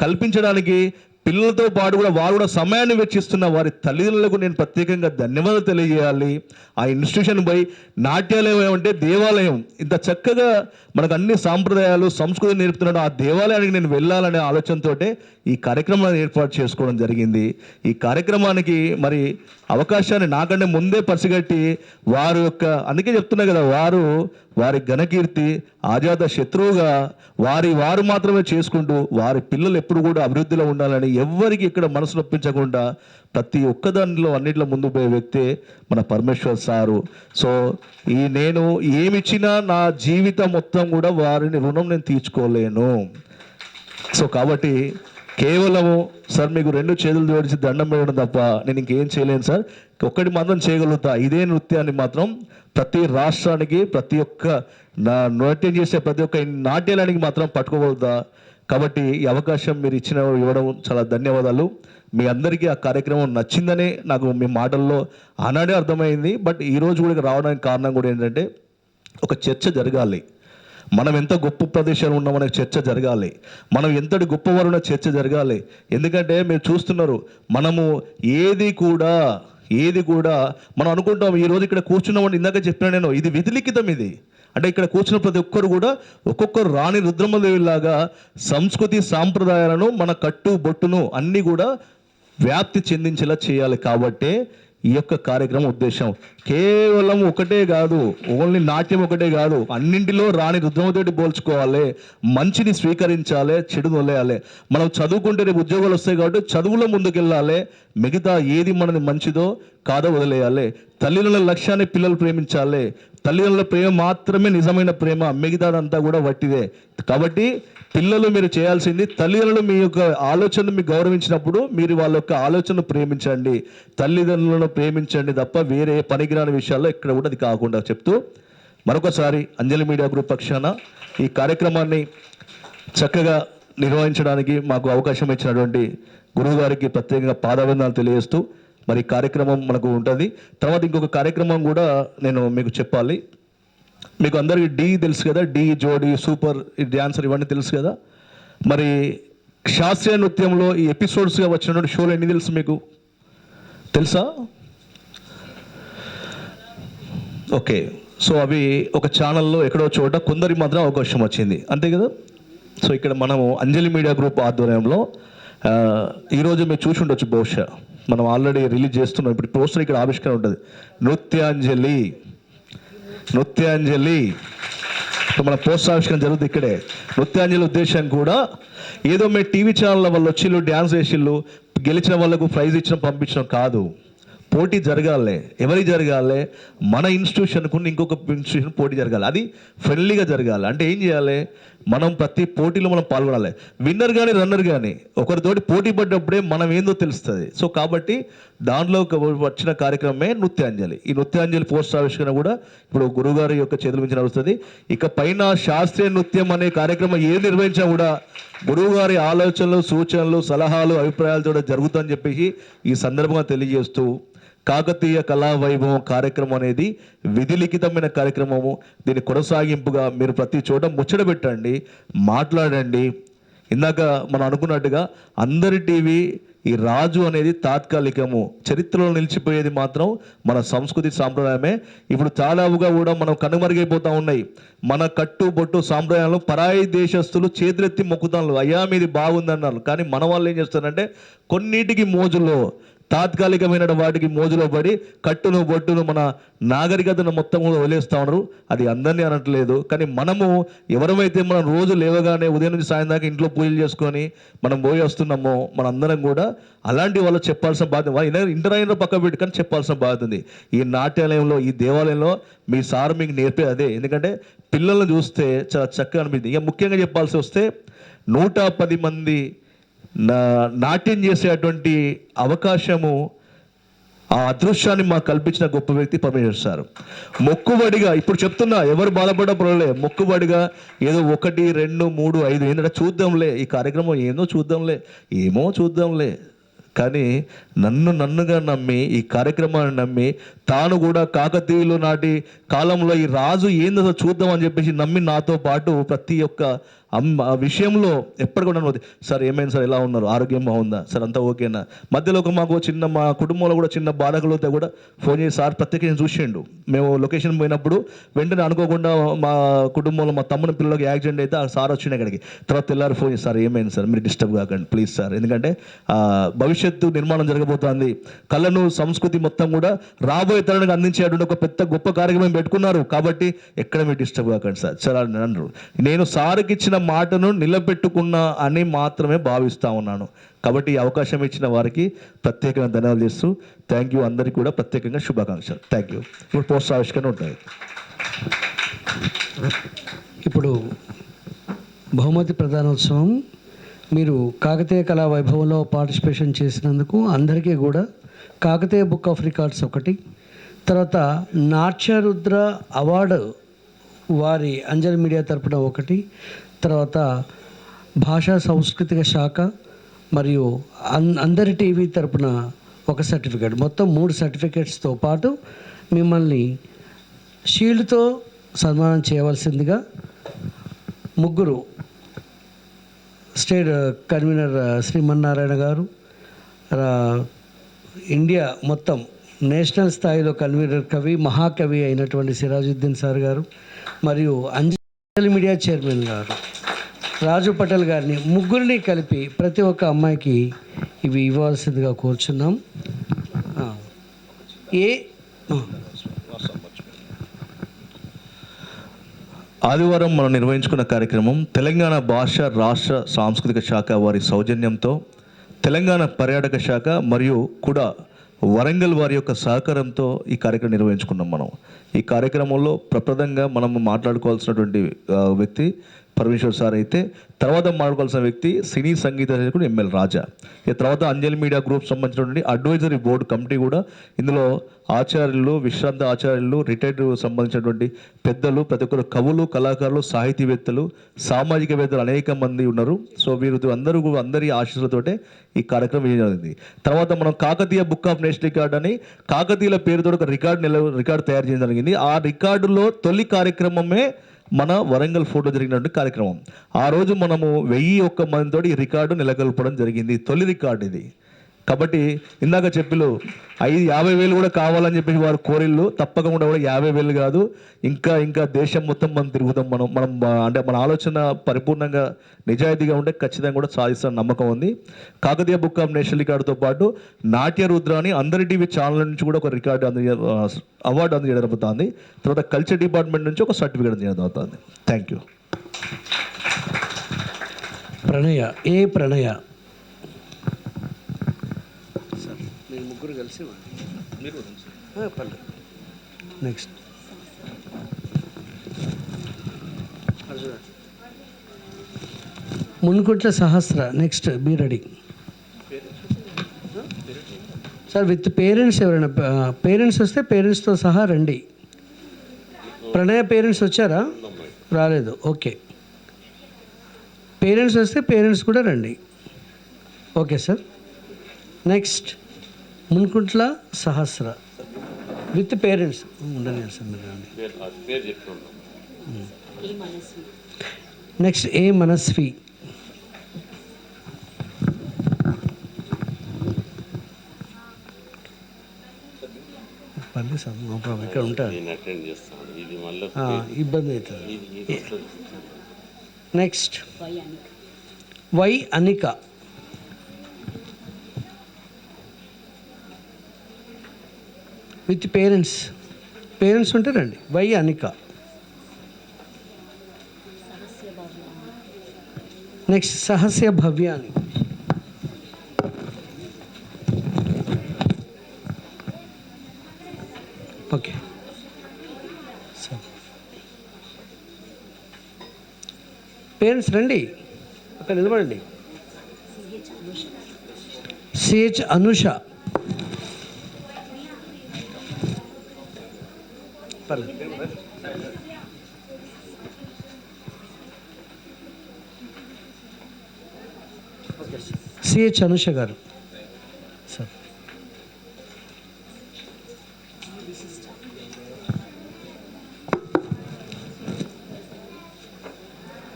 [SPEAKER 5] కల్పించడానికి పిల్లలతో పాటు కూడా వారు కూడా సమయాన్ని వెచ్చిస్తున్న వారి తల్లిదండ్రులకు నేను ప్రత్యేకంగా ధన్యవాదాలు తెలియజేయాలి. ఆ ఇన్స్టిట్యూషన్ పోయి నాట్యాలయం ఏమంటే దేవాలయం, ఇంత చక్కగా మనకు అన్ని సాంప్రదాయాలు సంస్కృతి నేర్పుతున్నాడు, ఆ దేవాలయానికి నేను వెళ్ళాలనే ఆలోచనతో ఈ కార్యక్రమాన్ని ఏర్పాటు చేసుకోవడం జరిగింది. ఈ కార్యక్రమానికి మరి అవకాశాన్ని నాకంటే ముందే పసిగట్టి వారు యొక్క, అందుకే చెప్తున్నా కదా, వారి ఘనకీర్తి ఆజాత శత్రువుగా వారు మాత్రమే చేసుకుంటూ వారి పిల్లలు ఎప్పుడు కూడా అభివృద్ధిలో ఉండాలని ఎవ్వరికి ఇక్కడ మనసు నొప్పించకుండా ప్రతి ఒక్కదానిలో అన్నింటిలో ముందు పోయే వ్యక్తే మన పరమేశ్వర్ సారు. సో నేను ఏమిచ్చినా నా జీవితం మొత్తం కూడా వారిని రుణం నేను తీర్చుకోలేను. సో కాబట్టి కేవలము సార్ మీకు 2 చేతులు జోడించి దండం పెట్టడం తప్ప నేను ఇంకేం చేయలేను సార్. ఒక్కటి మాత్రం చేయగలుగుతా, ఇదే నృత్యాన్ని మాత్రం ప్రతి రాష్ట్రానికి, ప్రతి ఒక్క నృత్యం చేసే ప్రతి ఒక్క నాట్యాలయానికి మాత్రం పట్టుకోగలుగుతా. కాబట్టి ఈ అవకాశం మీరు ఇవ్వడం చాలా ధన్యవాదాలు. మీ అందరికీ ఆ కార్యక్రమం నచ్చిందని నాకు మీ మాటల్లో ఆనాడే అర్థమైంది. బట్ ఈరోజు కూడా రావడానికి కారణం కూడా ఏంటంటే ఒక చర్చ జరగాలి. మనం ఎంత గొప్ప ప్రదేశాలు ఉన్నా మనకు చర్చ జరగాలి, మనం ఎంతటి గొప్పవారు ఉన్న చర్చ జరగాలి. ఎందుకంటే మీరు చూస్తున్నారు, మనము ఏది కూడా మనం అనుకుంటాం ఈరోజు ఇక్కడ కూర్చున్నామని ఇందాక చెప్పినా నేను, ఇది విధిలిఖితం. ఇది అంటే ఇక్కడ కూర్చున్న ప్రతి ఒక్కరు కూడా ఒక్కొక్కరు రాణి రుద్రమదేవిలాగా సంస్కృతి సాంప్రదాయాలను, మన కట్టు బొట్టును అన్నీ కూడా వ్యాప్తి చెందించేలా చేయాలి. కాబట్టే ఈ యొక్క కార్యక్రమం ఉద్దేశం. కేవలం ఒకటే కాదు, ఓన్లీ నాట్యం ఒకటే కాదు, అన్నింటిలో రాని రుద్రమతోటి పోల్చుకోవాలి, మంచిని స్వీకరించాలి, చెడును వదిలేయాలి. మనం చదువుకుంటే రేపు ఉద్యోగాలు వస్తాయి కాబట్టి చదువులో ముందుకెళ్ళాలి, మిగతా ఏది మనది మంచిదో కాదో వదిలేయాలి. తల్లిదండ్రుల లక్ష్యాన్ని పిల్లలు ప్రేమించాలి, తల్లిదండ్రుల ప్రేమ మాత్రమే నిజమైన ప్రేమ, మిగతాదంతా కూడా వట్టిదే. కాబట్టి పిల్లలు మీరు చేయాల్సింది, తల్లిదండ్రులు మీ యొక్క ఆలోచనను మీకు గౌరవించినప్పుడు మీరు వాళ్ళ యొక్క ఆలోచనను ప్రేమించండి, తల్లిదండ్రులను ప్రేమించండి తప్ప వేరే పనికిరాని విషయాల్లో ఇక్కడ కూడా అది కాకుండా చెప్తూ మరొకసారి అంజలి మీడియా గ్రూప్ పక్షాన ఈ కార్యక్రమాన్ని చక్కగా నిర్వహించడానికి మాకు అవకాశం ఇచ్చినటువంటి గురువు గారికి ప్రత్యేకంగా పాదాభివందనాలు తెలియజేస్తూ మరి కార్యక్రమం మనకు ఉంటుంది. తర్వాత ఇంకొక కార్యక్రమం కూడా నేను మీకు చెప్పాలి. మీకు అందరికీ డి తెలుసు కదా, డి జోడి సూపర్ డ్యాన్సర్ ఇవన్నీ తెలుసు కదా. మరి శాస్త్రీయ నృత్యంలో ఈ ఎపిసోడ్స్గా వచ్చినటువంటి షోలు ఎన్ని తెలుసు మీకు తెలుసా? ఓకే, సో అవి ఒక ఛానల్లో ఎక్కడో చోట కొందరికి మాత్రం అవకాశం వచ్చింది, అంతే కదా. సో ఇక్కడ మనము అంజలి మీడియా గ్రూప్ ఆధ్వర్యంలో ఈరోజు మీరు చూసి ఉండొచ్చు, బహుశా మనం ఆల్రెడీ రిలీజ్ చేస్తున్నాం. ఇప్పుడు పోస్టర్ ఇక్కడ ఆవిష్కరణ ఉంటుంది, నృత్యాంజలి. మన పోస్ట్ ఆవిష్కరణ జరుగుతుంది ఇక్కడే. నృత్యాంజలి ఉద్దేశం కూడా ఏదో మేము టీవీ ఛానళ్ళ వాళ్ళు వచ్చిళ్ళు డ్యాన్స్ వేసిళ్ళు, గెలిచిన వాళ్ళకు ప్రైజ్ ఇచ్చడం పంపించడం కాదు. పోటీ జరగాలి. ఎవరికి జరగాలి? మన ఇన్స్టిట్యూషన్కు ఇంకొక ఇన్స్టిట్యూషన్ పోటీ జరగాలి. అది ఫ్రెండ్లీగా జరగాలి. అంటే ఏం చేయాలి? మనం ప్రతి పోటీలో మనం పాల్గొనాలి. విన్నర్ కానీ రన్నర్ కానీ ఒకరితోటి పోటీ పడ్డప్పుడే మనం ఏందో తెలుస్తుంది. సో కాబట్టి దాంట్లో వచ్చిన కార్యక్రమమే నృత్యాంజలి. ఈ నృత్యాంజలి పోస్ట్ ఆవిష్కరణ కూడా ఇప్పుడు గురువుగారి యొక్క చేతుల నుంచి నడుస్తుంది. ఇక పైన శాస్త్రీయ నృత్యం అనే కార్యక్రమం ఏది నిర్వహించినా కూడా గురువుగారి ఆలోచనలు, సూచనలు, సలహాలు, అభిప్రాయాలతో జరుగుతుందని చెప్పేసి ఈ సందర్భంగా తెలియజేస్తూ కాకతీయ కళా వైభవం కార్యక్రమం అనేది విధిలిఖితమైన కార్యక్రమము. దీని కొనసాగింపుగా మీరు ప్రతి చోట ముచ్చట పెట్టండి, మాట్లాడండి. ఇందాక మనం అనుకున్నట్టుగా అందరి టీవీ ఈ రాజు అనేది తాత్కాలికము, చరిత్రలో నిలిచిపోయేది మాత్రం మన సంస్కృతి సాంప్రదాయమే. ఇప్పుడు చాలాగా కూడా మనం కనుమరుగైపోతూ ఉన్నాయి. మన కట్టు బొట్టు సాంప్రదాయాలు పరాయి దేశస్తులు చేతులెత్తి మొక్కుతాను, అయ్యా మీది బాగుందన్నారు. కానీ మన వాళ్ళు ఏం చేస్తారంటే కొన్నిటికి మోజులో, తాత్కాలికమైన వాటికి మోజులో పడి కట్టును బొట్టును మన నాగరికతను మొత్తం కూడా వదిలేస్తూ ఉన్నారు. అది అందరినీ అనట్లేదు, కానీ మనము ఎవరైతే మనం రోజు లేవగానే ఉదయం నుంచి సాయం దాకా ఇంట్లో పూజలు చేసుకొని మనం పోయి వస్తున్నామో మనందరం కూడా అలాంటి వాళ్ళు చెప్పాల్సిన బాధ్యత, ఇంటర్ అయిన పక్క పెట్టుకొని చెప్పాల్సిన బాధ్యత ఉంది. ఈ నాట్యాలయంలో, ఈ దేవాలయంలో మీ సార్ మీకు నేర్పే అదే. ఎందుకంటే పిల్లల్ని చూస్తే చాలా చక్కగా అనిపించింది. ఇక ముఖ్యంగా చెప్పాల్సి వస్తే 110 మంది నాట్యం చేసేటువంటి అవకాశము, ఆ అదృశ్యాన్ని మాకు కల్పించిన గొప్ప వ్యక్తి పరమేశ్వర్ సార్. మొక్కుబడిగా ఇప్పుడు చెప్తున్నా, ఎవరు బాధపడపడలే, మొక్కుబడిగా ఏదో 1, 2, 3, 5 ఏంటంటే చూద్దాంలే, ఈ కార్యక్రమం ఏందో చూద్దాంలే, ఏమో చూద్దాంలే, కానీ నన్నుగా నమ్మి ఈ కార్యక్రమాన్ని నమ్మి తాను కూడా కాకతీయులు నాటి కాలంలో ఈ రాజు ఏందో చూద్దామని చెప్పేసి నమ్మి నాతో పాటు ప్రతి ఒక్క విషయంలో ఎప్పటి కూడా సార్ ఏమైంది సార్, ఎలా ఉన్నారు, ఆరోగ్యం బాగుందా సార్, అంతా ఓకేనా. మధ్యలో మాకు చిన్న మా కుటుంబంలో కూడా చిన్న బాధకులతో కూడా ఫోన్ చేసి సార్ ప్రత్యేకంగా చూసిండు. మేము లొకేషన్ పోయినప్పుడు వెంటనే అనుకోకుండా మా కుటుంబంలో మా తమ్ముని పిల్లలకి యాక్సిడెంట్ అయితే ఆ సార్ వచ్చిన ఇక్కడికి. తర్వాత తెల్లారి ఫోన్ చేసి సార్ ఏమైంది సార్, మీరు డిస్టర్బ్ కాకండి ప్లీజ్ సార్, ఎందుకంటే భవిష్యత్తు నిర్మాణం జరగబోతోంది. కళను, సంస్కృతి మొత్తం కూడా రాబోయే తరానికి అందించేటువంటి ఒక గొప్ప కార్యక్రమం పెట్టుకున్నారు. కాబట్టి ఎక్కడ మీరు డిస్టర్బ్ కాకండి సార్ సార్ అన్నారు. నేను సార్కి ఇచ్చిన మాటను నిలబెట్టుకున్నా అని మాత్రమే భావిస్తా ఉన్నాను. కాబట్టి ఈ అవకాశం ఇచ్చిన వారికి ప్రత్యేకంగా ధన్యవాదాలు చేస్తూ థ్యాంక్ యూ. అందరికీ కూడా ప్రత్యేకంగా శుభాకాంక్షలు. Thank you. ఇప్పుడు పోస్ట్ ఆవిష్కరణ ఉంటాయి.
[SPEAKER 2] ఇప్పుడు బహుమతి ప్రధానోత్సవం. మీరు కాకతీయ కళా వైభవంలో పార్టిసిపేషన్ చేసినందుకు అందరికీ కూడా కాకతీయ బుక్ ఆఫ్ రికార్డ్స్ ఒకటి, తర్వాత నాట్యరుద్ర అవార్డు వారి అంజలి మీడియా తరపున ఒకటి, తర్వాత భాషా సాంస్కృతిక శాఖ మరియు అందరి టీవీ తరపున ఒక సర్టిఫికేట్, మొత్తం 3 సర్టిఫికేట్స్తో పాటు మిమ్మల్ని షీల్డ్తో సన్మానం చేయవలసిందిగా ముగ్గురు స్టేట్ కన్వీనర్ శ్రీమన్నారాయణ గారు, ఇండియా మొత్తం నేషనల్ స్థాయిలో కన్వీనర్ కవి, మహాకవి అయినటువంటి సిరాజుద్దీన్ సార్ గారు, మరియు అంజలి మీడియా చైర్మన్ గారు రాజు పటేల్ గారిని, ముగ్గురిని కలిపి ప్రతి ఒక్క అమ్మాయికి ఇవి ఇవ్వాల్సిందిగా కోరుచున్నాం.
[SPEAKER 5] ఆదివారం మనం నిర్వహించుకున్న కార్యక్రమం తెలంగాణ భాష రాష్ట్ర సాంస్కృతిక శాఖ వారి సౌజన్యంతో, తెలంగాణ పర్యాటక శాఖ మరియు కూడా వరంగల్ వారి యొక్క సహకారంతో ఈ కార్యక్రమం నిర్వహించుకున్నాం. మనం ఈ కార్యక్రమంలో ప్రప్రదంగా మనం మాట్లాడుకోవాల్సినటువంటి వ్యక్తి పరమేశ్వర్ సార్ అయితే, తర్వాత మాట్లాడుకోవాల్సిన వ్యక్తి సినీ సంగీత దర్శకుడు ఎంఎల్ రాజా. ఈ తర్వాత అంజలి మీడియా గ్రూప్ సంబంధించినటువంటి అడ్వైజరీ బోర్డు కమిటీ కూడా, ఇందులో ఆచార్యులు, విశ్రాంత ఆచార్యులు, రిటైర్డ్ సంబంధించినటువంటి పెద్దలు, ప్రతి ఒక్కరు కవులు, కళాకారులు, సాహితీవేత్తలు, సామాజికవేత్తలు అనేక మంది ఉన్నారు. సో వీరు అందరి ఆశీస్సులతోటే ఈ కార్యక్రమం జరిగింది. తర్వాత మనం Kakatiya book of national record అని కాకతీయుల పేరుతో ఒక రికార్డు తయారు చేయడం జరిగింది. ఆ రికార్డులో తొలి కార్యక్రమమే మన వరంగల్ ఫోటో జరిగినటువంటి కార్యక్రమం. ఆ రోజు మనము 1001 మందితో ఈ రికార్డు నెలకొల్పడం జరిగింది. తొలి రికార్డు ఇది. కాబట్టి ఇందాక చెప్పిలు 50,000 కూడా కావాలని చెప్పేసి వారు కోరిళ్ళు. తప్పకుండా కూడా 50,000 కాదు, ఇంకా దేశం మొత్తం మనం తిరుగుతాం. మనం అంటే మన ఆలోచన పరిపూర్ణంగా నిజాయితీగా ఉంటే ఖచ్చితంగా కూడా సాధిస్తున్న నమ్మకం ఉంది. కాకతీయ బుక్ ఆఫ్ నేషనల్ రికార్డుతో పాటు నాట్య రుద్ర అని అందరి టీవీ ఛానల్ నుంచి కూడా ఒక రికార్డు అవార్డు అందజేయడం జరుగుతుంది. తర్వాత కల్చర్ డిపార్ట్మెంట్ నుంచి ఒక సర్టిఫికేట్ అందజేయడం జరుగుతుంది. Thank you.
[SPEAKER 2] ప్రణయ మీరు ముగ్గురు కలిసి పర్లేదు. Next Munkuntla Sahasra. Next be ready sir. With parents ఎవరైనా పేరెంట్స్ వస్తే పేరెంట్స్తో సహా రండి. ప్రణయ పేరెంట్స్ వచ్చారా? రాలేదు. ఓకే, పేరెంట్స్ వస్తే పేరెంట్స్ కూడా రండి. Okay sir. Next Munkuntla Sahasra with parents ఉండలేదు సార్ మీరు. Next A Manasvi. పర్లేదు సార్, నో ప్రాబ్లం, ఇక్కడ ఉంటారు. ఇబ్బంది అవుతుంది. Next Y Anika. With parents ఉంటే రండి. Y Anika. Next Sahasya Bhavyani. Okay sir. Parents రండి, అక్కడ నిలబడండి. సిహెచ్ అనుష. పర్లేదు. సిహెచ్ అనుష గారు సార్.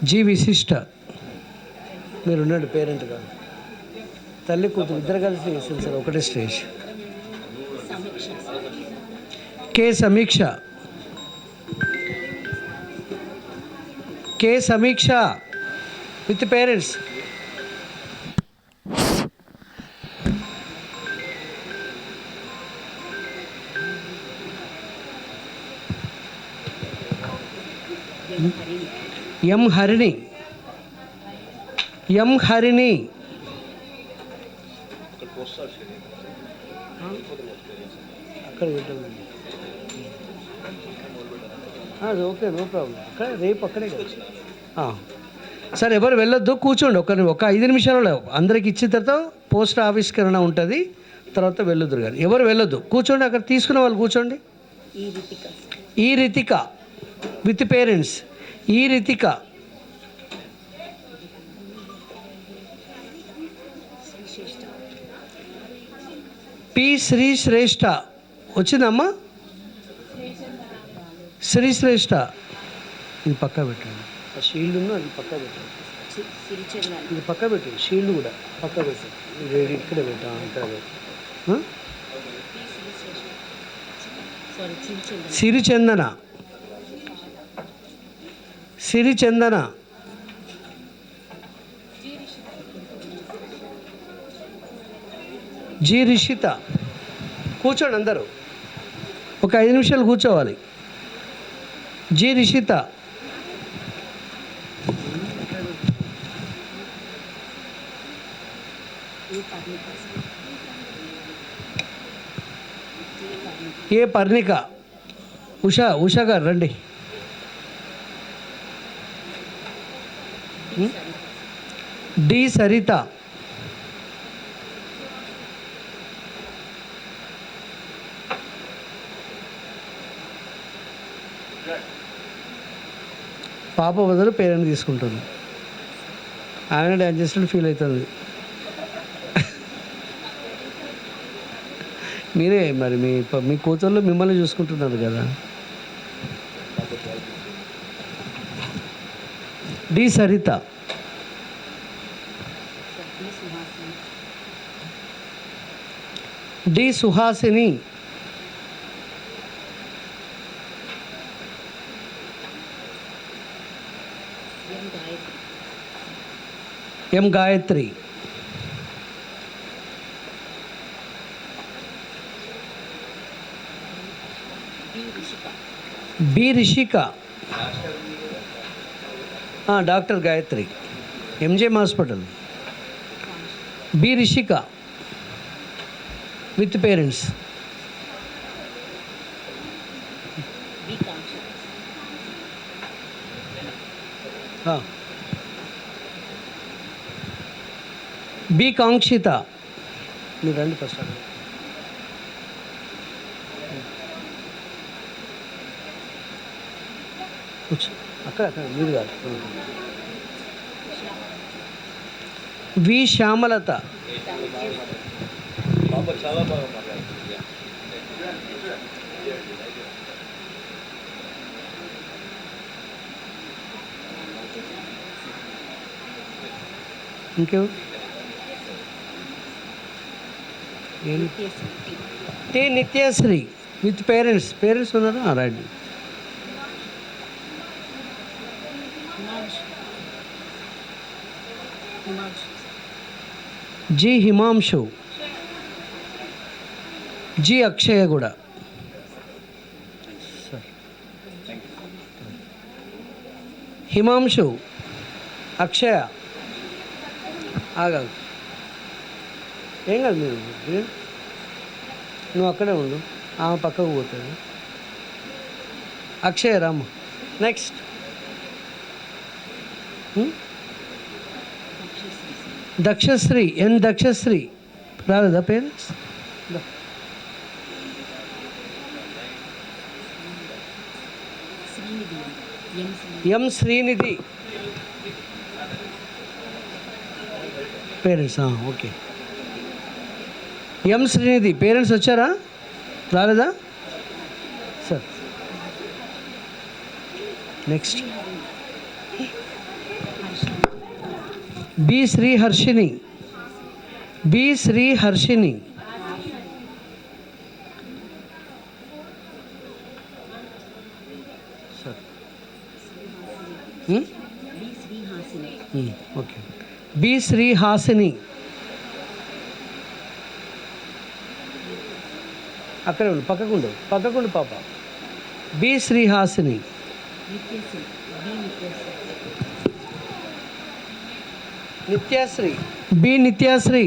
[SPEAKER 2] జి విశిష్ట. మీరు ఉండండి పేరెంట్గా. తల్లి కూతురు ఇద్దరు కలిసి వేసింది సార్ ఒకటే stage. K Sameeksha. With parents. M Harini. అక్కడ అది ఓకే, నో ప్రాబ్లం. అక్కడ రేపు అక్కడే కదా సార్. ఎవరు వెళ్ళొద్దు, కూర్చోండి. ఒక 5 నిమిషాలలో అందరికి ఇచ్చిన తర్వాత పోస్టర్ ఆవిష్కరణ ఉంటుంది, తర్వాత వెళ్ళొద్దు. కానీ ఎవరు వెళ్ళొద్దు, కూర్చోండి. అక్కడ తీసుకున్న వాళ్ళు కూర్చోండి. ఈ రితిక విత్ పేరెంట్స్. ఈ రితిక. పి శ్రీ శ్రేష్ఠ. వచ్చిందమ్మా శ్రీ శ్రేష్ఠ. ఇది పక్క పెట్టండి. ఆ షీల్డ్ ఉన్న అది పక్క పెట్టండి. ఇది పక్క పెట్టండి. షీల్డ్ కూడా పక్క పెట్టండి. ఇది ఇక్కడ పెట్టా, ఇక్కడ పెట్టా. సిరిచందన. జి రిషిత. కూర్చోండి అందరూ. ఒక 5 నిమిషాలు కూర్చోవాలి. జి రిషిత. ఏ పర్ణిక. ఉషా గారు రండి. డి సరిత. పాప బదులు పేరెంట్ తీసుకుంటుంది. ఆయన డ్యాన్స్ చేసినట్టు ఫీల్ అవుతుంది. మీరే మరి మీ కూతుర్లు మిమ్మల్ని చూసుకుంటున్నారు కదా. D Saritha. D Suhasini. M Gayatri. B Rishika. Doctor Gayatri, MGM hospital. B Rishika with parents. B Kankshita. మీరు రండి ఫస్ట్. అక్కడ మీరు కాదు. వి శ్యామలత. ఇంకెవరు? టి నిత్యశ్రీ విత్ పేరెంట్స్ ఉన్నారు. Right. G Himanshu. G Akshaya కూడా. హిమాంశు, అక్షయ. ఆగా, ఏం కాదు, నువ్వు అక్కడే ఉండు, ఆమె పక్కకు పోతుంది. అక్షయ రామ్మ. నెక్స్ట్ దక్షశ్రీ. దక్షశ్రీ రాలేదా parents? M Srinidhi parents. Okay. M Srinidhi parents వచ్చారా? రాలేదా sir? Next B Sriharshini. B Sriharshini. Okay. B Srihasini. అక్కడే ఉండు, పక్కకుండు పాప. B Srihasini. Nithyasri. B Nithyasri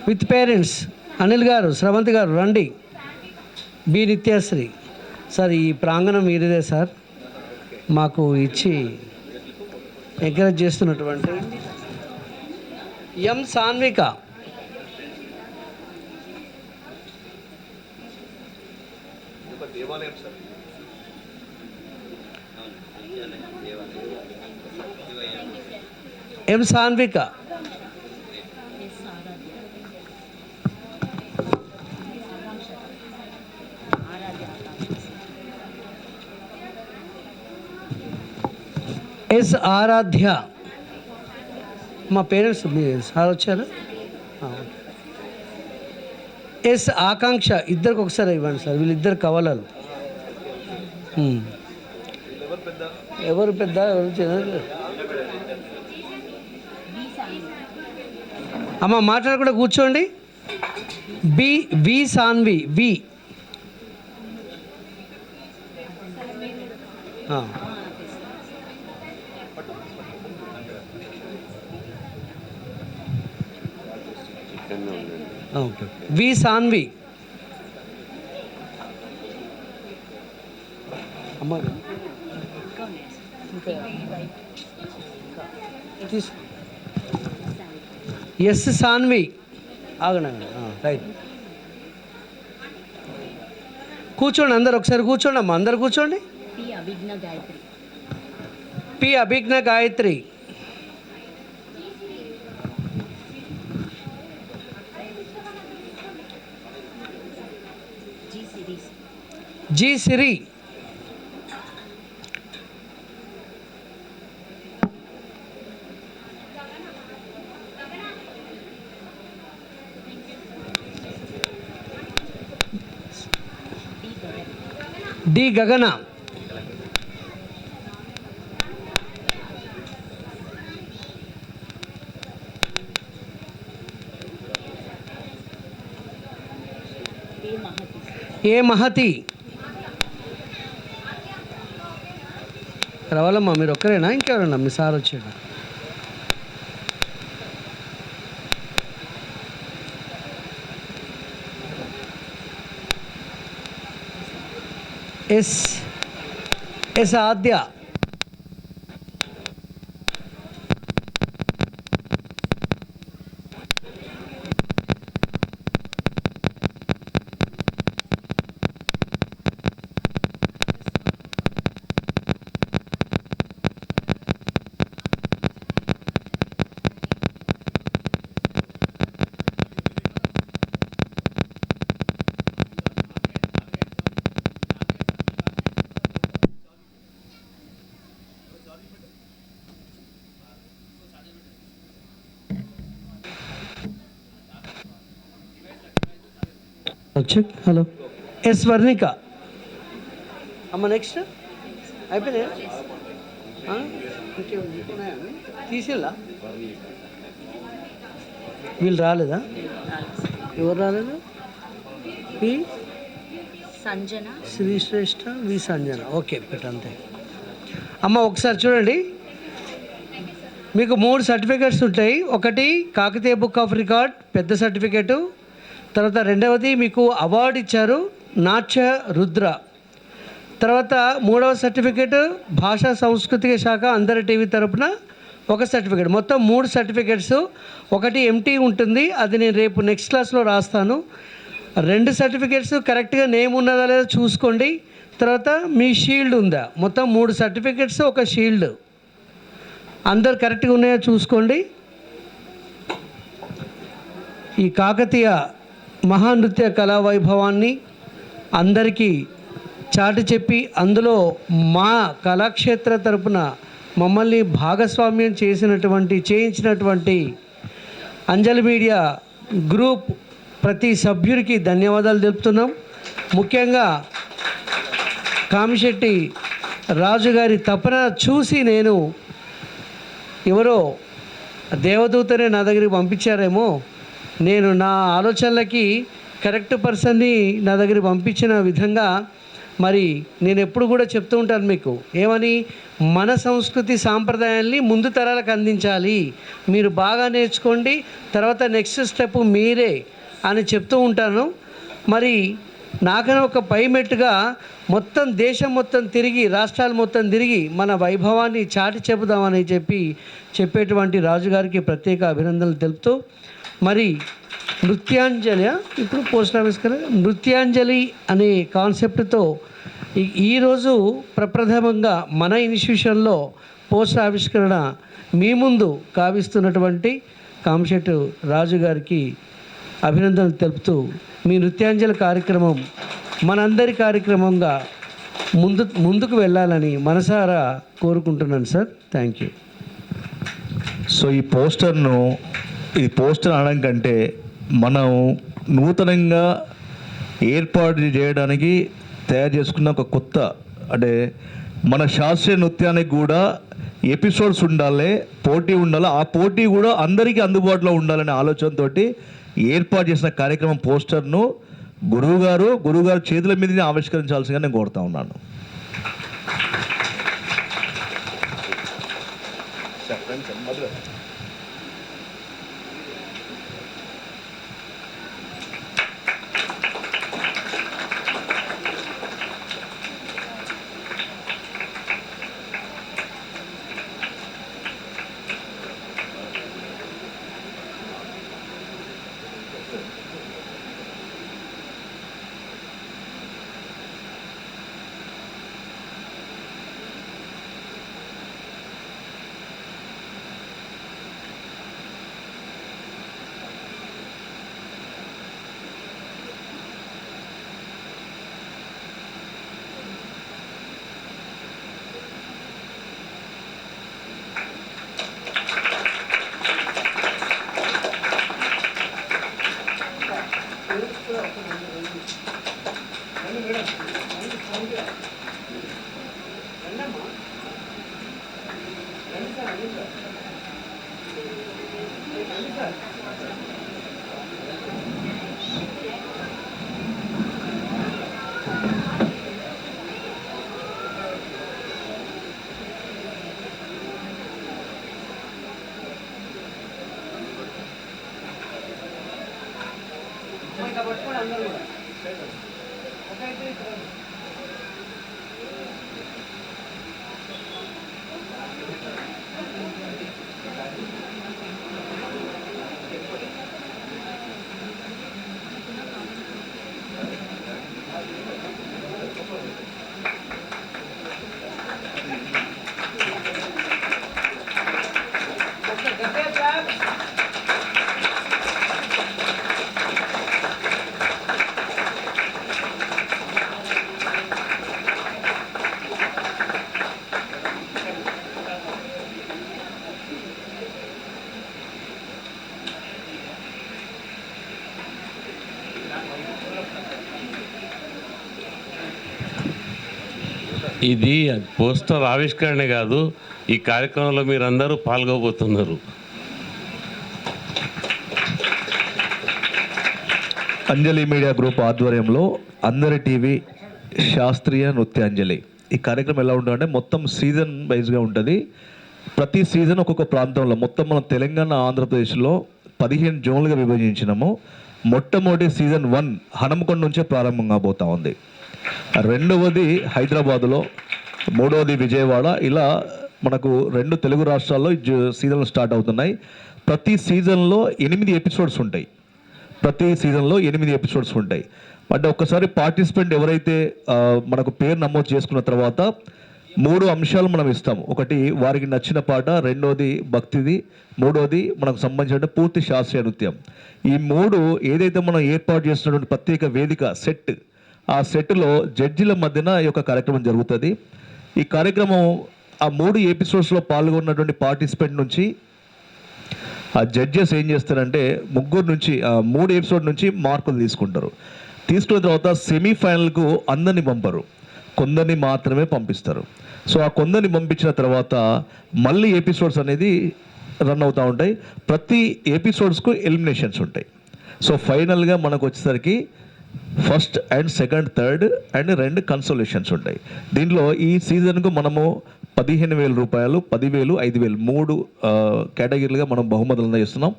[SPEAKER 2] with parents. Anil garu, Sravanthi గారు రండి. బి నిత్యాశ్రీ. సార్, ఈ ప్రాంగణం మీరుదే సార్, మాకు ఇచ్చి ఎంకరేజ్ చేస్తున్నటువంటి ఎం సాన్విక. ఎం సాన్విక. ఎస్ ఆరాధ్య. మా పేరెంట్స్ సార్ వచ్చారు. ఎస్ ఆకాంక్ష. ఇద్దరికి ఒకసారి ఇవ్వండి సార్, వీళ్ళిద్దరు కవలలు. ఎవరు పెద్ద ఎవరు చిన్న? అమ్మ మాట్లాడకుండా కూర్చోండి. వి సాన్వి. ఓకే. వి సాన్వి. అమ్మ ఎస్ సాన్వి. ఆగండి. రైట్. కూర్చోండి అందరు, ఒకసారి కూర్చోండి అమ్మా, అందరు కూర్చోండి. పి అభిజ్ఞ గాయత్రి. జి సిరి. డి గగన. ఏ మహతి. రావాలమ్మా, మీరు ఒక్కరేనా ఇంకెవరన్నా? మీ సార్ వచ్చాడు. ఎస్ ఆద్య. హలో. ఎస్ వర్ణిక. అమ్మ నెక్స్ట్ అయిపోయినాయా? తీసేలా? వీళ్ళు రాలేదా? ఎవరు రాలేదు? వి
[SPEAKER 8] సంజన,
[SPEAKER 2] శ్రీశ్రేష్ఠ, వి సంజన. ఓకే, పెట్టంతే. అమ్మ ఒకసారి చూడండి, మీకు 3 సర్టిఫికేట్స్ ఉంటాయి. ఒకటి కాకతీయ బుక్ ఆఫ్ రికార్డ్ పెద్ద సర్టిఫికేటు, తర్వాత రెండవది మీకు అవార్డు ఇచ్చారు నాట్య రుద్ర, తర్వాత 3వ సర్టిఫికేట్ భాషా సాంస్కృతిక శాఖ అందరి టీవీ తరపున ఒక సర్టిఫికేట్. మొత్తం 3 సర్టిఫికేట్స్. ఒకటి ఎంటీ ఉంటుంది, అది నేను రేపు నెక్స్ట్ క్లాస్లో రాస్తాను. 2 సర్టిఫికేట్స్ కరెక్ట్గా నేమ్ ఉన్నదా లేదా చూసుకోండి. తర్వాత మీ షీల్డ్ ఉందా? మొత్తం 3 సర్టిఫికేట్స్, ఒక షీల్డ్. అందరు కరెక్ట్గా ఉన్నాయో చూసుకోండి. ఈ కాకతీయ మహానృత్య కళా వైభవాన్ని అందరికీ చాటి చెప్పి అందులో మా కళాక్షేత్ర తరపున మమ్మల్ని భాగస్వామ్యం చేయించినటువంటి అంజలి మీడియా గ్రూప్ ప్రతి సభ్యుడికి ధన్యవాదాలు తెలుపుతున్నాం. ముఖ్యంగా కామిశెట్టి రాజు గారి తపన చూసి నేను ఎవరో దేవదూతనే నా దగ్గరికి పంపించారేమో, నేను నా ఆలోచనలకి కరెక్ట్ పర్సన్ని నా దగ్గర పంపించిన విధంగా మరి నేను ఎప్పుడు కూడా చెప్తూ ఉంటాను మీకు, ఏమని, మన సంస్కృతి సాంప్రదాయాల్ని ముందు తరాలకు అందించాలి, మీరు బాగా నేర్చుకోండి, తర్వాత నెక్స్ట్ స్టెప్ మీరే అని చెప్తూ ఉంటాను. మరి నాకన్నా ఒక పైమెట్టుగా మొత్తం దేశం మొత్తం తిరిగి, రాష్ట్రాలు మొత్తం తిరిగి మన వైభవాన్ని చాటి చెబుదామని చెప్పేటువంటి రాజుగారికి ప్రత్యేక అభినందనలు తెలుపుతూ, మరి నృత్యాంజలి, ఇప్పుడు పోస్ట్ ఆఫీస్ కదా, నృత్యాంజలి అనే కాన్సెప్ట్తో ఈరోజు ప్రప్రథమంగా మన ఇన్స్టిట్యూషన్లో పోస్ట్ ఆవిష్కరణ మీ ముందు కావిస్తున్నటువంటి కామిశెట్టి రాజు గారికి అభినందనలు తెలుపుతూ, మీ నృత్యాంజలి కార్యక్రమం మనందరి కార్యక్రమంగా ముందుకు వెళ్ళాలని మనసారా కోరుకుంటున్నాను సార్. Thank you.
[SPEAKER 5] సో ఈ పోస్టర్ అనడం కంటే మనం నూతనంగా ఏర్పాటు చేయడానికి తయారు చేసుకున్న ఒక కొత్త, అంటే మన శాస్త్రీయ నృత్యానికి కూడా ఎపిసోడ్స్ ఉండాలి, పోటీ ఉండాలి, ఆ పోటీ కూడా అందరికీ అందుబాటులో ఉండాలనే ఆలోచనతో ఏర్పాటు చేసిన కార్యక్రమం పోస్టర్ను గురువుగారు చేతుల మీదనే ఆవిష్కరించాల్సిందిగా నేను కోరుతా ఉన్నాను.
[SPEAKER 12] ఇది పోస్టర్ ఆవిష్కరణ కాదు, ఈ కార్యక్రమంలో మీరందరూ పాల్గొబోతున్నారు.
[SPEAKER 5] అంజలి మీడియా గ్రూప్ ఆధ్వర్యంలో అందరి టీవీ శాస్త్రీయ నృత్యాంజలి ఈ కార్యక్రమం ఎలా ఉంటుందంటే మొత్తం సీజన్ వైజ్గా ఉంటుంది. ప్రతి సీజన్ ఒక్కొక్క ప్రాంతంలో మొత్తం మనం తెలంగాణ ఆంధ్రప్రదేశ్లో 15 జోన్లుగా విభజించినాము. మొట్టమొదటి సీజన్ 1 హనుమకొండ నుంచే ప్రారంభం కాబోతా ఉంది. రెండవది హైదరాబాదులో, మూడవది విజయవాడ. ఇలా మనకు 2 తెలుగు రాష్ట్రాల్లో సీజన్లు స్టార్ట్ అవుతున్నాయి. ప్రతి సీజన్లో 8 ఎపిసోడ్స్ ఉంటాయి. అంటే ఒక్కసారి పార్టిసిపెంట్ ఎవరైతే మనకు పేరు నమోదు చేసుకున్న తర్వాత 3 అంశాలు మనం ఇస్తాము. ఒకటి వారికి నచ్చిన పాట, రెండోది భక్తిది, మూడోది మనకు సంబంధించిన పూర్తి శాస్త్రీయ నృత్యం. ఈ 3 ఏదైతే మనం ఏర్పాటు చేస్తున్నటువంటి ప్రత్యేక వేదిక సెట్, ఆ సెట్లో జడ్జిల మధ్యన ఈ యొక్క కార్యక్రమం జరుగుతుంది. ఈ కార్యక్రమం ఆ 3 ఎపిసోడ్స్లో పాల్గొన్నటువంటి పార్టిసిపెంట్ నుంచి ఆ జడ్జెస్ ఏం చేస్తారంటే 3 ఎపిసోడ్ నుంచి మార్కులు తీసుకుంటారు. తీసుకున్న తర్వాత సెమీఫైనల్కు అందరినీ పంపరు, కొందరిని మాత్రమే పంపిస్తారు. సో ఆ కొందరిని పంపించిన తర్వాత మళ్ళీ ఎపిసోడ్స్ అనేది రన్ అవుతూ ఉంటాయి. ప్రతి ఎపిసోడ్స్కు ఎలిమినేషన్స్ ఉంటాయి. సో ఫైనల్గా మనకు వచ్చేసరికి first and second, third and 2 కన్సోలేషన్స్ ఉంటాయి. దీంట్లో ఈ సీజన్కు మనము 15,000 రూపాయలు, 10,000, 5,000 3 కేటగిరీలుగా మనం బహుమతులను ఇస్తున్నాం.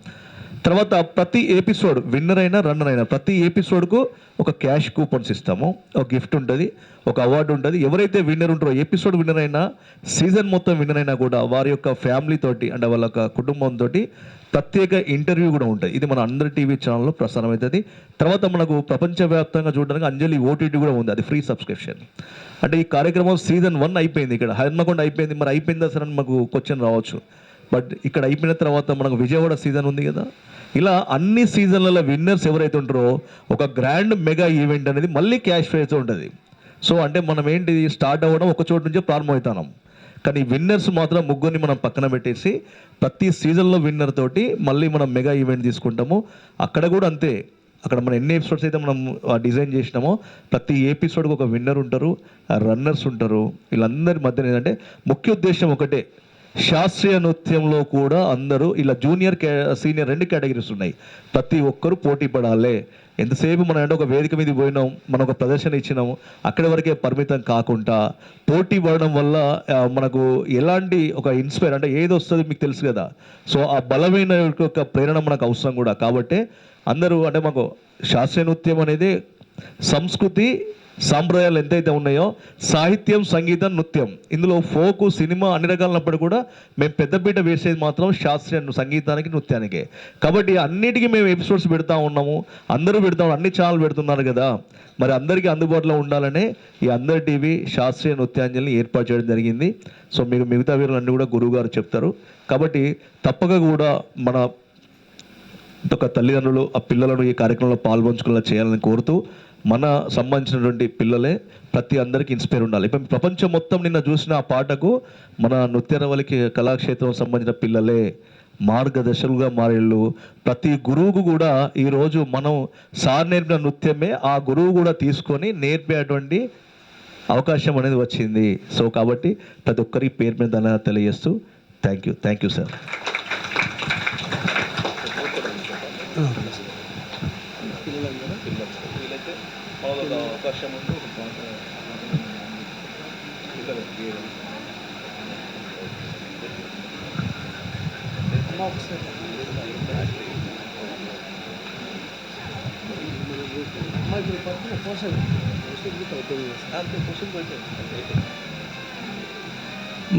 [SPEAKER 5] తర్వాత ప్రతి ఎపిసోడ్ విన్నర్ అయినా రన్నర్ అయినా ప్రతి ఎపిసోడ్కు ఒక క్యాష్ కూపన్స్ ఇస్తాము, ఒక గిఫ్ట్ ఉంటుంది, ఒక అవార్డు ఉంటుంది. ఎవరైతే విన్నర్ ఉంటారో, ఎపిసోడ్ విన్నర్ అయినా, సీజన్ మొత్తం విన్నర్ అయినా కూడా వారి యొక్క ఫ్యామిలీతోటి అంటే వాళ్ళ యొక్క కుటుంబంతో ప్రత్యేక ఇంటర్వ్యూ కూడా ఉంటుంది. ఇది మన అందరి టీవీ ఛానల్లో ప్రసారం అవుతుంది. తర్వాత మనకు ప్రపంచవ్యాప్తంగా చూడడానికి అంజలి ఓటీటీ కూడా ఉంది, అది ఫ్రీ సబ్స్క్రిప్షన్. అంటే ఈ కార్యక్రమం సీజన్ 1 అయిపోయింది, ఇక్కడ హన్మకొండ అయిపోయింది. మరి అయిపోయిందా సరే అని మాకు క్వశ్చన్ రావచ్చు. బట్ ఇక్కడ అయిపోయిన తర్వాత మనకు విజయవాడ సీజన్ ఉంది కదా. ఇలా అన్ని సీజన్లలో విన్నర్స్ ఎవరైతే ఉంటారో ఒక గ్రాండ్ మెగా ఈవెంట్ అనేది మళ్ళీ క్యాష్ ప్రైజ్ ఉంటుంది. సో అంటే మనం ఏంటిది స్టార్ట్ అవ్వడం ఒక చోటు నుంచే ప్రారంభమవుతున్నాం. కానీ విన్నర్స్ మాత్రం 3 మనం పక్కన పెట్టేసి ప్రతి సీజన్లో విన్నర్ తోటి మళ్ళీ మనం మెగా ఈవెంట్ తీసుకుంటాము. అక్కడ కూడా అంతే, అక్కడ మనం ఎన్ని ఎపిసోడ్స్ అయితే మనం డిజైన్ చేసినామో ప్రతి ఎపిసోడ్కి ఒక విన్నర్ ఉంటారు, రన్నర్స్ ఉంటారు. వీళ్ళందరి మధ్యన ఏంటంటే ముఖ్య ఉద్దేశం ఒకటే, శాస్త్రీయ నృత్యంలో కూడా అందరూ ఇలా జూనియర్ సీనియర్ 2 కేటగిరీస్ ఉన్నాయి. ప్రతి ఒక్కరూ పోటీ పడాలి. ఎంతసేపు మనం అంటే ఒక వేదిక మీద పోయినాం, మనం ఒక ప్రదర్శన ఇచ్చినాము, అక్కడి వరకే పరిమితం కాకుండా పోటీ పడడం వల్ల మనకు ఎలాంటి ఒక ఇన్స్పైర్ అంటే ఏది వస్తుంది మీకు తెలుసు కదా. సో ఆ బలమైన ఒక ప్రేరణ మనకు అవసరం కూడా. కాబట్టి అందరూ అంటే మాకు శాస్త్రీయ నృత్యం అనేది సంస్కృతి సాంప్రదాయాలు ఎంతైతే ఉన్నాయో, సాహిత్యం, సంగీతం, నృత్యం, ఇందులో ఫోకు, సినిమా అన్ని రకాలన్నప్పుడు కూడా మేము పెద్దపీట వేసేది మాత్రం శాస్త్రీయ సంగీతానికి, నృత్యానికే. కాబట్టి అన్నిటికీ మేము ఎపిసోడ్స్ పెడతా ఉన్నాము, అందరూ పెడతాము, అన్ని ఛానల్ పెడుతున్నారు కదా. మరి అందరికీ అందుబాటులో ఉండాలనే ఈ అందరి టీవీ శాస్త్రీయ నృత్యాంజలిని ఏర్పాటు చేయడం జరిగింది. సో మీకు మిగతా వీరులన్నీ కూడా గురువు గారు చెప్తారు. కాబట్టి తప్పక కూడా మన ఒక తల్లిదండ్రులు ఆ పిల్లలను ఈ కార్యక్రమంలో పాల్పంచుకునేలా చేయాలని కోరుతూ, మన సంబంధించినటువంటి పిల్లలే ప్రతి అందరికీ ఇన్స్పైర్ ఉండాలి. ఇప్పుడు ప్రపంచం మొత్తం నిన్న చూసిన ఆ పాటకు మన నృత్యరవలికి కళాక్షేత్రం సంబంధించిన పిల్లలే మార్గదర్శకులుగా మారేళ్ళు. ప్రతి గురువుకు కూడా ఈరోజు మనం సార్ నేర్పిన నృత్యమే ఆ గురువు కూడా తీసుకొని నేర్పేటువంటి అవకాశం అనేది వచ్చింది. సో కాబట్టి ప్రతి ఒక్కరికి పేరు మీద ధన్యవాదాలు తెలియజేస్తూ థ్యాంక్ యూ సార్.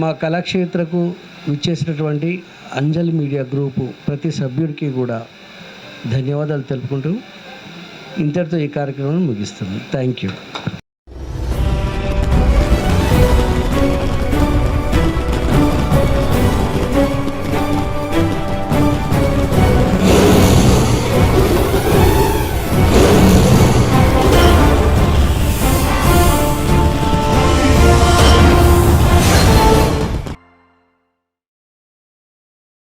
[SPEAKER 2] మా కళాక్షేత్రకు విచ్చేసినటువంటి అంజలి మీడియా గ్రూపు ప్రతి సభ్యుడికి కూడా ధన్యవాదాలు తెలుపుకుంటూ ఇంతటితో ఈ కార్యక్రమాన్ని ముగిస్తుంది. Thank you.